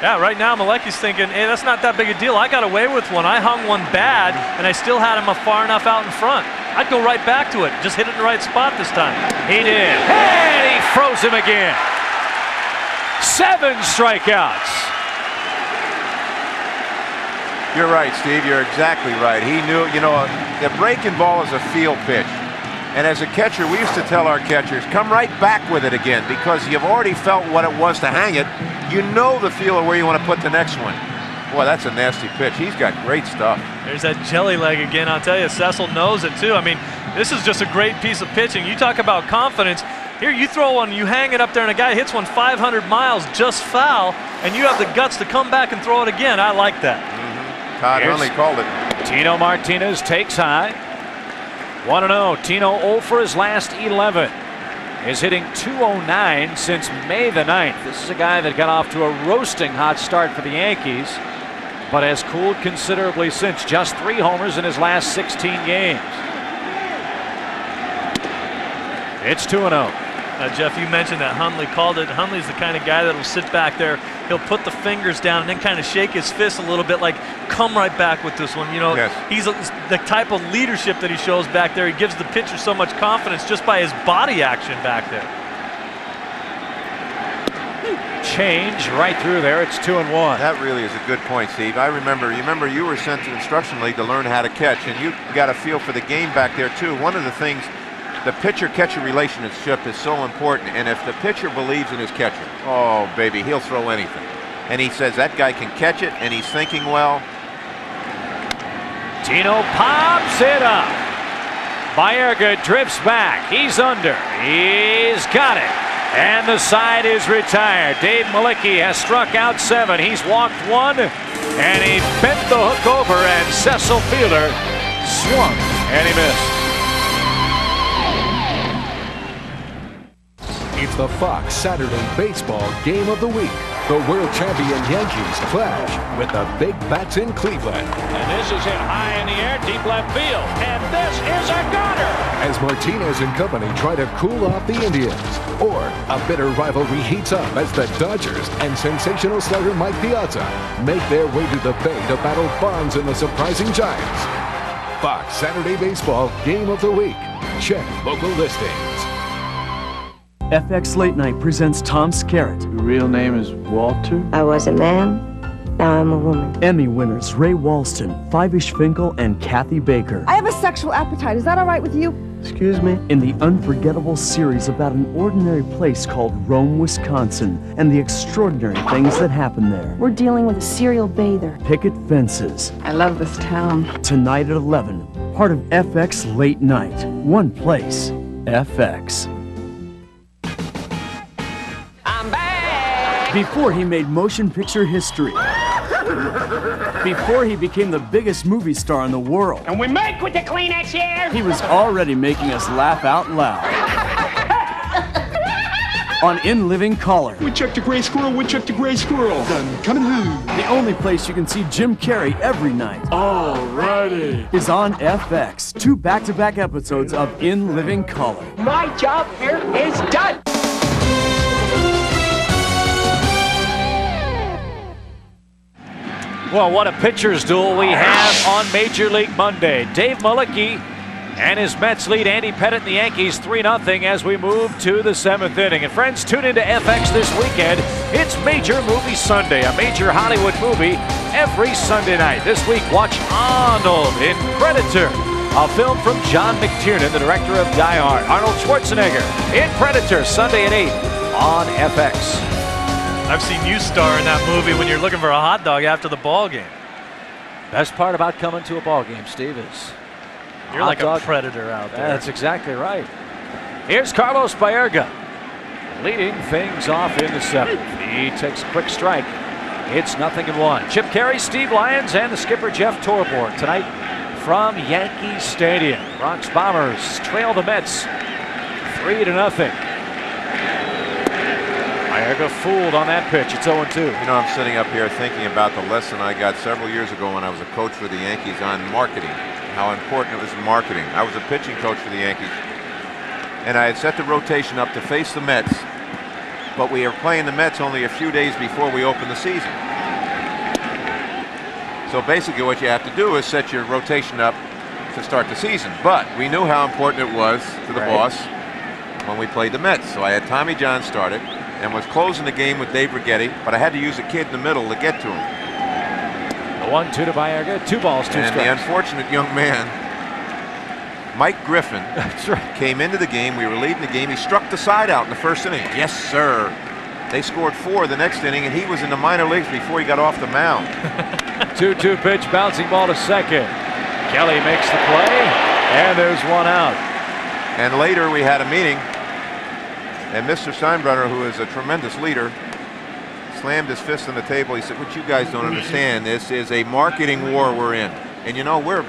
Speaker 6: Yeah, right now Mlicki's thinking, hey, that's not that big a deal. I got away with one. I hung one bad, and I still had him far enough out in front. I'd go right back to it. Just hit it in the right spot this time.
Speaker 5: He did. And he froze him again. 7 strikeouts.
Speaker 7: You're right, Steve. You're exactly right. He knew, you know, the breaking ball is a field pitch. And as a catcher, we used to tell our catchers, come right back with it again because you've already felt what it was to hang it. You know the feel of where you want to put the next one. Boy, that's a nasty pitch. He's got great stuff.
Speaker 6: There's that jelly leg again. I'll tell you, Cecil knows it too. I mean, this is just a great piece of pitching. You talk about confidence. Here, you throw one, you hang it up there, and a guy hits one 500 miles just foul, and you have the guts to come back and throw it again. I like that.
Speaker 7: Todd Hundley called it.
Speaker 5: Tino Martinez takes high. 1-0. Tino 0 for his last 11. Is hitting .209 since May the 9th. This is a guy that got off to a roasting hot start for the Yankees, but has cooled considerably since. Just 3 homers in his last 16 games. It's 2-0.
Speaker 6: Jeff, you mentioned that Hundley called it. Hundley's the kind of guy that'll sit back there. He'll put the fingers down and then kind of shake his fist a little bit like, come right back with this one. You know,
Speaker 7: yes.
Speaker 6: He's the type of leadership that he shows back there. He gives the pitcher so much confidence just by his body action back there.
Speaker 5: Change right through there. It's 2-1.
Speaker 7: That really is a good point, Steve. I remember, you were sent to Instruction League to learn how to catch, and you got a feel for the game back there, too. One of the things, the pitcher-catcher relationship is so important, and if the pitcher believes in his catcher, oh, baby, he'll throw anything. And he says that guy can catch it, and he's thinking well.
Speaker 5: Tino pops it up. Baerga drifts back. He's under. He's got it. And the side is retired. Dave Mlicki has struck out 7. He's walked 1, and he bent the hook over, and Cecil Fielder swung, and he missed.
Speaker 13: It's the Fox Saturday Baseball Game of the Week. The world champion Yankees clash with the Big Bats in Cleveland.
Speaker 15: And this is hit high in the air, deep left field. And this is a gunner.
Speaker 13: As Martinez and company try to cool off the Indians. Or a bitter rivalry heats up as the Dodgers and sensational slugger Mike Piazza make their way to the Bay to battle Bonds and the surprising Giants. Fox Saturday Baseball Game of the Week. Check local listings.
Speaker 14: FX Late Night presents Tom Skerritt.
Speaker 3: Your real name is Walter?
Speaker 10: I was a man, now I'm a woman.
Speaker 14: Emmy winners Ray Walston, Five-ish Finkel, and Kathy Baker.
Speaker 20: I have a sexual appetite. Is that all right with you?
Speaker 3: Excuse me?
Speaker 14: In the unforgettable series about an ordinary place called Rome, Wisconsin, and the extraordinary things that happen there.
Speaker 20: We're dealing with a serial bather.
Speaker 14: Picket Fences.
Speaker 20: I love this town.
Speaker 14: Tonight at 11, part of FX Late Night. One place, FX.
Speaker 17: I'm back!
Speaker 14: Before he made motion picture history. Before he became the biggest movie star in the world.
Speaker 15: And we make with the Kleenex here.
Speaker 14: He was already making us laugh out loud. On In Living Color.
Speaker 21: Woodchuck the gray squirrel, Woodchuck the gray squirrel. Done coming home.
Speaker 14: The only place you can see Jim Carrey every night.
Speaker 21: Alrighty.
Speaker 14: Is on FX. 2 back-to-back episodes of In Living Color.
Speaker 15: My job here is done.
Speaker 5: Well, what a pitcher's duel we have on Major League Monday. Dave Mlicki and his Mets lead Andy Pettitte and the Yankees 3-0 as we move to the 7th inning. And friends, tune into FX this weekend. It's Major Movie Sunday, a major Hollywood movie every Sunday night. This week, watch Arnold in Predator, a film from John McTiernan, the director of Die Hard. Arnold Schwarzenegger in Predator, Sunday at 8 on FX.
Speaker 6: I've seen you star in that movie when you're looking for a hot dog after the ball game.
Speaker 5: Best part about coming to a ball game, Steve, is
Speaker 6: you're like a predator out there.
Speaker 5: That's exactly right. Here's Carlos Baerga leading things off in the 7th. He takes a quick strike. It's 0-1. Chip Carey, Steve Lyons, and the skipper Jeff Torborg tonight from Yankee Stadium. Bronx Bombers trail the Mets 3-0. Baerga fooled on that pitch. It's 0-2.
Speaker 7: You know, I'm sitting up here thinking about the lesson I got several years ago when I was a coach for the Yankees on marketing, how important it was in marketing. I was a pitching coach for the Yankees, and I had set the rotation up to face the Mets, but we were playing the Mets only a few days before we opened the season. So basically what you have to do is set your rotation up to start the season. But we knew how important it was to the boss when we played the Mets. So I had Tommy John started and was closing the game with Dave Righetti, but I had to use a kid in the middle to get to him.
Speaker 5: The 1-2 to Baerga, 2 balls, 2 strikes.
Speaker 7: And the unfortunate young man, Mike Griffin, came into the game. We were leading the game. He struck the side out in the 1st inning. Yes, sir. They scored 4 the next inning, and he was in the minor leagues before he got off the mound.
Speaker 5: 2-2 pitch, bouncing ball to second. Kelly makes the play, and there's 1 out.
Speaker 7: And later we had a meeting, and Mr. Steinbrenner, who is a tremendous leader, slammed his fist on the table. He said, "What you guys don't understand, this is a marketing war we're in. And you know, we're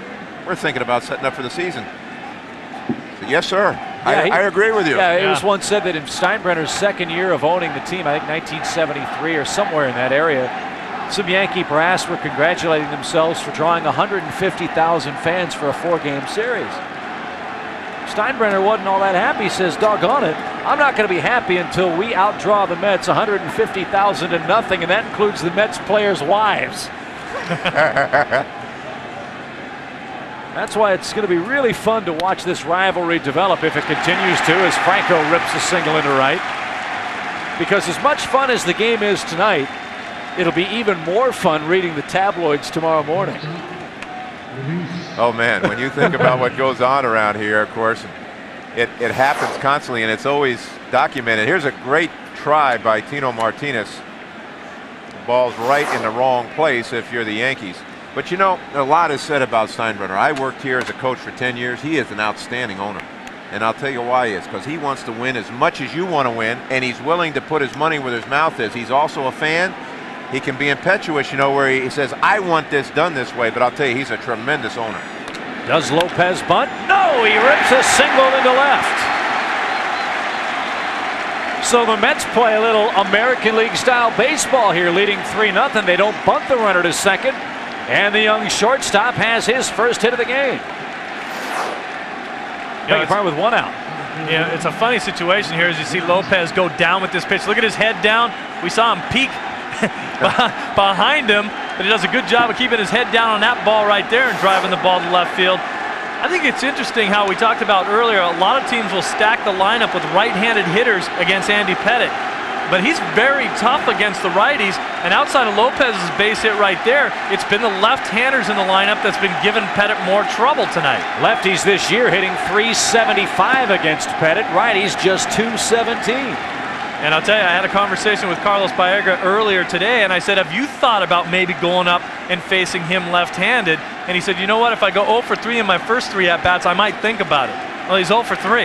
Speaker 7: thinking about setting up for the season." I said, "Yes, sir.
Speaker 5: Yeah,
Speaker 7: I agree with you."
Speaker 5: Yeah, it was once said that in Steinbrenner's 2nd year of owning the team, I think 1973 or somewhere in that area, some Yankee brass were congratulating themselves for drawing 150,000 fans for a 4-game series. Steinbrenner wasn't all that happy. He says, "Doggone it, I'm not going to be happy until we outdraw the Mets 150,000 to nothing, and that includes the Mets players' wives." That's why it's going to be really fun to watch this rivalry develop if it continues to, as Franco rips a single into right. Because as much fun as the game is tonight, it'll be even more fun reading the tabloids tomorrow morning.
Speaker 7: Oh man, when you think about what goes on around here, of course, it happens constantly and it's always documented. Here's a great try by Tino Martinez. The ball's right in the wrong place if you're the Yankees. But you know, a lot is said about Steinbrenner. I worked here as a coach for 10 years. He is an outstanding owner. And I'll tell you why he is, because he wants to win as much as you want to win, and he's willing to put his money where his mouth is. He's also a fan. He can be impetuous, you know, where he says, "I want this done this way," but I'll tell you, he's a tremendous owner.
Speaker 5: Does Lopez bunt? No, he rips a single into left. So the Mets play a little American League style baseball here, leading 3-0. They don't bunt the runner to second, and the young shortstop has his first hit of the game. With 1 out.
Speaker 6: Yeah, it's a funny situation here as you see Lopez go down with this pitch. Look at his head down. We saw him peek behind him, but he does a good job of keeping his head down on that ball right there and driving the ball to left field. I think it's interesting how we talked about earlier, a lot of teams will stack the lineup with right-handed hitters against Andy Pettitte. but he's very tough against the righties. And outside of Lopez's base hit right there, it's been the left-handers in the lineup that's been giving Pettitte more trouble tonight.
Speaker 5: Lefties this year hitting .375 against Pettitte. Righties just .217.
Speaker 6: And I'll tell you, I had a conversation with Carlos Baerga earlier today, and I said, have you thought about maybe going up and facing him left-handed? And he said, you know what, if I go 0 for 3 in my first 3 at-bats, I might think about it. Well, he's 0 for 3.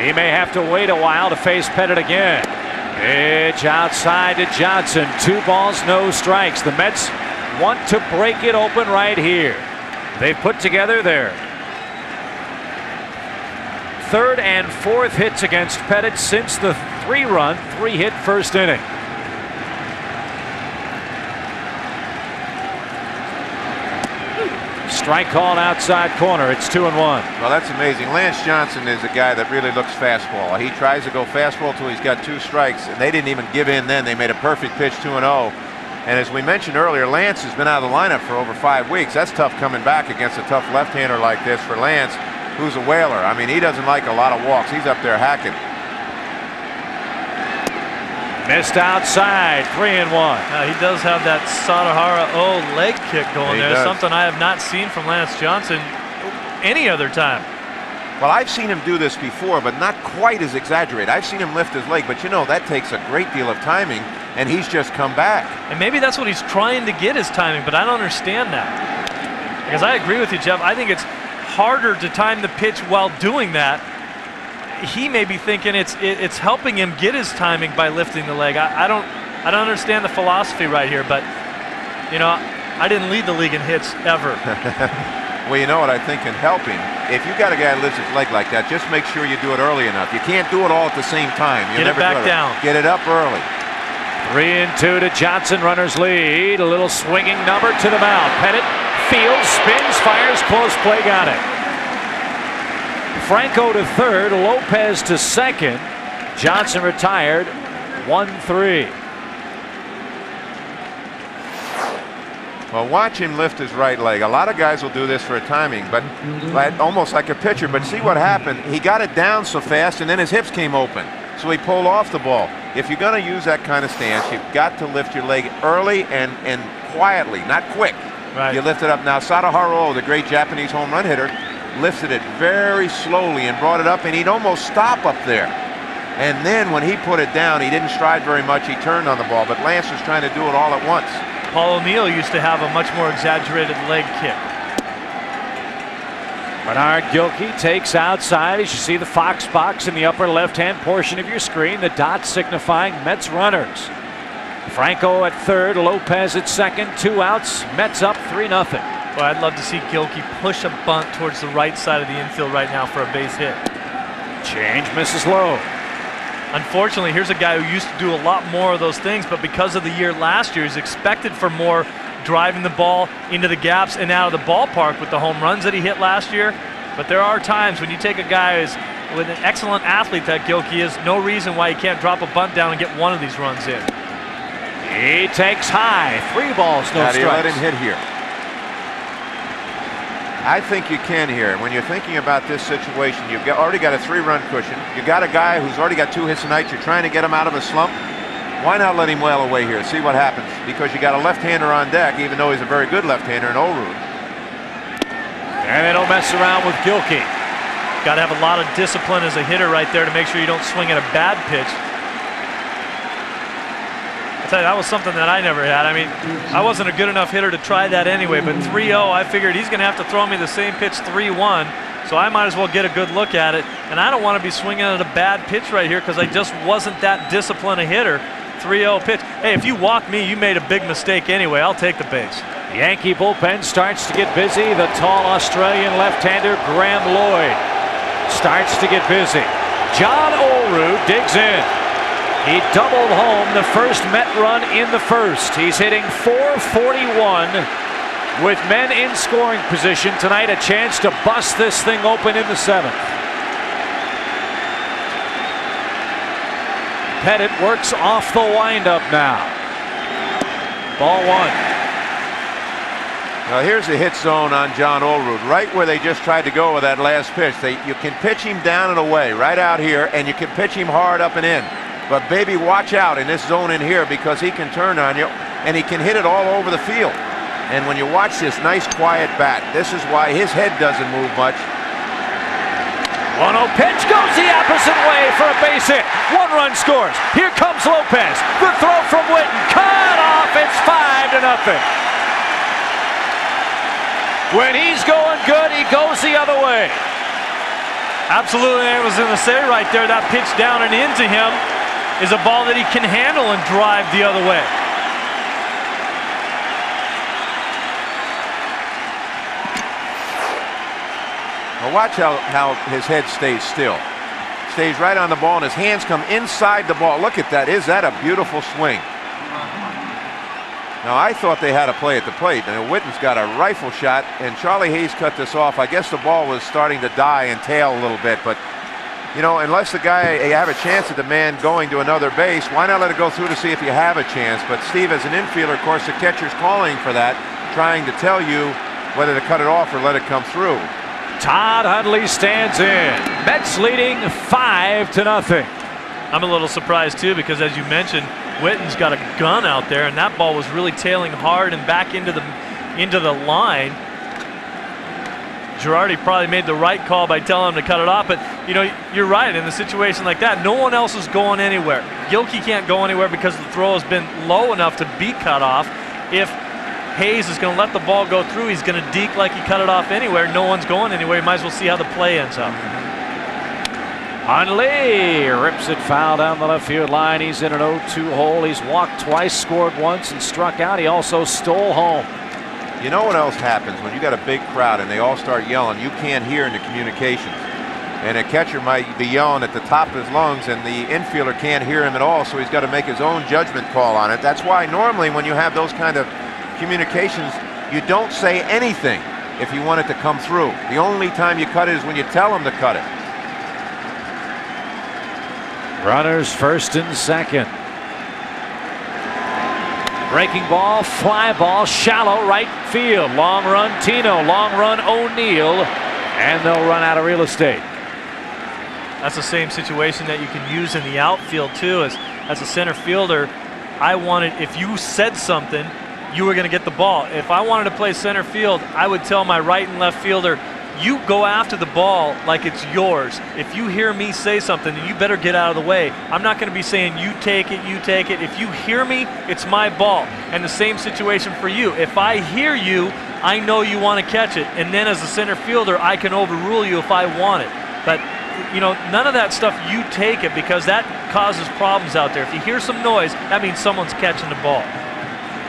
Speaker 5: He may have to wait a while to face Pettitte again. Pitch outside to Johnson. 2 balls, no strikes. The Mets want to break it open right here. They've put together their 3rd and 4th hits against Pettitte since the 3-run, 3-hit first inning. Strike called outside corner. It's 2-1.
Speaker 7: Well, that's amazing. Lance Johnson is a guy that really looks fastball. He tries to go fastball till he's got 2 strikes, and they didn't even give in then. They made a perfect pitch, 2-0. And as we mentioned earlier, Lance has been out of the lineup for over 5 weeks. That's tough coming back against a tough left-hander like this for Lance, who's a whaler. I mean, he doesn't like a lot of walks. He's up there hacking.
Speaker 5: Missed outside, 3-1.
Speaker 6: He does have that Sadahara leg kick going there.
Speaker 7: Does.
Speaker 6: Something I have not seen from Lance Johnson any other time.
Speaker 7: Well, I've seen him do this before, but not quite as exaggerated. I've seen him lift his leg, but you know, that takes a great deal of timing, and he's just come back.
Speaker 6: And maybe that's what he's trying to get, his timing, but I don't understand that. Because I agree with you, Jeff. I think it's harder to time the pitch while doing that. He may be thinking it's helping him get his timing by lifting the leg. I don't understand the philosophy right here, but you know, I didn't lead the league in hits ever.
Speaker 7: Well, you know what I think can help him? If you got a guy who lifts his leg like that, just make sure you do it early enough. You can't do it all at the same time.
Speaker 6: Get it back down.
Speaker 7: Get it up early.
Speaker 5: 3-2 to Johnson. Runners lead. A little swinging number to the mound. Pettitte fields, spins, fires, close play, got it. Franco to 3rd, Lopez to 2nd. Johnson retired, 1-3.
Speaker 7: Well, watch him lift his right leg. A lot of guys will do this for a timing, but almost like a pitcher. But see what happened? He got it down so fast, and then his hips came open. So he pulled off the ball. If you're going to use that kind of stance, you've got to lift your leg early and quietly, not quick.
Speaker 6: Right.
Speaker 7: You lift it up. Now, Sadahara, the great Japanese home run hitter, lifted it very slowly and brought it up, and he'd almost stop up there. And then when he put it down, he didn't stride very much. He turned on the ball, but Lance was trying to do it all at once.
Speaker 6: Paul O'Neill used to have a much more exaggerated leg kick.
Speaker 5: Bernard Gilkey takes outside. As you see the Fox box in the upper left-hand portion of your screen, the dot signifying Mets runners. Franco at 3rd, Lopez at 2nd, 2 outs. Mets up 3-0.
Speaker 6: Well, I'd love to see Gilkey push a bunt towards the right side of the infield right now for a base hit.
Speaker 5: Change misses low.
Speaker 6: Unfortunately, here's a guy who used to do a lot more of those things, but because of the year last year, he's expected for more driving the ball into the gaps and out of the ballpark with the home runs that he hit last year. But there are times when you take a guy who's with an excellent athlete that Gilkey is, no reason why he can't drop a bunt down and get one of these runs in.
Speaker 5: He takes high. 3 balls, no strikes.
Speaker 7: How do you let him hit here? I think you can here. When you're thinking about this situation, you've already got a 3-run cushion. You got a guy who's already got 2 hits tonight. You're trying to get him out of a slump. Why not let him wail away here? See what happens. Because you got a left-hander on deck, even though he's a very good left-hander in Orud.
Speaker 5: And they don't mess around with Gilkey.
Speaker 6: Got to have a lot of discipline as a hitter right there to make sure you don't swing at a bad pitch. I'll tell you, that was something that I never had. I mean, I wasn't a good enough hitter to try that anyway, but 3-0, I figured he's going to have to throw me the same pitch 3-1, so I might as well get a good look at it. And I don't want to be swinging at a bad pitch right here because I just wasn't that disciplined a hitter. 3-0 pitch. Hey, if you walk me, you made a big mistake anyway. I'll take the base.
Speaker 5: The Yankee bullpen starts to get busy. The tall Australian left-hander Graham Lloyd starts to get busy. John Orud digs in. He doubled home the first Met run in the first. He's hitting .441 with men in scoring position tonight. A chance to bust this thing open in the 7th. Pettitte works off the windup now. Ball 1.
Speaker 7: Now here's the hit zone on John Orud, right where they just tried to go with that last pitch. You can pitch him down and away, right out here, and you can pitch him hard up and in. But baby, watch out in this zone in here because he can turn on you and he can hit it all over the field. And when you watch this nice quiet bat, this is why his head doesn't move much.
Speaker 5: 1-0 pitch goes the opposite way for a base hit. 1 run scores. Here comes Lopez. The throw from Witten. Cut off. It's 5-0. When he's going good, he goes the other way.
Speaker 6: Absolutely, I was going to say right there, that pitch down and into him is a ball that he can handle and drive the other way.
Speaker 7: Now watch how his head stays still. Stays right on the ball and his hands come inside the ball. Look at that. Is that a beautiful swing? Now I thought they had a play at the plate, and Witten's got a rifle shot, and Charlie Hayes cut this off. I guess the ball was starting to die and tail a little bit, but you know, unless the guy you have a chance at the man going to another base, why not let it go through to see if you have a chance? But Steve, as an infielder, of course, the catcher's calling for that, trying to tell you whether to cut it off or let it come through.
Speaker 5: Todd Hundley stands in. Mets leading 5-0.
Speaker 6: I'm a little surprised too, because as you mentioned, Witten's got a gun out there, and that ball was really tailing hard and back into the line. Girardi probably made the right call by telling him to cut it off, but you know, you're right, in a situation like that, no one else is going anywhere. Gilkey can't go anywhere because the throw has been low enough to be cut off. If Hayes is going to let the ball go through, he's going to deke like he cut it off anywhere. No one's going anywhere. You might as well see how the play ends up.
Speaker 5: Hundley rips it foul down the left field line. He's in an 0-2 hole. He's walked twice, scored once, and struck out. He also stole home.
Speaker 7: You know what else happens when you got a big crowd and they all start yelling? You can't hear in the communications. And a catcher might be yelling at the top of his lungs, and the infielder can't hear him at all, so he's got to make his own judgment call on it. That's why normally when you have those kind of communications, you don't say anything if you want it to come through. The only time you cut it is when you tell them to cut it.
Speaker 5: Runners first and second. Breaking ball, fly ball, shallow right field. Long run Tino, long run O'Neill, and they'll run out of real estate.
Speaker 6: That's the same situation that you can use in the outfield too. As a center fielder, I wanted, if you said something, you were going to get the ball. If I wanted to play center field, I would tell my right and left fielder, you go after the ball like it's yours. If you hear me say something, then you better get out of the way. I'm not going to be saying you take it, you take it. If you hear me, it's my ball. And the same situation for you. If I hear you, I know you want to catch it. And then as a center fielder, I can overrule you if I want it. But you know, none of that stuff, you take it, because that causes problems out there. If you hear some noise, that means someone's catching the ball.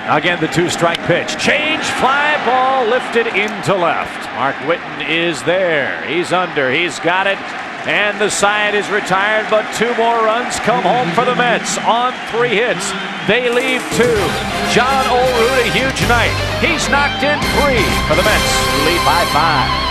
Speaker 5: Again, the 2-strike pitch. Change, fly ball lifted into left. Mark Witten is there. He's under. He's got it. And the side is retired, but 2 more runs come home for the Mets on 3 hits. They leave 2. John Olerud, a huge night. He's knocked in 3 for the Mets, who lead by 5.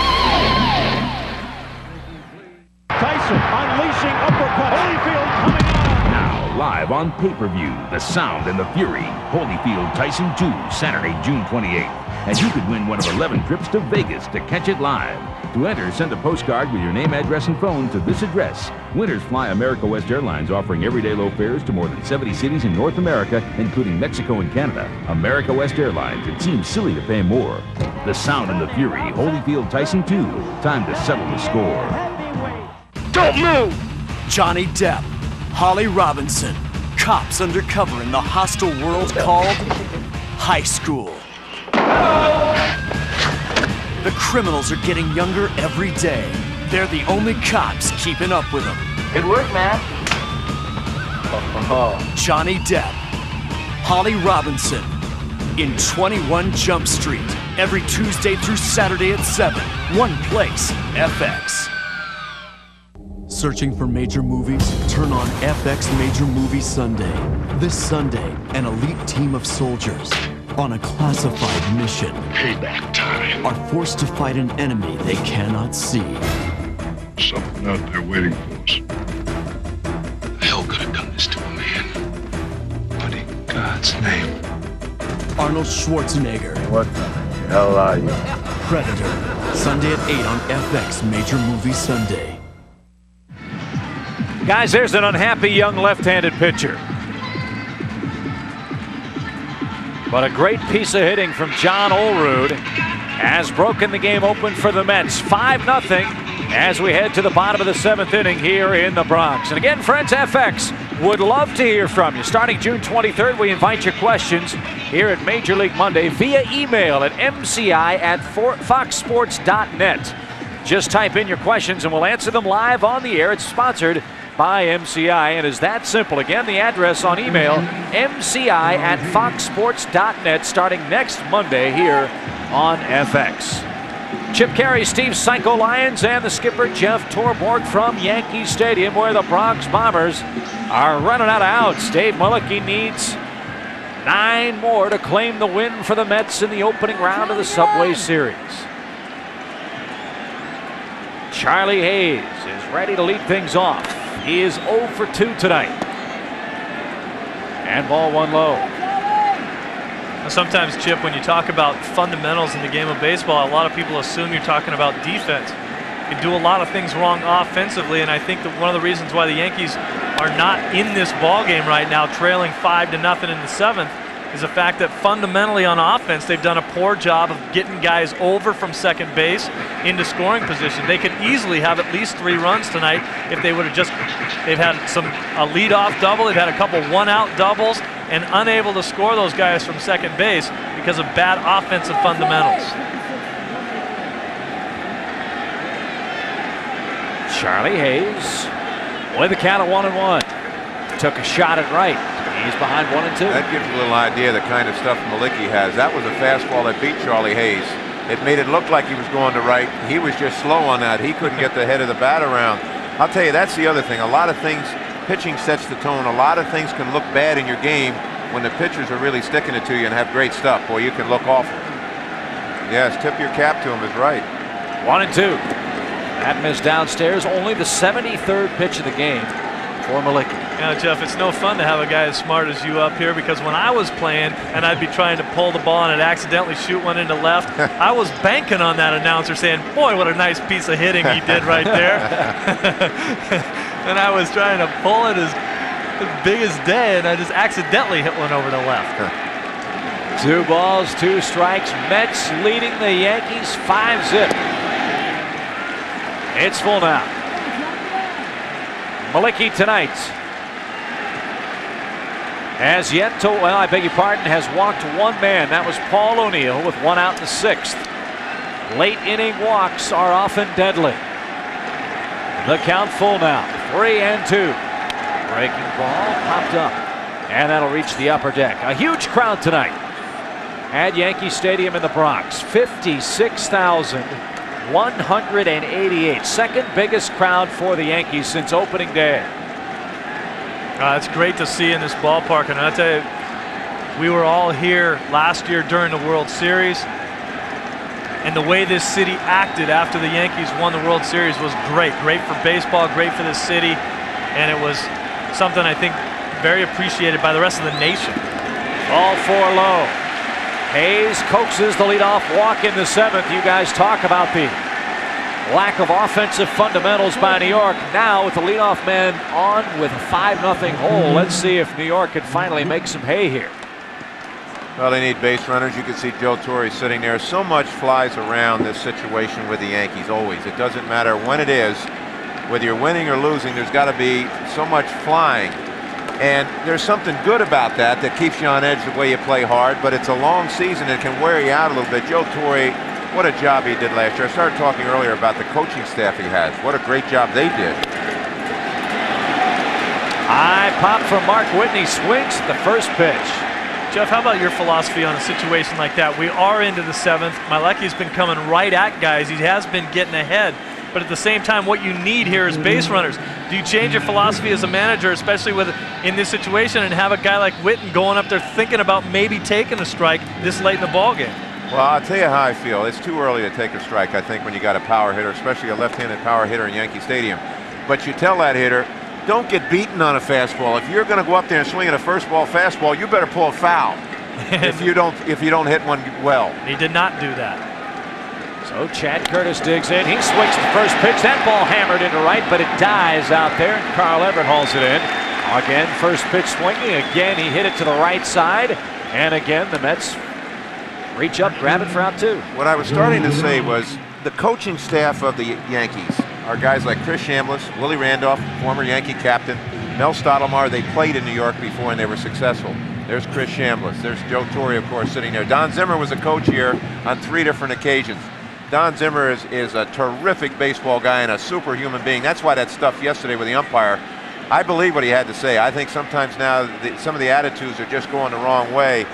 Speaker 2: Tyson unleashing uppercut. Holyfield coming on.
Speaker 4: Live on pay-per-view, the sound and the fury. Holyfield Tyson 2, Saturday, June 28th. And you could win one of 11 trips to Vegas to catch it live. To enter, send a postcard with your name, address, and phone to this address. Winners fly America West Airlines, offering everyday low fares to more than 70 cities in North America, including Mexico and Canada. America West Airlines. It seems silly to pay more. The sound and the fury. Holyfield Tyson 2. Time to settle the score.
Speaker 14: Don't move! Johnny Depp, Holly Robinson, cops undercover in the hostile world called high school. The criminals are getting younger every day. They're the only cops keeping up with them.
Speaker 17: Good work, man.
Speaker 14: Johnny Depp, Holly Robinson, in 21 Jump Street, every Tuesday through Saturday at 7. One place, FX. Searching for major movies? Turn on FX Major Movie Sunday. This Sunday, an elite team of soldiers on a classified mission.
Speaker 21: Payback time.
Speaker 14: Are forced to fight an enemy they cannot see.
Speaker 21: Something out there waiting for us. The hell could have done this to a man? But in God's name.
Speaker 14: Arnold Schwarzenegger.
Speaker 3: What the hell are you?
Speaker 14: Predator. Sunday at 8 on FX Major Movie Sunday.
Speaker 5: Guys, there's an unhappy young left-handed pitcher. But a great piece of hitting from John Olerud has broken the game open for the Mets. 5-0 as we head to the bottom of the 7th inning here in the Bronx. And again, friends, FX would love to hear from you. Starting June 23rd, we invite your questions here at Major League Monday via email at mci@foxsports.net. Just type in your questions and we'll answer them live on the air. It's sponsored by MCI, and is that simple. Again, the address on email, mci@foxsports.net, starting next Monday here on FX. Chip Carey, Steve Psycho Lyons, and the skipper Jeff Torborg from Yankee Stadium, where the Bronx Bombers are running out of outs. Dave Mlicki needs 9 more to claim the win for the Mets in the opening round of the Subway Series. Charlie Hayes is ready to lead things off. He is 0 for 2 tonight. And ball 1 low.
Speaker 6: Sometimes, Chip, when you talk about fundamentals in the game of baseball, a lot of people assume you're talking about defense. You can do a lot of things wrong offensively, and I think that one of the reasons why the Yankees are not in this ball game right now, trailing 5-0 in the 7th, is the fact that fundamentally on offense, they've done a poor job of getting guys over from second base into scoring position. They could easily have at least 3 runs tonight if they would have just, they've had a leadoff double, they've had a couple 1-out doubles, and unable to score those guys from second base because of bad offensive fundamentals.
Speaker 5: Charlie Hayes with a count of 1-1. Took a shot at right. He's behind 1-2.
Speaker 7: That gives you a little idea of the kind of stuff Mlicki has. That was a fastball that beat Charlie Hayes. It made it look like he was going to right. He was just slow on that. He couldn't get the head of the bat around. I'll tell you, that's the other thing. A lot of things, pitching sets the tone. A lot of things can look bad in your game when the pitchers are really sticking it to you and have great stuff. Boy, you can look awful. Yes, tip your cap to him is right.
Speaker 5: 1-2. That miss downstairs. Only the 73rd pitch of the game for Mlicki.
Speaker 6: You know, Jeff, it's no fun to have a guy as smart as you up here, because when I was playing and I'd be trying to pull the ball and I'd accidentally shoot one into left, I was banking on that announcer saying, boy, what a nice piece of hitting he did right there. And I was trying to pull it as big as day, and I just accidentally hit one over the left.
Speaker 5: 2 balls, 2 strikes. Mets leading the Yankees 5-0. It's full now. Mlicki tonight has yet to, well, I beg your pardon, has walked 1 man. That was Paul O'Neill with 1 out in the 6th. Late inning walks are often deadly. The count full now. 3-2. Breaking ball popped up, and that'll reach the upper deck. A huge crowd tonight at Yankee Stadium in the Bronx. 56,188. Second biggest crowd for the Yankees since opening day.
Speaker 6: It's great to see in this ballpark, and I tell you, we were all here last year during the World Series, and the way this city acted after the Yankees won the World Series was great. Great for baseball, great for the city, and it was something I think very appreciated by the rest of the nation.
Speaker 5: All 4 low. Hayes coaxes the leadoff walk in the 7th. You guys talk about the lack of offensive fundamentals by New York. Now with the leadoff man on with a 5-0 hole. Let's see if New York can finally make some hay here.
Speaker 7: Well, they need base runners. You can see Joe Torre sitting there. So much flies around this situation with the Yankees always. It doesn't matter when it is. Whether you're winning or losing, there's got to be so much flying. And there's something good about that keeps you on edge the way you play hard, but it's a long season. It can wear you out a little bit. Joe Torre, what a job he did last year. I started talking earlier about the coaching staff he has. What a great job they did.
Speaker 5: High pop from Mark Whitney, swings at the first pitch.
Speaker 6: Jeff, how about your philosophy on a situation like that? We are into the 7th. Mlicki's been coming right at guys. He has been getting ahead. But at the same time, what you need here is base runners. Do you change your philosophy as a manager, especially in this situation, and have a guy like Whitten going up there thinking about maybe taking a strike this late in the ball game?
Speaker 7: Well, I'll tell you how I feel. It's too early to take a strike, I think, when you got a power hitter, especially a left-handed power hitter in Yankee Stadium. But you tell that hitter, don't get beaten on a fastball. If you're going to go up there and swing at a first ball fastball, you better pull a foul. if you don't hit one well.
Speaker 6: He did not do that.
Speaker 5: So Chad Curtis digs in. He swings the first pitch. That ball hammered into right, but it dies out there. Carl Everett hauls it in. Again, first pitch swinging. Again, he hit it to the right side. And again, the Mets reach up, grab it for out 2.
Speaker 7: What I was starting to say was the coaching staff of the Yankees are guys like Chris Chambliss, Willie Randolph, former Yankee captain, Mel Stottlemyre. They played in New York before and they were successful. There's Chris Chambliss. There's Joe Torre, of course, sitting there. Don Zimmer was a coach here on 3 different occasions. Don Zimmer is a terrific baseball guy and a superhuman being. That's why that stuff yesterday with the umpire, I believe what he had to say. I think sometimes now some of the attitudes are just going the wrong way.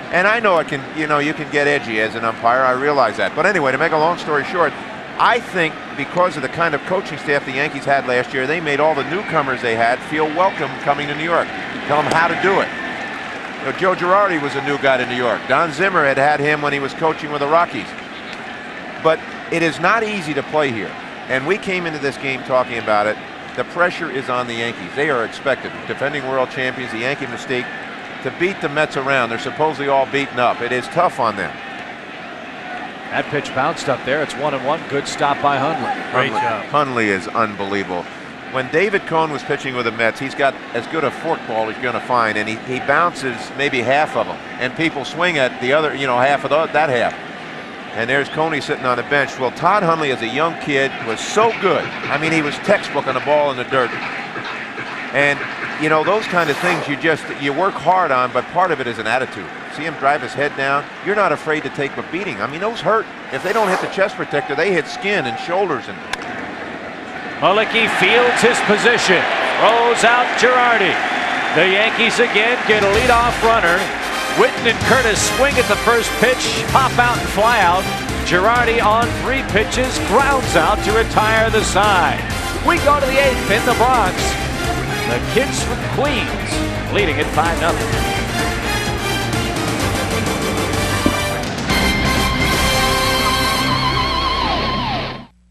Speaker 7: And I know it can, you can get edgy as an umpire. I realize that. But anyway, to make a long story short, I think because of the kind of coaching staff the Yankees had last year, they made all the newcomers they had feel welcome coming to New York. Tell them how to do it. Joe Girardi was a new guy to New York. Don Zimmer had him when he was coaching with the Rockies. But it is not easy to play here. And we came into this game talking about it. The pressure is on the Yankees. They are expected, defending world champions, the Yankee mystique, to beat the Mets around. They're supposedly all beaten up. It is tough on them.
Speaker 5: That pitch bounced up there. It's 1-1. Good stop by Hundley.
Speaker 7: Great job. Hundley is unbelievable. When David Cohn was pitching with the Mets, he's got as good a forkball as you're going to find, and he bounces maybe half of them, and people swing at the other, half of that half. And there's Coney sitting on the bench. Well, Todd Hundley, as a young kid, was so good. I mean, he was textbook on the ball in the dirt. And, those kind of things you work hard on, but part of it is an attitude. See him drive his head down. You're not afraid to take a beating. I mean, those hurt. If they don't hit the chest protector, they hit skin and shoulders. And
Speaker 5: Mlicki fields his position. Throws out Girardi. The Yankees again get a leadoff runner. Witten and Curtis swing at the first pitch, pop out and fly out. Girardi on 3 pitches, grounds out to retire the side. We go to the 8th in the Bronx. The kids from Queens leading it 5-0.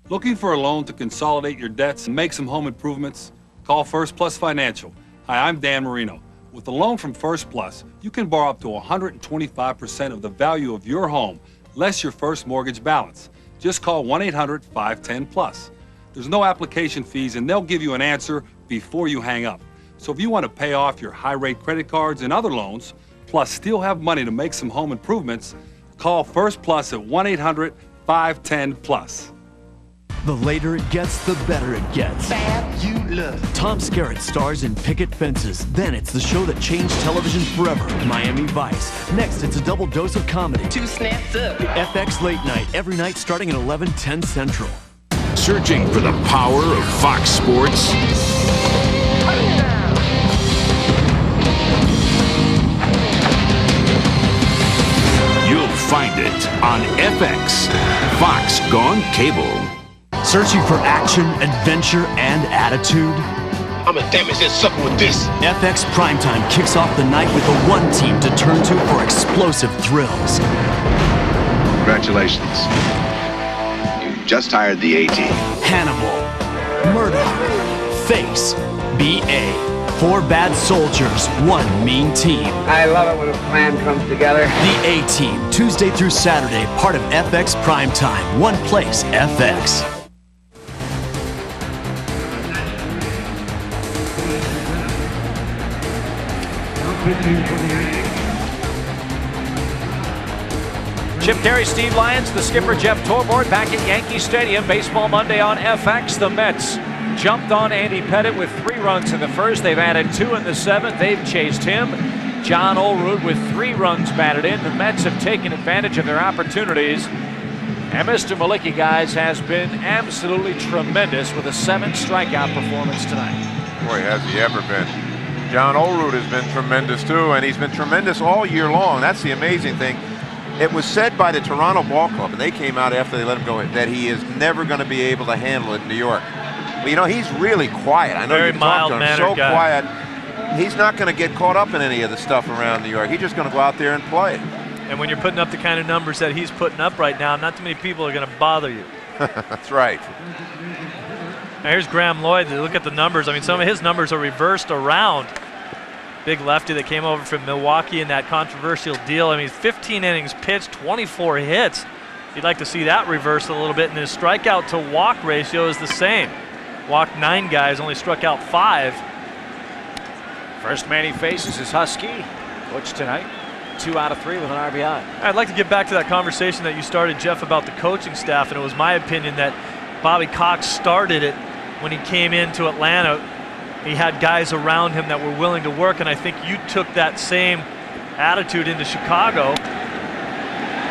Speaker 11: Looking for a loan to consolidate your debts and make some home improvements? Call First Plus Financial. Hi, I'm Dan Marino. With a loan from First Plus, you can borrow up to 125% of the value of your home, less your first mortgage balance. Just call 1-800-510-PLUS. There's no application fees, and they'll give you an answer before you hang up. So if you want to pay off your high-rate credit cards and other loans, plus still have money to make some home improvements, call First Plus at 1-800-510-PLUS.
Speaker 14: The later it gets, the better it gets. Fabulous. Tom Skerritt stars in Picket Fences. Then it's the show that changed television forever, Miami Vice. Next, it's a double dose of comedy.
Speaker 17: 2 snaps up.
Speaker 14: FX Late Night, every night starting at 11:10 Central.
Speaker 4: Searching for the power of Fox Sports? You'll find it on FX, Fox Gone Cable.
Speaker 14: Searching for action, adventure, and attitude?
Speaker 21: I'm a damage that sucker with this.
Speaker 14: FX Primetime kicks off the night with the one team to turn to for explosive thrills.
Speaker 21: Congratulations. You just hired the A-Team.
Speaker 14: Hannibal, Murdoch, Face, BA. 4 bad soldiers, 1 mean team.
Speaker 12: I love it when a plan comes together.
Speaker 14: The A-Team, Tuesday through Saturday, part of FX Primetime. One place, FX.
Speaker 5: Chip Carey, Steve Lyons, the skipper Jeff Torborg back at Yankee Stadium. Baseball Monday on FX. The Mets jumped on Andy Pettitte with 3 runs in the first. They've added 2 in the 7th. They've chased him. John Olerud with 3 runs batted in. The Mets have taken advantage of their opportunities. And Mr. Mlicki, guys, has been absolutely tremendous with a 7 strikeout performance tonight.
Speaker 7: Boy, has he ever been. John Olerud has been tremendous too, and he's been tremendous all year long. That's the amazing thing. It was said by the Toronto Ball Club, and they came out after they let him go, that he is never going to be able to handle it in New York. But he's really quiet. I know
Speaker 6: very
Speaker 7: you talk to him, so
Speaker 6: guy.
Speaker 7: quiet. He's not going to get caught up in any of the stuff around New York. He's just going to go out there and play.
Speaker 6: And when you're putting up the kind of numbers that he's putting up right now, not too many people are going to bother you.
Speaker 7: That's right.
Speaker 6: Now here's Graham Lloyd. Look at the numbers. I mean, some of his numbers are reversed around. Big lefty that came over from Milwaukee in that controversial deal. I mean, 15 innings pitched, 24 hits. You'd like to see that reversed a little bit, and his strikeout to walk ratio is the same. Walked 9 guys, only struck out 5.
Speaker 5: First man he faces is Husky. Butch tonight, 2 out of 3 with an RBI.
Speaker 6: I'd like to get back to that conversation that you started, Jeff, about the coaching staff, and it was my opinion that Bobby Cox started it when he came into Atlanta. He had guys around him that were willing to work, and I think you took that same attitude into Chicago.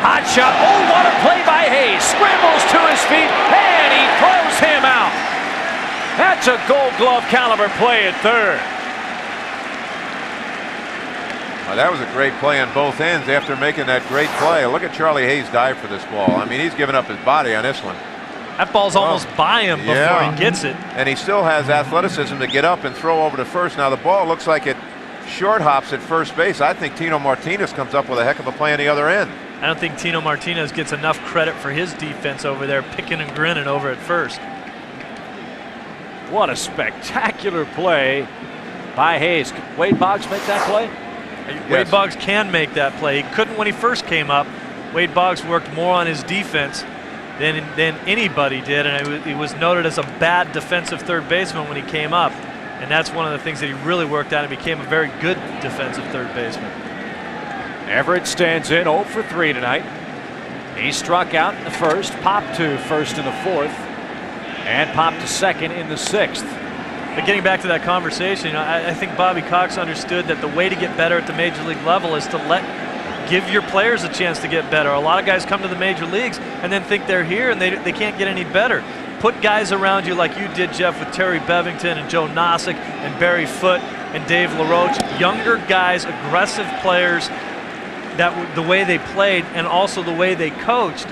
Speaker 5: Hot shot. Oh, what a play by Hayes. Scrambles to his feet, and he throws him out. That's a Gold Glove caliber play at third.
Speaker 7: Well, that was a great play on both ends after making that great play. Look at Charlie Hayes dive for this ball. I mean, he's given up his body on this one.
Speaker 6: That ball's almost by him before he gets it.
Speaker 7: And he still has athleticism to get up and throw over to first. Now the ball looks like it short hops at first base. I think Tino Martinez comes up with a heck of a play on the other end.
Speaker 6: I don't think Tino Martinez gets enough credit for his defense over there, picking and grinning over at first.
Speaker 5: What a spectacular play by Hayes. Wade Boggs make that play?
Speaker 6: Yes. Wade Boggs can make that play. He couldn't when he first came up. Wade Boggs worked more on his defense than anybody did, and he was noted as a bad defensive third baseman when he came up. And that's one of the things that he really worked on and became a very good defensive third baseman.
Speaker 5: Everett stands in 0 for 3 tonight. He struck out in the first, popped to first in the fourth, and popped to second in the sixth.
Speaker 6: But getting back to that conversation, I think Bobby Cox understood that the way to get better at the major league level is to give your players a chance to get better. A lot of guys come to the major leagues and then think they're here and they can't get any better. Put guys around you like you did, Jeff, with Terry Bevington and Joe Nossick and Barry Foote and Dave LaRoche. Younger guys, aggressive players, that the way they played and also the way they coached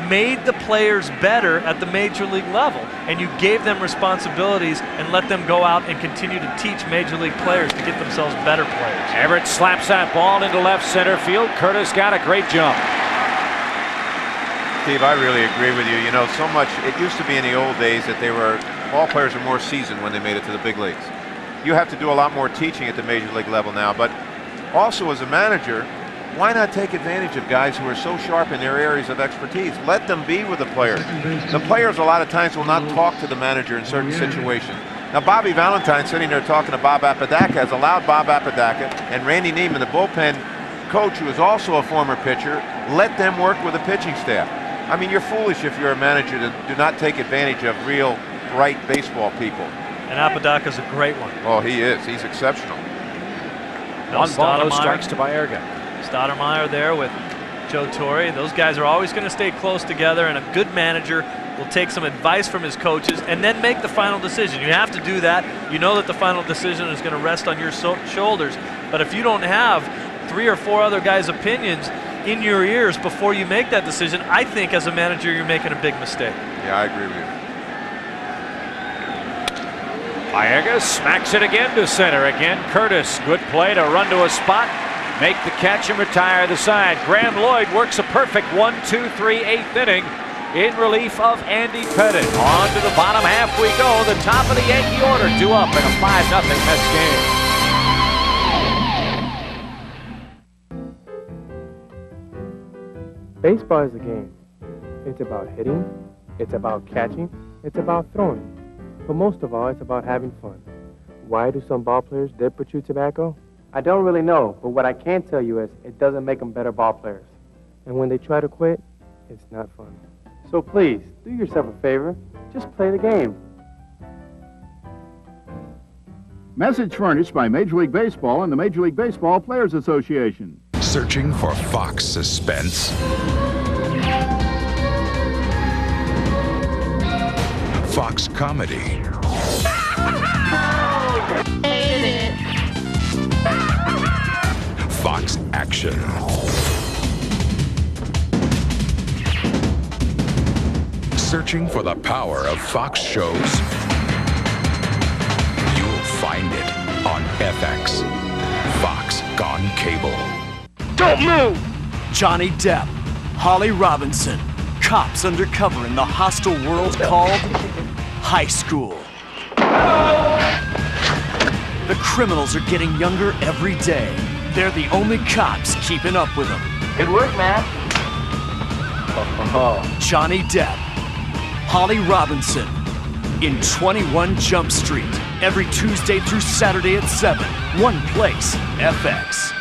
Speaker 6: made the players better at the major league level. And you gave them responsibilities and let them go out and continue to teach major league players to get themselves better players.
Speaker 5: Everett slaps that ball into left center field. Curtis got a great jump.
Speaker 7: Steve, I really agree with you. You know, so much, it used to be in the old days that ball players were more seasoned when they made it to the big leagues. You have to do a lot more teaching at the major league level now, but also as a manager, why not take advantage of guys who are so sharp in their areas of expertise? Let them be with the players. The players a lot of times will not talk to the manager in certain situations. Now, Bobby Valentine sitting there talking to Bob Apodaca has allowed Bob Apodaca and Randy Neiman, the bullpen coach, who is also a former pitcher, let them work with the pitching staff. I mean, you're foolish if you're a manager to do not take advantage of real bright baseball people.
Speaker 6: And Apodaca's a great one.
Speaker 7: Oh, he is. He's exceptional.
Speaker 5: One ball, no strikes to Baerga.
Speaker 6: Stoudemire there with Joe Torre. Those guys are always going to stay close together, and a good manager will take some advice from his coaches and then make the final decision. You have to do that. You know that the final decision is going to rest on your shoulders. But if you don't have 3 or 4 other guys' opinions in your ears before you make that decision, I think as a manager you're making a big mistake.
Speaker 7: Yeah, I agree with you.
Speaker 5: Baerga smacks it again to center. Again, Curtis. Good play to run to a spot, make the catch and retire the side. Graham Lloyd works a perfect 1-2-3 8th inning in relief of Andy Pettitte. On to the bottom half we go. The top of the Yankee order, 2 up in a 5-0 Mets game.
Speaker 1: Baseball is a game. It's about hitting, it's about catching, it's about throwing. But most of all, it's about having fun. Why do some ball players dip or chew tobacco? I don't really know, but what I can tell you is it doesn't make them better ball players. And when they try to quit, it's not fun. So please, do yourself a favor, just play the game.
Speaker 16: Message furnished by Major League Baseball and the Major League Baseball Players Association.
Speaker 19: Searching for Fox suspense? Fox comedy? Fox action? Searching for the power of Fox shows? You'll find it on FX. Fox Gone Cable.
Speaker 14: Don't move! Johnny Depp, Holly Robinson, cops undercover in the hostile world called high school. The criminals are getting younger every day. They're the only cops keeping up with them.
Speaker 12: Good work, man.
Speaker 14: Johnny Depp, Holly Robinson in 21 Jump Street. Every Tuesday through Saturday at 7. One place, FX.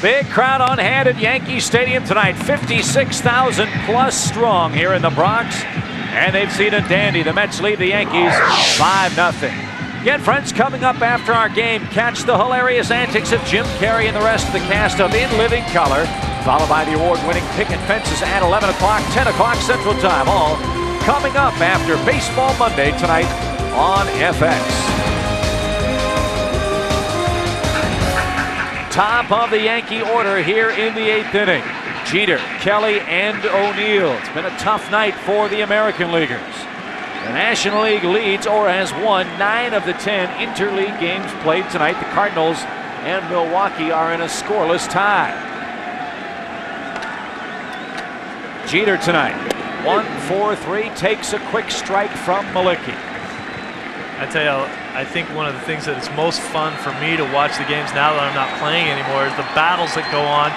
Speaker 5: Big crowd on hand at Yankee Stadium tonight. 56,000 plus strong here in the Bronx. And they've seen a dandy. The Mets lead the Yankees 5-0. Again, friends, coming up after our game, catch the hilarious antics of Jim Carrey and the rest of the cast of In Living Color, followed by the award-winning Picket Fences at 11 o'clock, 10 o'clock Central Time. All coming up after Baseball Monday tonight on FX. Top of the Yankee order here in the 8th inning. Jeter, Kelly, and O'Neill. It's been a tough night for the American Leaguers. The National League leads or has won 9 of the 10 Interleague games played tonight. The Cardinals and Milwaukee are in a scoreless tie. Jeter tonight, 1-4-3, takes a quick strike from Mlicki.
Speaker 6: I tell you, I think one of the things that is most fun for me to watch the games now that I'm not playing anymore is the battles that go on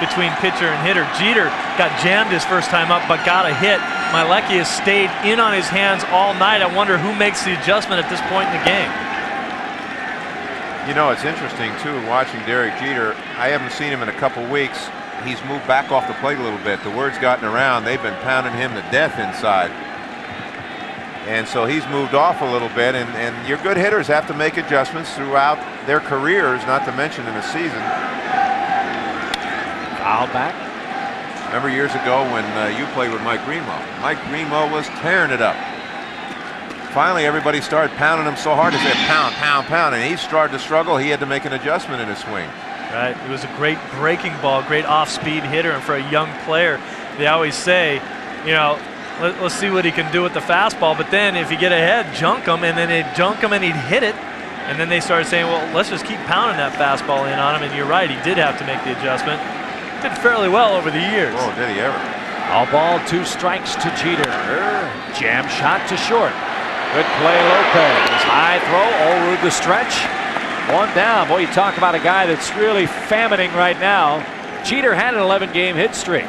Speaker 6: between pitcher and hitter. Jeter got jammed his first time up, but got a hit. Mlicki has stayed in on his hands all night. I wonder who makes the adjustment at this point in the game.
Speaker 7: You know, it's interesting, too, watching Derek Jeter. I haven't seen him in a couple weeks. He's moved back off the plate a little bit. The word's gotten around. They've been pounding him to death inside. And so he's moved off a little bit, and your good hitters have to make adjustments throughout their careers, not to mention in a season.
Speaker 5: Foul back.
Speaker 7: Remember years ago when you played with Mike Greenwell? Mike Greenwell was tearing it up. Finally, everybody started pounding him so hard, they said pound, pound, pound, and he started to struggle. He had to make an adjustment in his swing.
Speaker 6: Right, it was a great breaking ball, great off-speed hitter, and for a young player, they always say, you know, let's see what he can do with the fastball, but then if you get ahead, junk him, and then they'd junk him and he'd hit it, and then they started saying, well, let's just keep pounding that fastball in on him, and you're right, he did have to make the adjustment. Did fairly well over the years.
Speaker 7: Oh, did he ever?
Speaker 5: All ball, 2 strikes to Jeter. Jam shot to short. Good play, Lopez. High throw, Olrud the stretch. 1 down. Boy, you talk about a guy that's really famining right now. Jeter had an 11-game hit streak.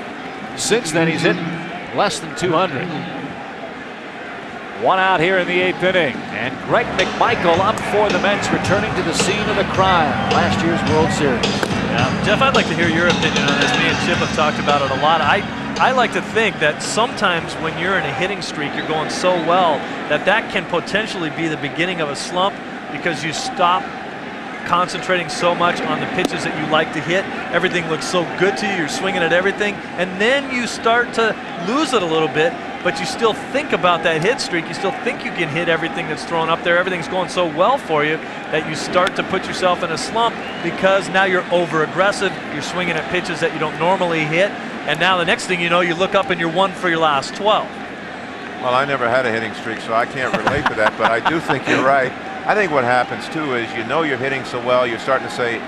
Speaker 5: Since then, he's hit less than 200. 1 out here in the 8th inning. And Greg McMichael up for the Mets, returning to the scene of the crime. Last year's World Series.
Speaker 6: Yeah, Jeff, I'd like to hear your opinion on this. Me and Chip have talked about it a lot. I like to think that sometimes when you're in a hitting streak, you're going so well that can potentially be the beginning of a slump because you stop concentrating so much on the pitches that you like to hit. Everything looks so good to you. You're swinging at everything. And then you start to lose it a little bit, but you still think about that hit streak. You still think you can hit everything that's thrown up there. Everything's going so well for you that you start to put yourself in a slump because now you're over-aggressive. You're swinging at pitches that you don't normally hit. And now the next thing you know, you look up and you're 1 for your last 12.
Speaker 7: Well, I never had a hitting streak, so I can't relate to that, but I do think you're right. I think what happens, too, is you know you're hitting so well, you're starting to say,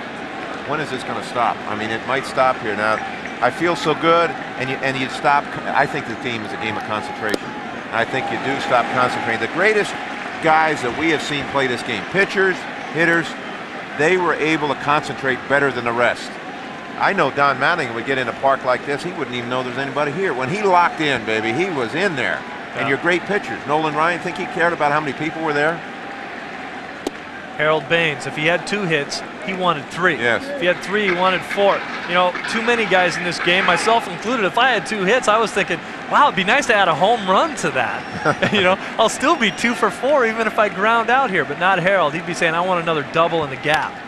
Speaker 7: when is this going to stop? I mean, it might stop here. Now, I feel so good, and you stop. I think the game is a game of concentration. I think you do stop concentrating. The greatest guys that we have seen play this game, pitchers, hitters, they were able to concentrate better than the rest. I know Don Manning would get in a park like this, he wouldn't even know there's anybody here. When he locked in, baby, he was in there. And your great pitchers, Nolan Ryan, think he cared about how many people were there?
Speaker 6: Harold Baines, if he had 2 hits, he wanted 3.
Speaker 7: Yes.
Speaker 6: If he had 3, he wanted 4. You know, too many guys in this game, myself included. If I had 2 hits, I was thinking, wow, it'd be nice to add a home run to that. You know, I'll still be 2 for 4 even if I ground out here, but not Harold. He'd be saying, I want another double in the gap.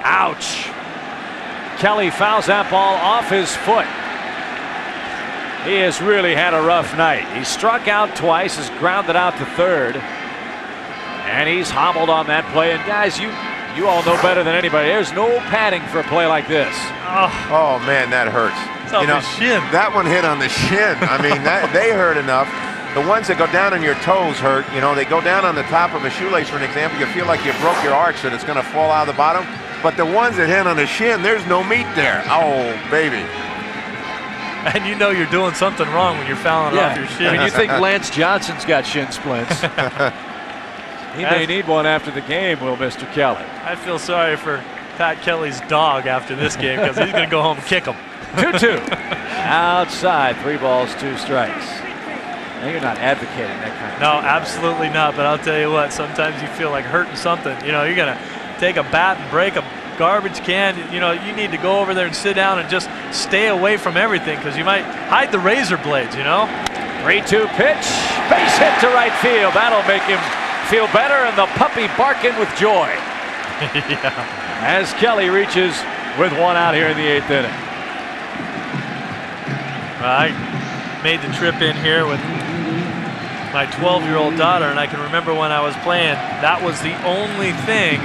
Speaker 5: Ouch. Kelly fouls that ball off his foot. He has really had a rough night. He struck out twice, has grounded out to third. And he's hobbled on that play. And guys, you all know better than anybody. There's no padding for a play like this.
Speaker 7: Oh man, that hurts.
Speaker 6: It's on the shin.
Speaker 7: That one hit on the shin. I mean, they hurt enough. The ones that go down on your toes hurt. You know, they go down on the top of a shoelace, for an example. You feel like you broke your arch and it's going to fall out of the bottom. But the ones that hit on the shin, there's no meat there. Oh, baby.
Speaker 6: And you know you're doing something wrong when you're fouling off your shin.
Speaker 5: I mean, you think Lance Johnson's got shin splints. He may need one after the game, will Mr. Kelly.
Speaker 6: I feel sorry for Pat Kelly's dog after this game because he's going to go home and kick him.
Speaker 5: 2-2. Outside, 3 balls, 2 strikes. Now you're not advocating that kind of
Speaker 6: No, absolutely not. But I'll tell you what, sometimes you feel like hurting something. You know, you're going to take a bat and break a garbage can. You know, you need to go over there and sit down and just stay away from everything because you might hide the razor blades, you know?
Speaker 5: 3-2 pitch. Base hit to right field. That'll make him feel better, and the puppy barking with joy.
Speaker 6: Yeah.
Speaker 5: As Kelly reaches with 1 out here in the 8th inning.
Speaker 6: I made the trip in here with my 12-year-old daughter, and I can remember when I was playing, that was the only thing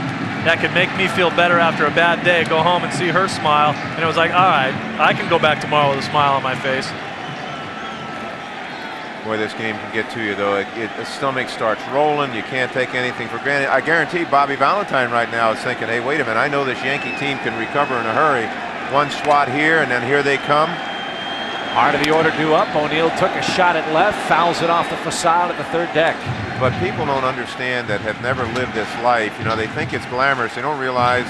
Speaker 6: that could make me feel better after a bad day. Go home and see her smile, and it was like, all right, I can go back tomorrow with a smile on my face.
Speaker 7: Boy, this game can get to you, though. The stomach starts rolling. You can't take anything for granted. I guarantee Bobby Valentine right now is thinking, hey, wait a minute, I know this Yankee team can recover in a hurry. One swat here, and then here they come.
Speaker 5: Heart of the order due up. O'Neill took a shot at left, fouls it off the facade at the 3rd deck.
Speaker 7: But people don't understand that have never lived this life. You know, they think it's glamorous. They don't realize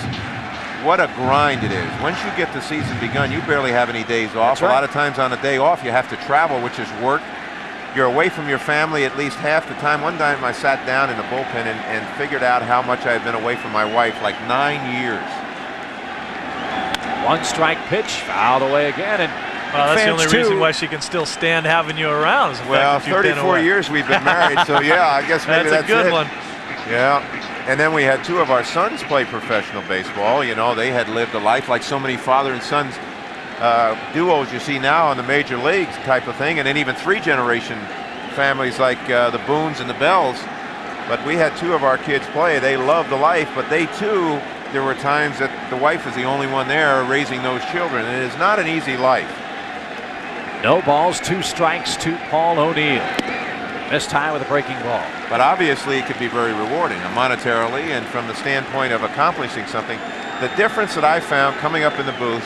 Speaker 7: what a grind it is. Once you get the season begun, you barely have any days off.
Speaker 5: That's right.
Speaker 7: A lot of times on a day off, you have to travel, which is work. You're away from your family at least half the time. One time I sat down in the bullpen and figured out how much I had been away from my wife, like 9 years.
Speaker 5: 1 strike pitch, fouled away again, and
Speaker 6: well, that's the only reason why she can still stand having you around. Is the
Speaker 7: well,
Speaker 6: fact that
Speaker 7: 34 years we've been married, so yeah, I guess maybe that's
Speaker 6: a good
Speaker 7: it.
Speaker 6: one.
Speaker 7: Yeah, and then we had 2 of our sons play professional baseball. You know, they had lived a life like so many father and sons duos you see now in the major leagues type of thing, and then even 3-generation families like the Boones and the Bells. But we had 2 of our kids play. They loved the life, but they too, there were times that the wife was the only one there raising those children, and it is not an easy life.
Speaker 5: No balls, 2 strikes to Paul O'Neill. This time with a breaking ball.
Speaker 7: But obviously it could be very rewarding monetarily and from the standpoint of accomplishing something. The difference that I found coming up in the booth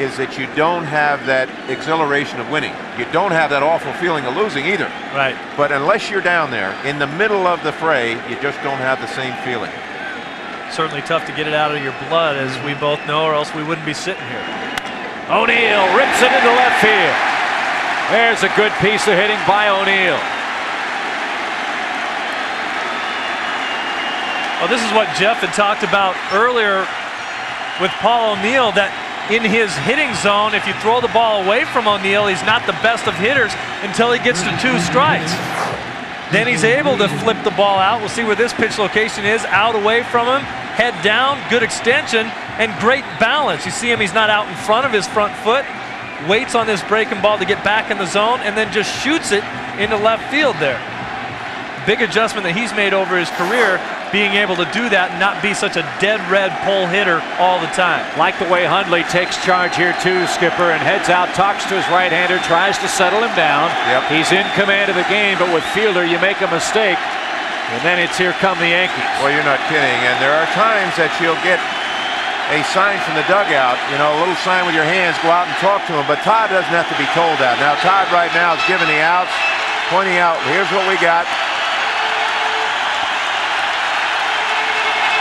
Speaker 7: is that you don't have that exhilaration of winning. You don't have that awful feeling of losing either.
Speaker 6: Right.
Speaker 7: But unless you're down there in the middle of the fray, you just don't have the same feeling.
Speaker 6: Certainly tough to get it out of your blood, as we both know, or else we wouldn't be sitting here.
Speaker 5: O'Neill rips it into left field. There's a good piece of hitting by O'Neill.
Speaker 6: Well, this is what Jeff had talked about earlier with Paul O'Neill, that in his hitting zone, if you throw the ball away from O'Neill, he's not the best of hitters until he gets to 2 strikes. Then he's able to flip the ball out. We'll see where this pitch location is. Out away from him, head down, good extension, and great balance. You see him, he's not out in front of his front foot. Waits on this breaking ball to get back in the zone, and then just shoots it into left field there. Big adjustment that he's made over his career, being able to do that and not be such a dead red pull hitter all the time.
Speaker 5: Like the way Hundley takes charge here too, Skipper, and heads out, talks to his right-hander, tries to settle him down.
Speaker 7: Yep.
Speaker 5: He's in command of the game, but with Fielder, you make a mistake, and then it's here come the Yankees.
Speaker 7: Well, you're not kidding, and there are times that you'll get a sign from the dugout, you know, a little sign with your hands, go out and talk to him, but Todd doesn't have to be told that. Now, Todd right now is giving the outs, pointing out, here's what we got.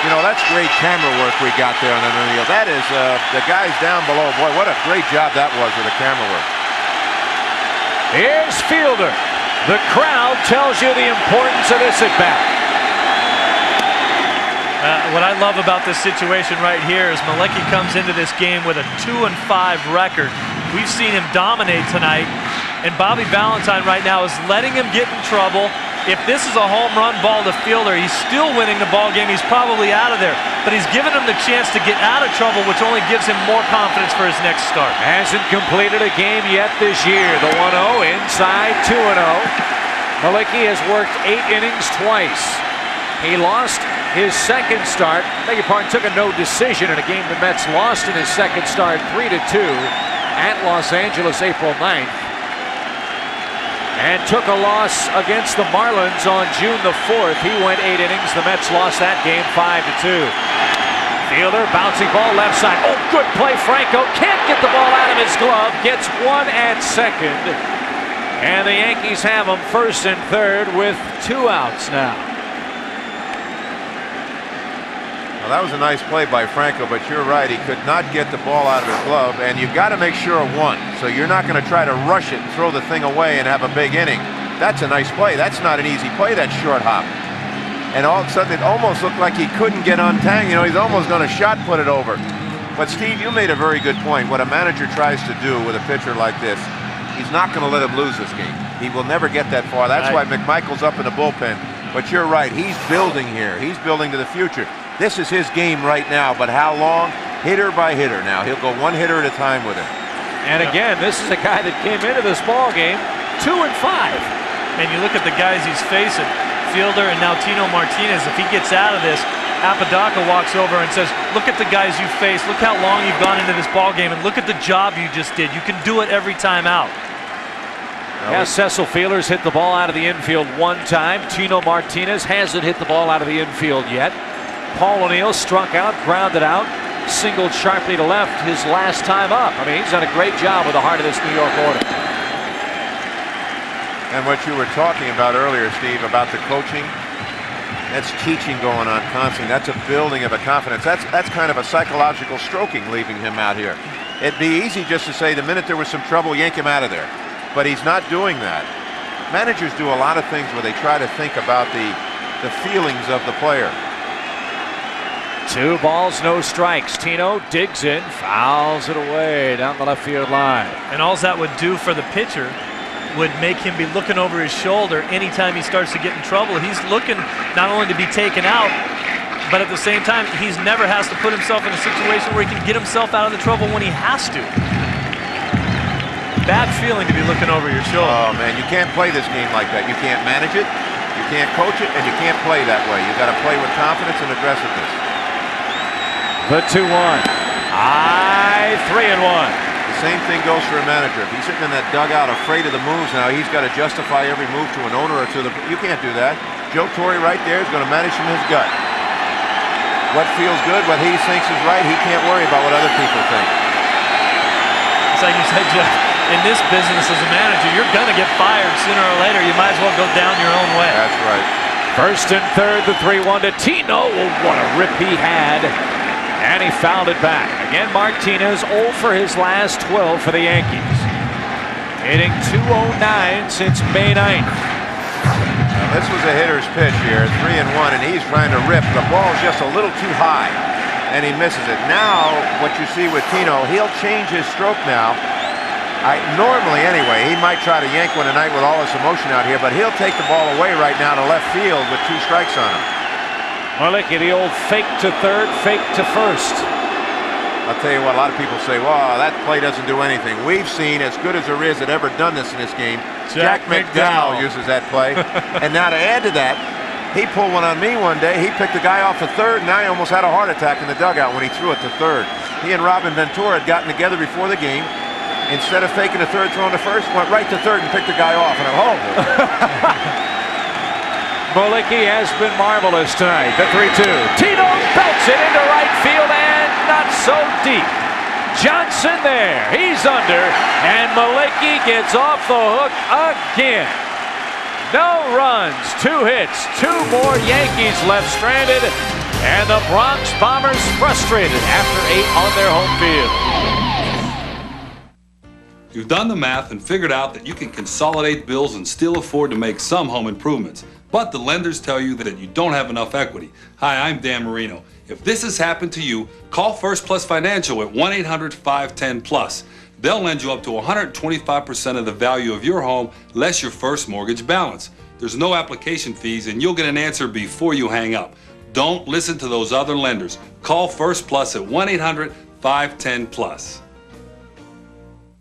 Speaker 7: You know, that's great camera work we got there on O'Neill. That is, the guys down below, boy, what a great job that was with the camera work.
Speaker 5: Here's Fielder. The crowd tells you the importance of this at-bat.
Speaker 6: What I love about this situation right here is Mlicki comes into this game with a 2-5 record. We've seen him dominate tonight, and Bobby Valentine right now is letting him get in trouble. If this is a home run ball to Fielder, he's still winning the ball game. He's probably out of there, but he's given him the chance to get out of trouble, which only gives him more confidence for his next start.
Speaker 5: Hasn't completed a game yet this year. The 1-0 inside 2-0. Mlicki has worked 8 innings twice. He lost his second start, beg your pardon, took a no decision in a game the Mets lost in his second start 3-2 at Los Angeles April 9th. And took a loss against the Marlins on June the 4th. He went 8 innings. The Mets lost that game 5-2. Fielder, bouncing ball left side. Oh, good play, Franco. Can't get the ball out of his glove. Gets 1 at second. And the Yankees have him first and third with 2 outs now.
Speaker 7: Well, that was a nice play by Franco, but you're right. He could not get the ball out of his glove, and you've got to make sure of one. So you're not going to try to rush it and throw the thing away and have a big inning. That's a nice play. That's not an easy play, that short hop. And all of a sudden, it almost looked like he couldn't get untangled. You know, he's almost going to shot put it over. But, Steve, you made a very good point. What a manager tries to do with a pitcher like this, he's not going to let him lose this game. He will never get that far. That's why McMichael's up in the bullpen. But you're right. He's building here. He's building to the future. This is his game right now, but how long? Hitter by hitter now. He'll go one hitter at a time with him.
Speaker 5: And again, this is a guy that came into this ball game 2-5.
Speaker 6: And you look at the guys he's facing, Fielder and now Tino Martinez. If he gets out of this, Apodaca walks over and says, look at the guys you faced. Look how long you've gone into this ball game, and look at the job you just did. You can do it every time out.
Speaker 5: Yeah, Cecil Fielder's hit the ball out of the infield one time. Tino Martinez hasn't hit the ball out of the infield yet. Paul O'Neill struck out, grounded out, singled sharply to left his last time up. I mean, he's done a great job with the heart of this New York order.
Speaker 7: And what you were talking about earlier, Steve, about the coaching, that's teaching going on constantly. That's a building of a confidence. That's kind of a psychological stroking leaving him out here. It'd be easy just to say the minute there was some trouble, yank him out of there. But he's not doing that. Managers do a lot of things where they try to think about the feelings of the player.
Speaker 5: 2 balls, no strikes. Tino digs in, fouls it away down the left field line.
Speaker 6: And all that would do for the pitcher would make him be looking over his shoulder anytime he starts to get in trouble. He's looking not only to be taken out, but at the same time, he's never has to put himself in a situation where he can get himself out of the trouble when he has to. Bad feeling to be looking over your shoulder.
Speaker 7: Oh, man, you can't play this game like that. You can't manage it, you can't coach it, and you can't play that way. You got to play with confidence and aggressiveness.
Speaker 5: The 2-1. 3-1.
Speaker 7: The same thing goes for a manager. If he's sitting in that dugout afraid of the moves now, he's got to justify every move to an owner or to the... You can't do that. Joe Torre right there is going to manage from his gut. What feels good, what he thinks is right, he can't worry about what other people think.
Speaker 6: It's like you said, Jeff, in this business as a manager, you're going to get fired sooner or later. You might as well go down your own way.
Speaker 7: That's right.
Speaker 5: First and third, the 3-1 to Tino. Oh, what a rip he had. And he fouled it back. Again, Martinez 0 for his last 12 for the Yankees. Hitting .209 since May 9th.
Speaker 7: Now, this was a hitter's pitch here, 3-1, and he's trying to rip. The ball's just a little too high, and he misses it. Now, what you see with Tino, he'll change his stroke now. Normally, anyway, he might try to yank one tonight with all this emotion out here, but he'll take the ball away right now to left field with 2 strikes on him.
Speaker 5: Mlicki, the old fake to third, fake to first.
Speaker 7: I'll tell you what, a lot of people say, well, that play doesn't do anything. We've seen as good as there is that ever done this in this game. Jack McDowell uses that play. And now to add to that, he pulled one on me one day. He picked the guy off the third, and I almost had a heart attack in the dugout when he threw it to third. He and Robin Ventura had gotten together before the game. Instead of faking the third, throwing the first, went right to third and picked the guy off. And I'm
Speaker 5: Mlicki has been marvelous tonight. The 3-2. Tino belts it into right field and not so deep. Johnson there. He's under. And Mlicki gets off the hook again. No runs, 2 hits, 2 more Yankees left stranded. And the Bronx Bombers frustrated after 8 on their home field.
Speaker 11: You've done the math and figured out that you can consolidate bills and still afford to make some home improvements. But the lenders tell you that you don't have enough equity. Hi, I'm Dan Marino. If this has happened to you, call First Plus Financial at 1-800-510-PLUS. They'll lend you up to 125% of the value of your home, less your first mortgage balance. There's no application fees, and you'll get an answer before you hang up. Don't listen to those other lenders. Call First Plus at 1-800-510-PLUS.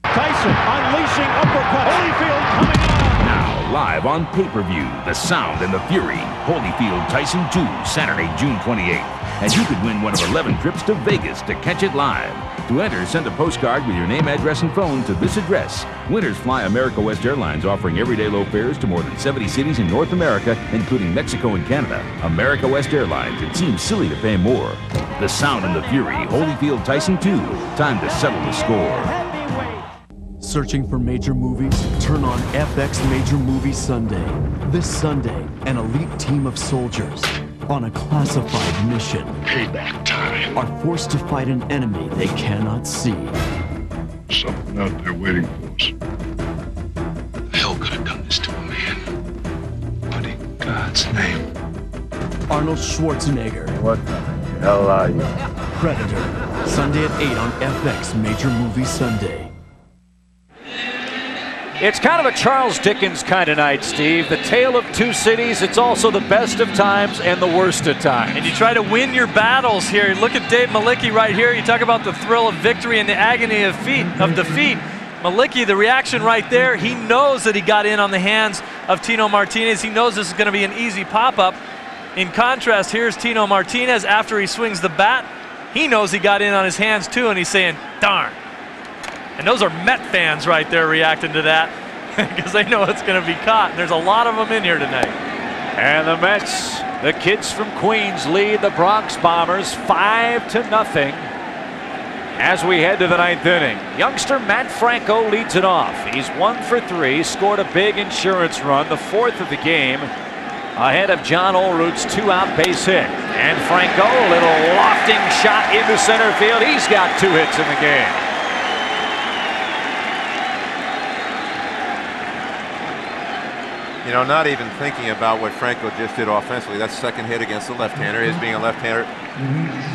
Speaker 2: Tyson unleashing uppercut. Holyfield coming on.
Speaker 4: Now, live on pay-per-view, the sound and the fury. Holyfield Tyson 2, Saturday, June 28th. And you could win one of 11 trips to Vegas to catch it live. To enter, send a postcard with your name, address, and phone to this address. Winners fly America West Airlines, offering everyday low fares to more than 70 cities in North America, including Mexico and Canada. America West Airlines. It seems silly to pay more. The sound and the fury. Holyfield Tyson 2. Time to settle the score.
Speaker 14: Searching for major movies? Turn on FX Major Movie Sunday. This Sunday, an elite team of soldiers, on a classified mission.
Speaker 21: Payback time.
Speaker 14: Are forced to fight an enemy they cannot see.
Speaker 21: Something out there waiting for us. The hell could have done this to a man? But in God's name.
Speaker 14: Arnold Schwarzenegger.
Speaker 3: What the hell are you?
Speaker 14: Predator. Sunday at 8 on FX Major Movie Sunday.
Speaker 5: It's kind of a Charles Dickens kind of night, Steve. The tale of two cities. It's also the best of times and the worst of times.
Speaker 6: And you try to win your battles here. Look at Dave Mlicki right here. You talk about the thrill of victory and the agony of defeat. Mlicki, the reaction right there, he knows that he got in on the hands of Tino Martinez. He knows this is going to be an easy pop-up. In contrast, here's Tino Martinez after he swings the bat. He knows he got in on his hands too, and he's saying, darn. And those are Met fans right there reacting to that because they know it's going to be caught. And there's a lot of them in here tonight.
Speaker 5: And the Mets, the kids from Queens, lead the Bronx Bombers 5-0 as we head to the 9th inning. Youngster Matt Franco leads it off. He's 1 for 3, scored a big insurance run, the 4th of the game, ahead of John Olerud's 2-out base hit. And Franco, a little lofting shot into center field. He's got 2 hits in the game.
Speaker 7: You know, not even thinking about what Franco just did offensively. That's second hit against the left-hander, his being a left-hander.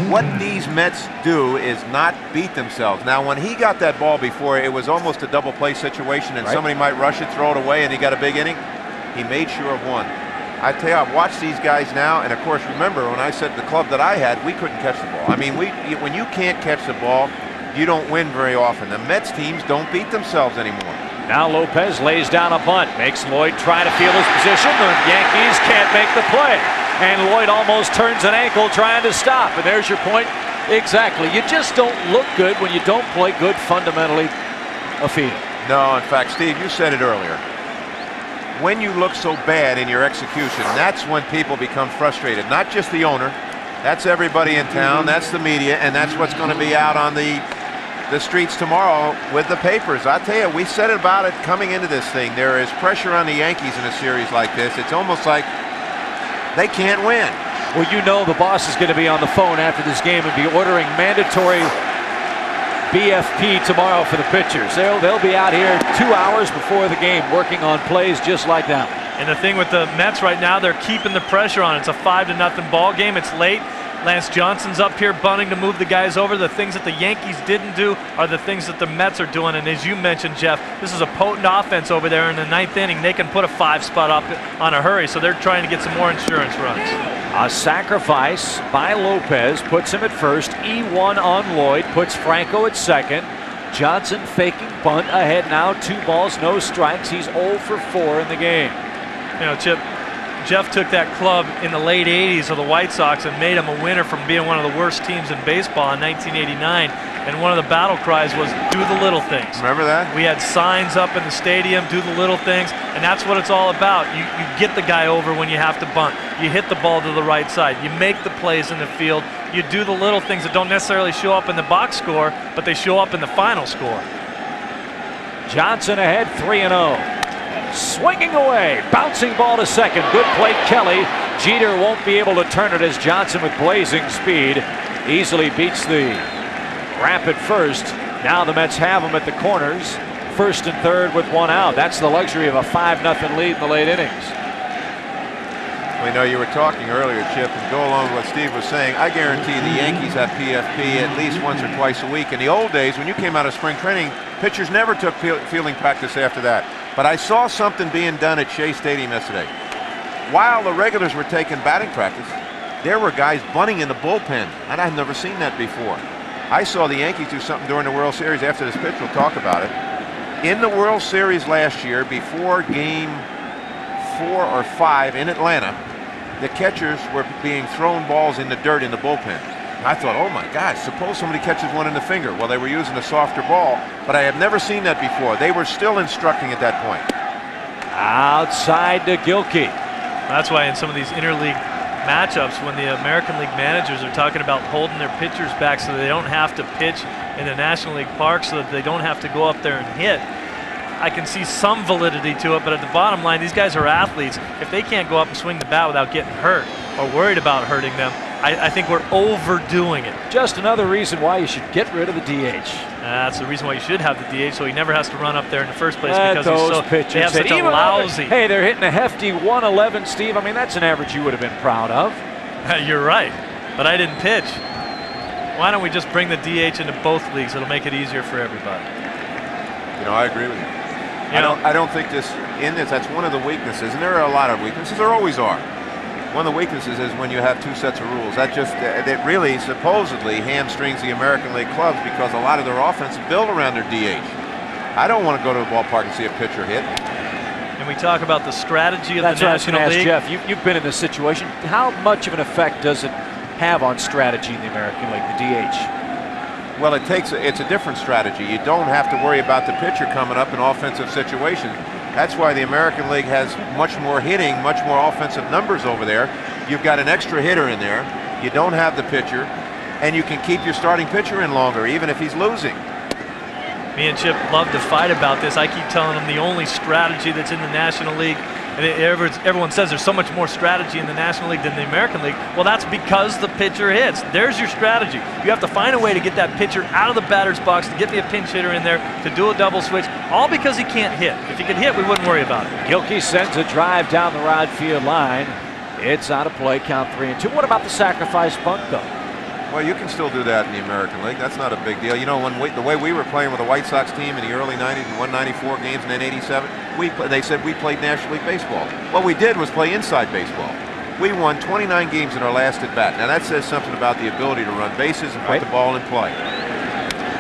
Speaker 7: What these Mets do is not beat themselves. Now, when he got that ball before, it was almost a double play situation, and somebody might rush it, throw it away, and he got a big inning. He made sure of one. I tell you, I've watched these guys now, and of course, remember when I said the club that I had, we couldn't catch the ball. I mean, when you can't catch the ball, you don't win very often. The Mets teams don't beat themselves anymore.
Speaker 5: Now Lopez lays down a bunt, makes Lloyd try to field his position. The Yankees can't make the play. And Lloyd almost turns an ankle trying to stop. And there's your point. Exactly. You just don't look good when you don't play good fundamentally a field.
Speaker 7: No, in fact, Steve, you said it earlier. When you look so bad in your execution, that's when people become frustrated. Not just the owner. That's everybody in town. That's the media. And that's what's going to be out on the streets tomorrow with the papers. I tell you, we said about it coming into this thing. There is pressure on the Yankees in a series like this. It's almost like they can't win.
Speaker 5: Well, you know the boss is going to be on the phone after this game and be ordering mandatory BFP tomorrow for the pitchers. They'll be out here 2 hours before the game working on plays just like that.
Speaker 6: And the thing with the Mets right now, they're keeping the pressure on. It's a 5-0 ball game. It's late. Lance Johnson's up here bunting to move the guys over. The things that the Yankees didn't do are the things that the Mets are doing. And as you mentioned, Jeff, this is a potent offense over there in the 9th inning. They can put a 5-spot up on a hurry, so they're trying to get some more insurance runs.
Speaker 5: A sacrifice by Lopez puts him at first. E1 on Lloyd, puts Franco at second. Johnson faking bunt ahead now. 2 balls, no strikes. He's 0 for 4 in the game.
Speaker 6: You know, Chip, Jeff took that club in the late 80s of the White Sox and made them a winner from being one of the worst teams in baseball in 1989. And one of the battle cries was, do the little things.
Speaker 7: Remember that?
Speaker 6: We had signs up in the stadium, do the little things, and that's what it's all about. You get the guy over when you have to bunt. You hit the ball to the right side. You make the plays in the field. You do the little things that don't necessarily show up in the box score, but they show up in the final score.
Speaker 5: Johnson ahead 3-0. Swinging away, bouncing ball to second. Good play, Kelly. Jeter won't be able to turn it as Johnson with blazing speed easily beats the rapid first. Now the Mets have him at the corners, first and third with 1 out. That's the luxury of a 5-0 lead in the late innings.
Speaker 7: We know you were talking earlier, Chip, and go along with what Steve was saying. I guarantee the Yankees have PFP at least once or twice a week. In the old days, when you came out of spring training, pitchers never took fielding practice after that. But I saw something being done at Shea Stadium yesterday. While the regulars were taking batting practice, there were guys bunting in the bullpen, and I've never seen that before. I saw the Yankees do something during the World Series. After this pitch, we'll talk about it. In the World Series last year, before game 4 or 5 in Atlanta, the catchers were being thrown balls in the dirt in the bullpen. I thought, oh my gosh, suppose somebody catches one in the finger. Well, they were using a softer ball, but I have never seen that before. They were still instructing at that point.
Speaker 5: Outside to Gilkey.
Speaker 6: That's why in some of these interleague matchups, when the American League managers are talking about holding their pitchers back so they don't have to pitch in the National League Park, so that they don't have to go up there and hit, I can see some validity to it, but at the bottom line, these guys are athletes. If they can't go up and swing the bat without getting hurt, or worried about hurting them. I think we're overdoing it.
Speaker 5: Just another reason why you should get rid of the DH.
Speaker 6: That's the reason why you should have the DH, so he never has to run up there in the first place because
Speaker 5: those pitchers,
Speaker 6: they have such a lousy.
Speaker 5: Hey, they're hitting a hefty 111, Steve. I mean, that's an average you would have been proud of.
Speaker 6: You're right, but I didn't pitch. Why don't we just bring the DH into both leagues? It'll make it easier for everybody.
Speaker 7: You know, I agree with you. I don't think that's one of the weaknesses, and there are a lot of weaknesses. There always are. One of the weaknesses is when you have two sets of rules. That really supposedly hamstrings the American League clubs because a lot of their offense is built around their DH. I don't want to go to the ballpark and see a pitcher hit.
Speaker 6: And we talk about the strategy of
Speaker 5: That's
Speaker 6: the National
Speaker 5: what I was
Speaker 6: League.
Speaker 5: gonna ask Jeff, you've been in this situation. How much of an effect does it have on strategy in the American League, the DH?
Speaker 7: Well, it's a different strategy. You don't have to worry about the pitcher coming up in offensive situations. That's why the American League has much more hitting, much more offensive numbers over there. You've got an extra hitter in there. You don't have the pitcher, and you can keep your starting pitcher in longer, even if he's losing.
Speaker 6: Me and Chip love to fight about this. I keep telling them the only strategy that's in the National League, and everyone says there's so much more strategy in the National League than the American League. Well, that's because the pitcher hits. There's your strategy. You have to find a way to get that pitcher out of the batter's box, to get the pinch hitter in there, to do a double switch, all because he can't hit. If he could hit, we wouldn't worry about it.
Speaker 5: Gilkey sends a drive down the right field line. It's out of play, count 3-2. What about the sacrifice bunt, though?
Speaker 7: Well, you can still do that in the American League. That's not a big deal. You know, the way we were playing with the White Sox team in the early 90s and won 94 games and then 87, they said we played National League baseball. What we did was play inside baseball. We won 29 games in our last at-bat. Now, that says something about the ability to run bases and put the ball in play.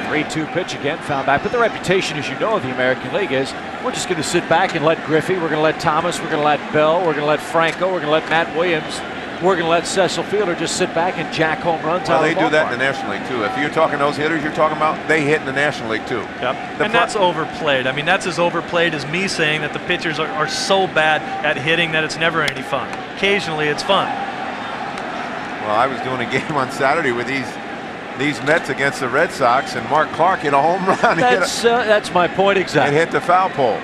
Speaker 5: 3-2 pitch again, found back. But the reputation, as you know, of the American League is we're just going to sit back and let Griffey, we're going to let Thomas, we're going to let Bell, we're going to let Franco, we're going to let Matt Williams, we're going to let Cecil Fielder just sit back and jack home runs out of the ballpark.
Speaker 7: Well, they do that in the National League, too. If you're talking those hitters you're talking about, they hit in the National League, too.
Speaker 6: Yep. And that's overplayed. I mean, that's as overplayed as me saying that the pitchers are so bad at hitting that it's never any fun. Occasionally, it's fun.
Speaker 7: Well, I was doing a game on Saturday with these Mets against the Red Sox, and Mark Clark hit a home run.
Speaker 5: That's my point exactly.
Speaker 7: And hit the foul pole.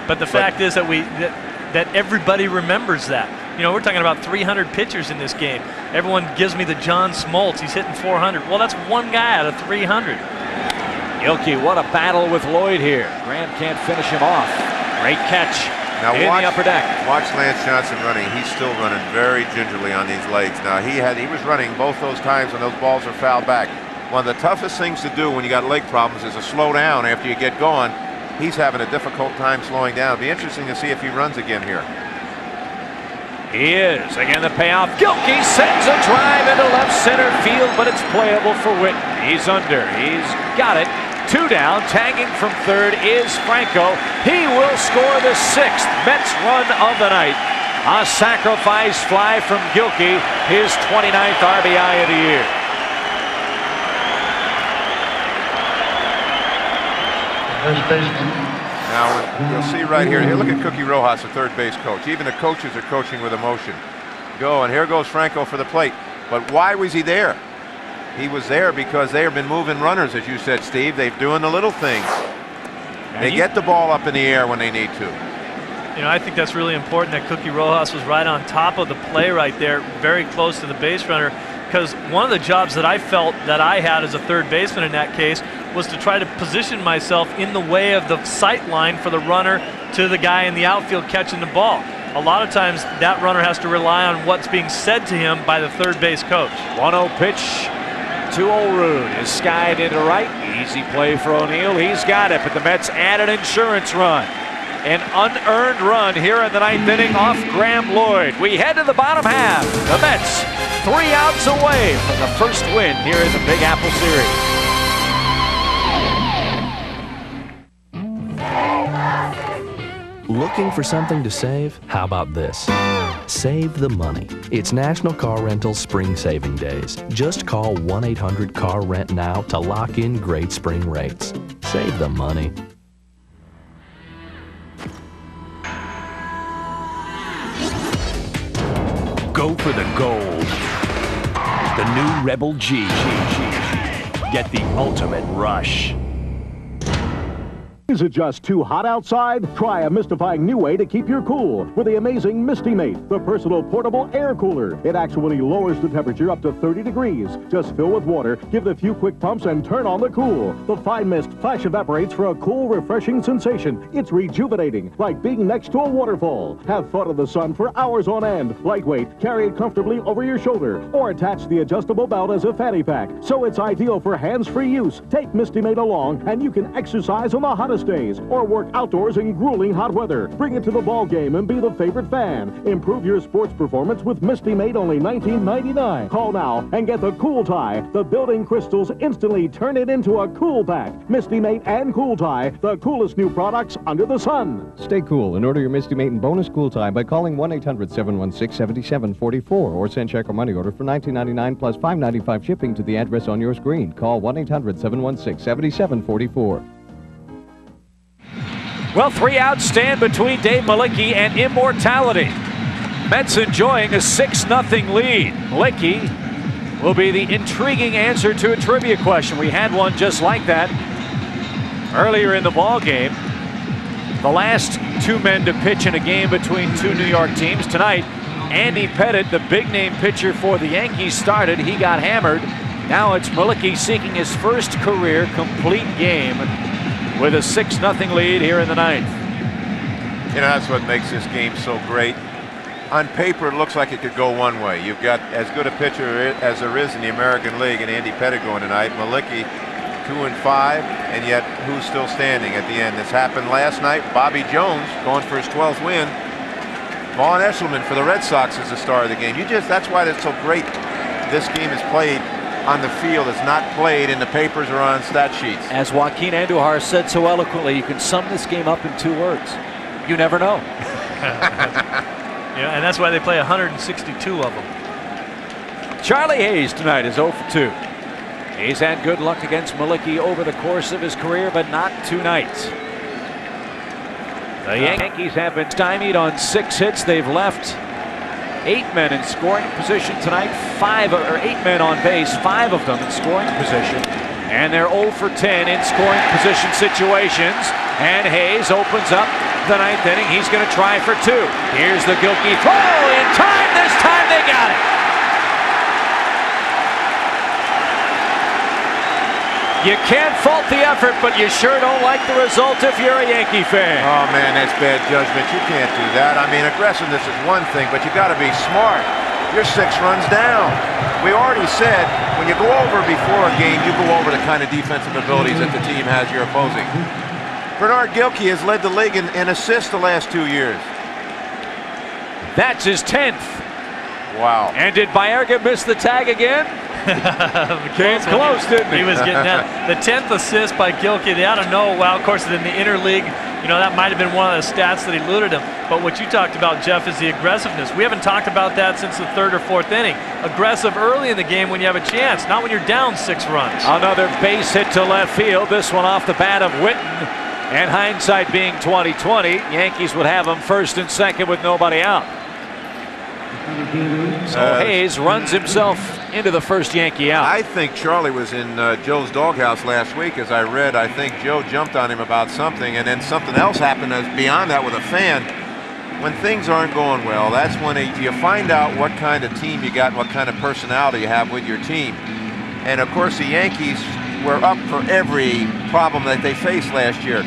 Speaker 6: But the fact is that everybody remembers that. You know, we're talking about 300 pitchers in this game. Everyone gives me the John Smoltz. He's hitting 400. Well, that's one guy out of 300.
Speaker 5: Gilkey, what a battle with Lloyd here. Graham can't finish him off. Great catch in the upper deck.
Speaker 7: Watch Lance Johnson running. He's still running very gingerly on these legs. Now, he was running both those times when those balls are fouled back. One of the toughest things to do when you got leg problems is to slow down after you get going. He's having a difficult time slowing down. It'll be interesting to see if he runs again here.
Speaker 5: He is. Again, the payoff. Gilkey sends a drive into left center field, but it's playable for Whitten. He's under. He's got it. 2 down. Tagging from third is Franco. He will score the 6th Mets run of the night. A sacrifice fly from Gilkey, his 29th RBI of the year.
Speaker 21: First baseman.
Speaker 7: Now, you'll see right here, look at Cookie Rojas, the third base coach. Even the coaches are coaching with emotion. And here goes Franco for the plate. But why was he there? He was there because they have been moving runners, as you said, Steve. They're doing the little things. They get the ball up in the air when they need to.
Speaker 6: You know, I think that's really important that Cookie Rojas was right on top of the play right there, very close to the base runner, because one of the jobs that I felt that I had as a third baseman in that case was to try to position myself in the way of the sight line for the runner to the guy in the outfield catching the ball. A lot of times that runner has to rely on what's being said to him by the third base coach.
Speaker 5: 1-0 pitch to O'Roon is skied into right. Easy play for O'Neill. He's got it, but the Mets add an insurance run. An unearned run here in the 9th inning off Graham Lloyd. We head to the bottom half. The Mets 3 outs away from the first win here in the Big Apple Series.
Speaker 8: Looking for something to save? How about this? Save the money. It's National Car Rental's Spring Saving Days. Just call 1-800-CAR-RENT now to lock in great spring rates. Save the money.
Speaker 4: Go for the gold. The new Rebel G. Get the ultimate rush.
Speaker 9: Is it just too hot outside? Try a mystifying new way to keep your cool with the amazing Misty Mate, the personal portable air cooler. It actually lowers the temperature up to 30 degrees. Just fill with water, give it a few quick pumps, and turn on the cool. The fine mist flash evaporates for a cool, refreshing sensation. It's rejuvenating, like being next to a waterfall. Have fun in the sun for hours on end. Lightweight, carry it comfortably over your shoulder, or attach the adjustable belt as a fanny pack. So it's ideal for hands-free use. Take Misty Mate along, and you can exercise on the hottest days, or work outdoors in grueling hot weather. Bring it to the ball game and be the favorite fan. Improve your sports performance with Misty Mate, only $19.99. Call now and get the Cool Tie. The building crystals instantly turn it into a cool pack. Misty Mate and Cool Tie, the coolest new products under the sun.
Speaker 18: Stay cool and order your Misty Mate and bonus Cool Tie by calling 1-800-716-7744 or send check or money order for $19.99 plus $5.95 shipping to the address on your screen. Call 1-800-716-7744.
Speaker 5: Well, 3 outs stand between Dave Mlicki and immortality. Mets enjoying a 6-0 lead. Mlicki will be the intriguing answer to a trivia question. We had one just like that earlier in the ball game. The last 2 men to pitch in a game between 2 New York teams. Tonight, Andy Pettitte, the big-name pitcher for the Yankees, started. He got hammered. Now it's Mlicki seeking his first career complete game with a 6-0 lead here in the 9th.
Speaker 7: You know, that's what makes this game so great. On paper, it looks like it could go one way. You've got as good a pitcher as there is in the American League, and Andy Pettitte going tonight. Mlicki 2-5, and yet who's still standing at the end? This happened last night. Bobby Jones going for his 12th win. Vaughn Eshelman for the Red Sox is the star of the game. That's why it's so great. This game is played on the field. It's not played in the papers or on stat sheets.
Speaker 5: As Joaquin Andujar said so eloquently, you can sum this game up in 2 words. You never know.
Speaker 6: Yeah, and that's why they play 162 of them.
Speaker 5: Charlie Hayes tonight is 0 for 2. He's had good luck against Mlicki over the course of his career, but not tonight. The Yankees have been stymied on 6 hits. They've left 8 men in scoring position tonight. 8 men on base, 5 of them in scoring position. And they're 0 for 10 in scoring position situations. And Hayes opens up the 9th inning. He's going to try for 2. Here's the Gilkey throw in time. This time they got it. You can't fault the effort, but you sure don't like the result if you're a Yankee fan.
Speaker 7: Oh, man, that's bad judgment. You can't do that. I mean, aggressiveness is one thing, but you got to be smart. You're 6 runs down. We already said when you go over before a game, you go over the kind of defensive abilities that the team has you're opposing. Bernard Gilkey has led the league in assists the last 2 years.
Speaker 5: That's his 10th.
Speaker 7: Wow.
Speaker 5: And did Baerga miss the tag again? Came close, didn't he?
Speaker 6: He was getting that. The 10th assist by Gilkey. They ought to know. Well, of course, in the Interleague, you know, that might have been one of the stats that eluded him. But what you talked about, Jeff, is the aggressiveness. We haven't talked about that since the 3rd or 4th inning. Aggressive early in the game when you have a chance, not when you're down 6 runs.
Speaker 5: Another base hit to left field. This one off the bat of Witten. And hindsight being 20/20, Yankees would have him 1st and 2nd with nobody out. So Hayes runs himself into the first Yankee out.
Speaker 7: I think Charlie was in Joe's doghouse last week. As I read, I think Joe jumped on him about something, and then something else happened beyond that with a fan. When things aren't going well, that's when you find out what kind of team you got and what kind of personality you have with your team. And of course, the Yankees were up for every problem that they faced last year.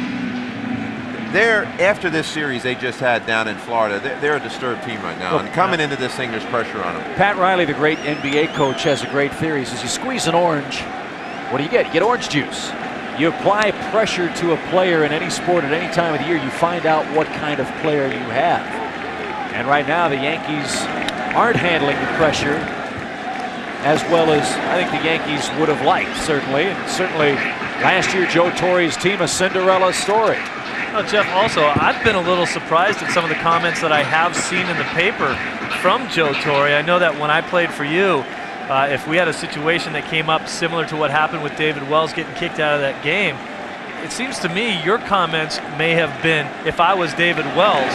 Speaker 7: After this series they just had down in Florida, they're a disturbed team right now. And coming into this thing, there's pressure on them.
Speaker 5: Pat Riley, the great NBA coach, has a great theory. He says you squeeze an orange, what do you get? You get orange juice. You apply pressure to a player in any sport at any time of the year, you find out what kind of player you have. And right now the Yankees aren't handling the pressure as well as I think the Yankees would have liked, certainly. And certainly last year Joe Torre's team, a Cinderella story.
Speaker 6: Well, Jeff, also, I've been a little surprised at some of the comments that I have seen in the paper from Joe Torre. I know that when I played for you, if we had a situation that came up similar to what happened with David Wells getting kicked out of that game, it seems to me your comments may have been, if I was David Wells,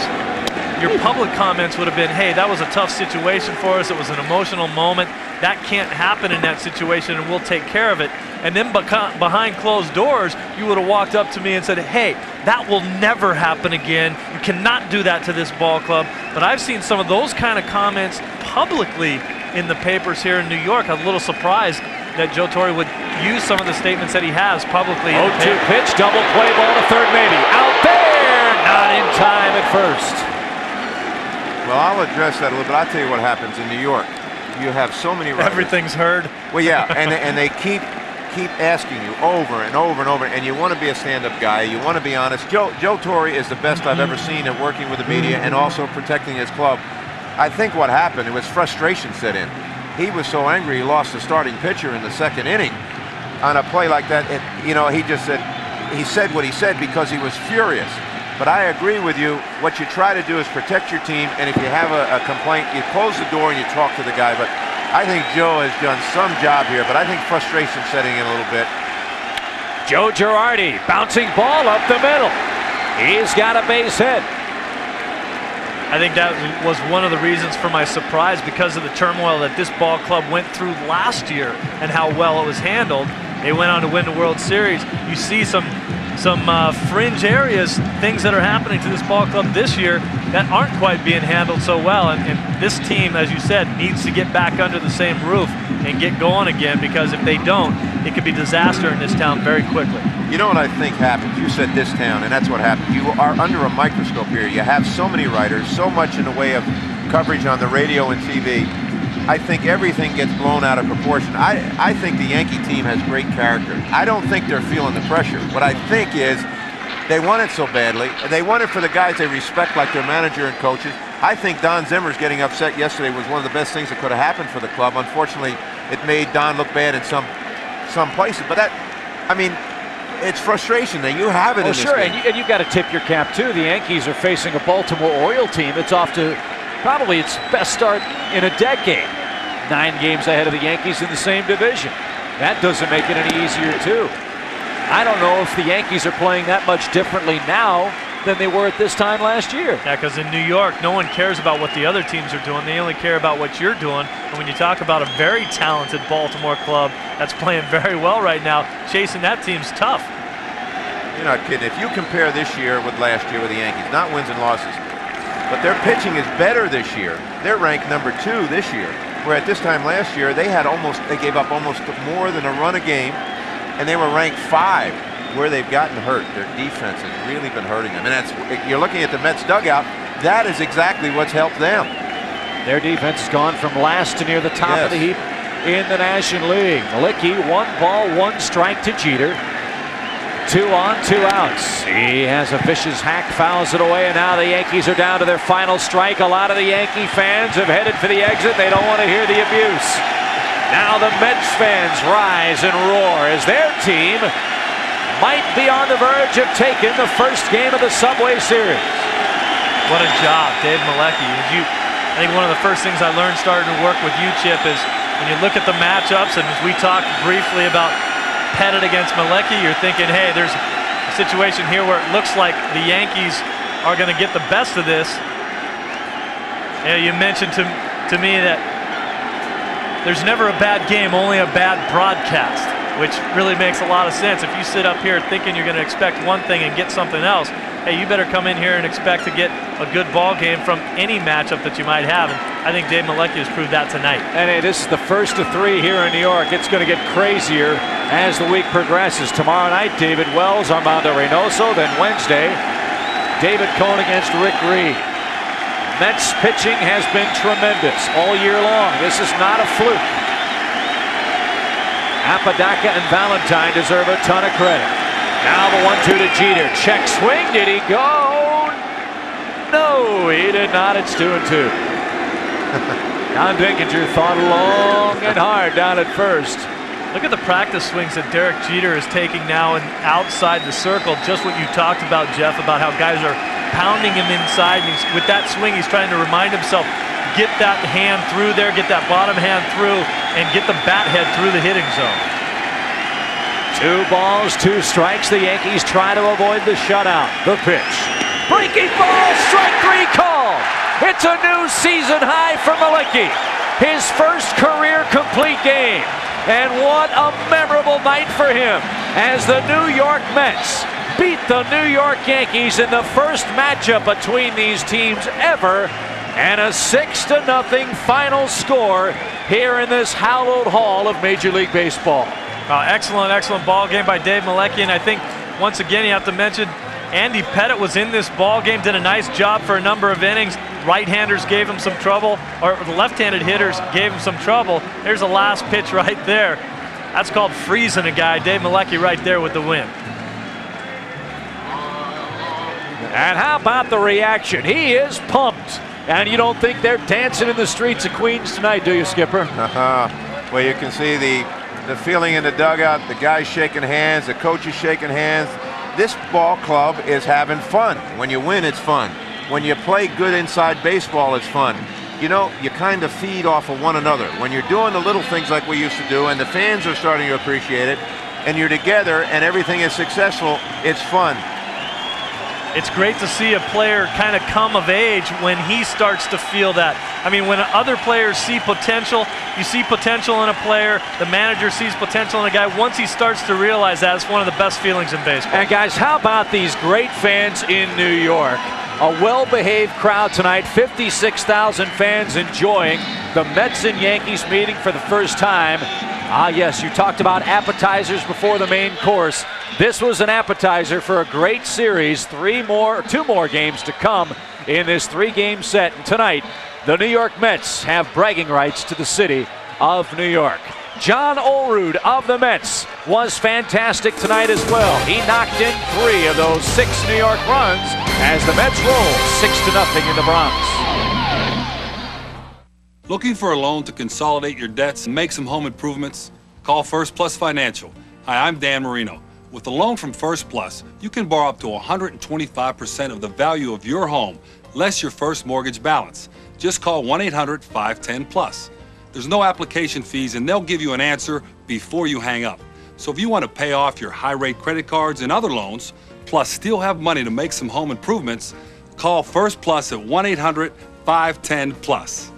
Speaker 6: your public comments would have been, hey, that was a tough situation for us. It was an emotional moment. That can't happen in that situation, and we'll take care of it. And then behind closed doors, you would have walked up to me and said, hey, that will never happen again. You cannot do that to this ball club. But I've seen some of those kind of comments publicly in the papers here in New York. I'm a little surprised that Joe Torre would use some of the statements that he has publicly.
Speaker 5: 0-2 pitch, double play ball to third maybe. Out there, not in time at first.
Speaker 7: Well, I'll address that a little bit. I'll tell you what happens in New York. You have so many writers.
Speaker 6: Everything's heard.
Speaker 7: Well, yeah, and they keep asking you over and over and over, and you want to be a stand-up guy. You want to be honest. Joe Torre is the best I've ever seen at working with the media and also protecting his club. I think what happened, it was frustration set in. He was so angry he lost the starting pitcher in the second inning on a play like that. He said what he said because he was furious. But I agree with you. What you try to do is protect your team, and if you have a complaint, you close the door and you talk to the guy. But I think Joe has done some job here, but I think frustration's setting in a little bit.
Speaker 5: Joe Girardi, bouncing ball up the middle. He's got a base hit.
Speaker 6: I think that was one of the reasons for my surprise, because of the turmoil that this ball club went through last year and how well it was handled. They went on to win the World Series. You see some fringe areas, things that are happening to this ball club this year that aren't quite being handled so well. And this team, as you said, needs to get back under the same roof and get going again, because if they don't, it could be disaster in this town very quickly.
Speaker 7: You know what I think happens? You said this town, and that's what happened. You are under a microscope here. You have so many writers, so much in the way of coverage on the radio and TV. I think everything gets blown out of proportion. I think the Yankee team has great character. I don't think they're feeling the pressure. What I think is they want it so badly. They want it for the guys they respect, like their manager and coaches. I think Don Zimmer's getting upset yesterday was one of the best things that could have happened for the club. Unfortunately, it made Don look bad in some places. But it's frustration that you have it in this
Speaker 5: sure,
Speaker 7: game.
Speaker 5: and you got to tip your cap too. The Yankees are facing a Baltimore Oriole team that's off to probably its best start in a decade. 9 games ahead of the Yankees in the same division. That doesn't make it any easier too. I don't know if the Yankees are playing that much differently now than they were at this time last year.
Speaker 6: Yeah, because in New York, no one cares about what the other teams are doing. They only care about what you're doing. And when you talk about a very talented Baltimore club that's playing very well right now, chasing that team's tough.
Speaker 7: You're not kidding. If you compare this year with last year with the Yankees, not wins and losses, but their pitching is better this year. They're ranked number 2 this year, where at this time last year, they gave up almost more than a run a game, and they were ranked 5. Where they've gotten hurt, their defense has really been hurting them. And you're looking at the Mets dugout, that is exactly what's helped them.
Speaker 5: Their defense has gone from last to near the top of the heap in the National League. Mlicki, 1 ball, 1 strike to Jeter. 2 on, 2 outs. He has a vicious hack, fouls it away, and now the Yankees are down to their final strike. A lot of the Yankee fans have headed for the exit. They don't want to hear the abuse. Now the Mets fans rise and roar as their team might be on the verge of taking the first game of the Subway Series.
Speaker 6: What a job, Dave Mlicki. I think one of the first things I learned starting to work with you, Chip, is when you look at the matchups, and as we talked briefly about Pettitte against Mlicki, you're thinking, hey, there's a situation here where it looks like the Yankees are going to get the best of this. You mentioned to me that there's never a bad game, only a bad broadcast, which really makes a lot of sense. If you sit up here thinking you're going to expect one thing and get something else, hey, you better come in here and expect to get a good ball game from any matchup that you might have. And I think Dave Mlicki has proved that tonight.
Speaker 5: And hey, this is the first of 3 here in New York. It's going to get crazier as the week progresses. Tomorrow night, David Wells, Armando Reynoso. Then Wednesday, David Cohn against Rick Reed. Mets pitching has been tremendous all year long. This is not a fluke. Apodaca and Valentine deserve a ton of credit. Now the 1-2 to Jeter. Check swing. Did he go? No, he did not. It's 2-2. Don Dinkinger thought long and hard down at first.
Speaker 6: Look at the practice swings that Derek Jeter is taking now and outside the circle. Just what you talked about, Jeff, about how guys are pounding him inside. And with that swing, he's trying to remind himself, get that hand through there, get that bottom hand through, and get the bat head through the hitting zone.
Speaker 5: 2 balls, 2 strikes. The Yankees try to avoid the shutout. The pitch. Breaking ball, strike 3 called. It's a new season high for Mlicki. His first career complete game. And what a memorable night for him as the New York Mets beat the New York Yankees in the first matchup between these teams ever, and a 6-0 final score here in this hallowed hall of Major League Baseball.
Speaker 6: Excellent ball game by Dave Mlicki, and I think once again you have to mention Andy Pettitte was in this ball game, did a nice job for a number of innings. Right-handers gave him some trouble, or the left-handed hitters gave him some trouble. There's a last pitch right there. That's called freezing a guy. Dave Mlicki right there with the win.
Speaker 5: And how about the reaction? He is pumped. And you don't think they're dancing in the streets of Queens tonight, do you, Skipper?
Speaker 7: Well, you can see the feeling in the dugout, the guys shaking hands, the coaches shaking hands. This ball club is having fun. When you win, it's fun. When you play good inside baseball, it's fun. You know, you kind of feed off of one another. When you're doing the little things like we used to do, and the fans are starting to appreciate it, and you're together and everything is successful, it's fun.
Speaker 6: It's great to see a player kind of come of age when he starts to feel that. I mean, when other players see potential, you see potential in a player, the manager sees potential in a guy. Once he starts to realize that, it's one of the best feelings in baseball.
Speaker 5: And guys, how about these great fans in New York? A well-behaved crowd tonight, 56,000 fans enjoying the Mets and Yankees meeting for the first time. Ah, yes, you talked about appetizers before the main course. This was an appetizer for a great series. Two more games to come in this three-game set. And tonight, the New York Mets have bragging rights to the city of New York. John Olerud of the Mets was fantastic tonight as well. He knocked in 3 of those 6 New York runs as the Mets roll 6-0 in the Bronx.
Speaker 11: Looking for a loan to consolidate your debts and make some home improvements? Call First Plus Financial. Hi, I'm Dan Marino. With a loan from First Plus, you can borrow up to 125% of the value of your home, less your first mortgage balance. Just call 1-800-510-PLUS. There's no application fees, and they'll give you an answer before you hang up. So if you want to pay off your high-rate credit cards and other loans, plus still have money to make some home improvements, call First Plus at 1-800-510-PLUS.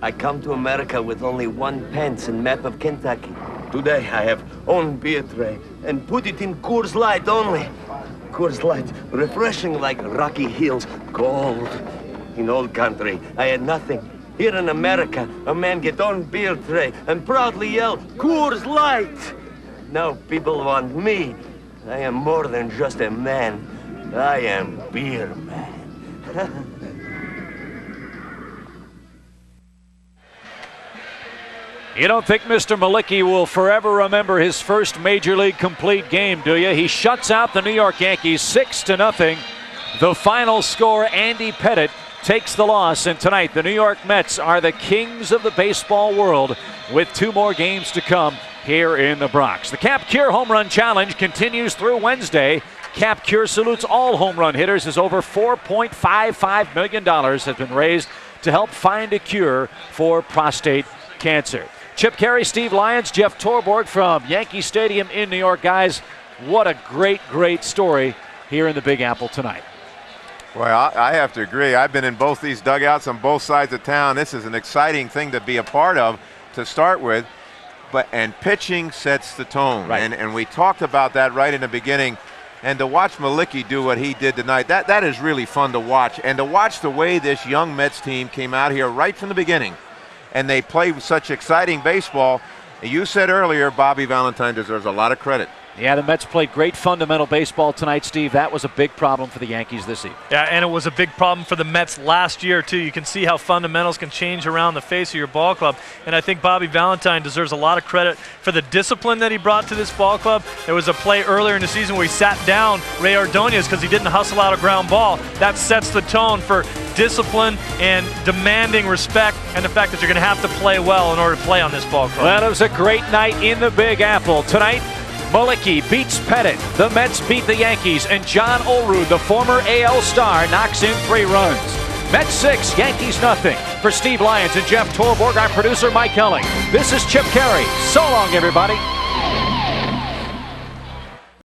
Speaker 13: I come to America with only 1 pence and map of Kentucky. Today I have own beer tray and put it in Coors Light only. Coors Light, refreshing like Rocky Hills, cold. In old country, I had nothing. Here in America, a man get on beer tray and proudly yell, Coors Light! Now people want me. I am more than just a man. I am beer man.
Speaker 5: You don't think Mr. Mlicki will forever remember his first Major League complete game, do you? He shuts out the New York Yankees 6-0. The final score, Andy Pettitte takes the loss, and tonight the New York Mets are the kings of the baseball world with 2 more games to come here in the Bronx. The Cap Cure Home Run Challenge continues through Wednesday. Cap Cure salutes all home run hitters as over $4.55 million has been raised to help find a cure for prostate cancer. Chip Caray, Steve Lyons, Jeff Torborg from Yankee Stadium in New York. Guys, what a great story here in the Big Apple tonight.
Speaker 7: Well, I have to agree. I've been in both these dugouts on both sides of town. This is an exciting thing to be a part of to start with. And pitching sets the tone. Right. And we talked about that right in the beginning. And to watch Mlicki do what he did tonight, that is really fun to watch. And to watch the way this young Mets team came out here right from the beginning. And they play such exciting baseball. You said earlier, Bobby Valentine deserves a lot of credit.
Speaker 5: Yeah, the Mets played great fundamental baseball tonight, Steve. That was a big problem for the Yankees this evening.
Speaker 6: Yeah, and it was a big problem for the Mets last year, too. You can see how fundamentals can change around the face of your ball club. And I think Bobby Valentine deserves a lot of credit for the discipline that he brought to this ball club. There was a play earlier in the season where he sat down Ray Ordonez because he didn't hustle out a ground ball. That sets the tone for discipline and demanding respect and the fact that you're going to have to play well in order to play on this ball club.
Speaker 5: Well, it was a great night in the Big Apple. Tonight, Mlicki beats Pettitte, the Mets beat the Yankees, and John Olerud, the former AL star, knocks in 3 runs. Mets 6, Yankees nothing. For Steve Lyons and Jeff Torborg, I'm producer Mike Helling. This is Chip Caray. So long, everybody.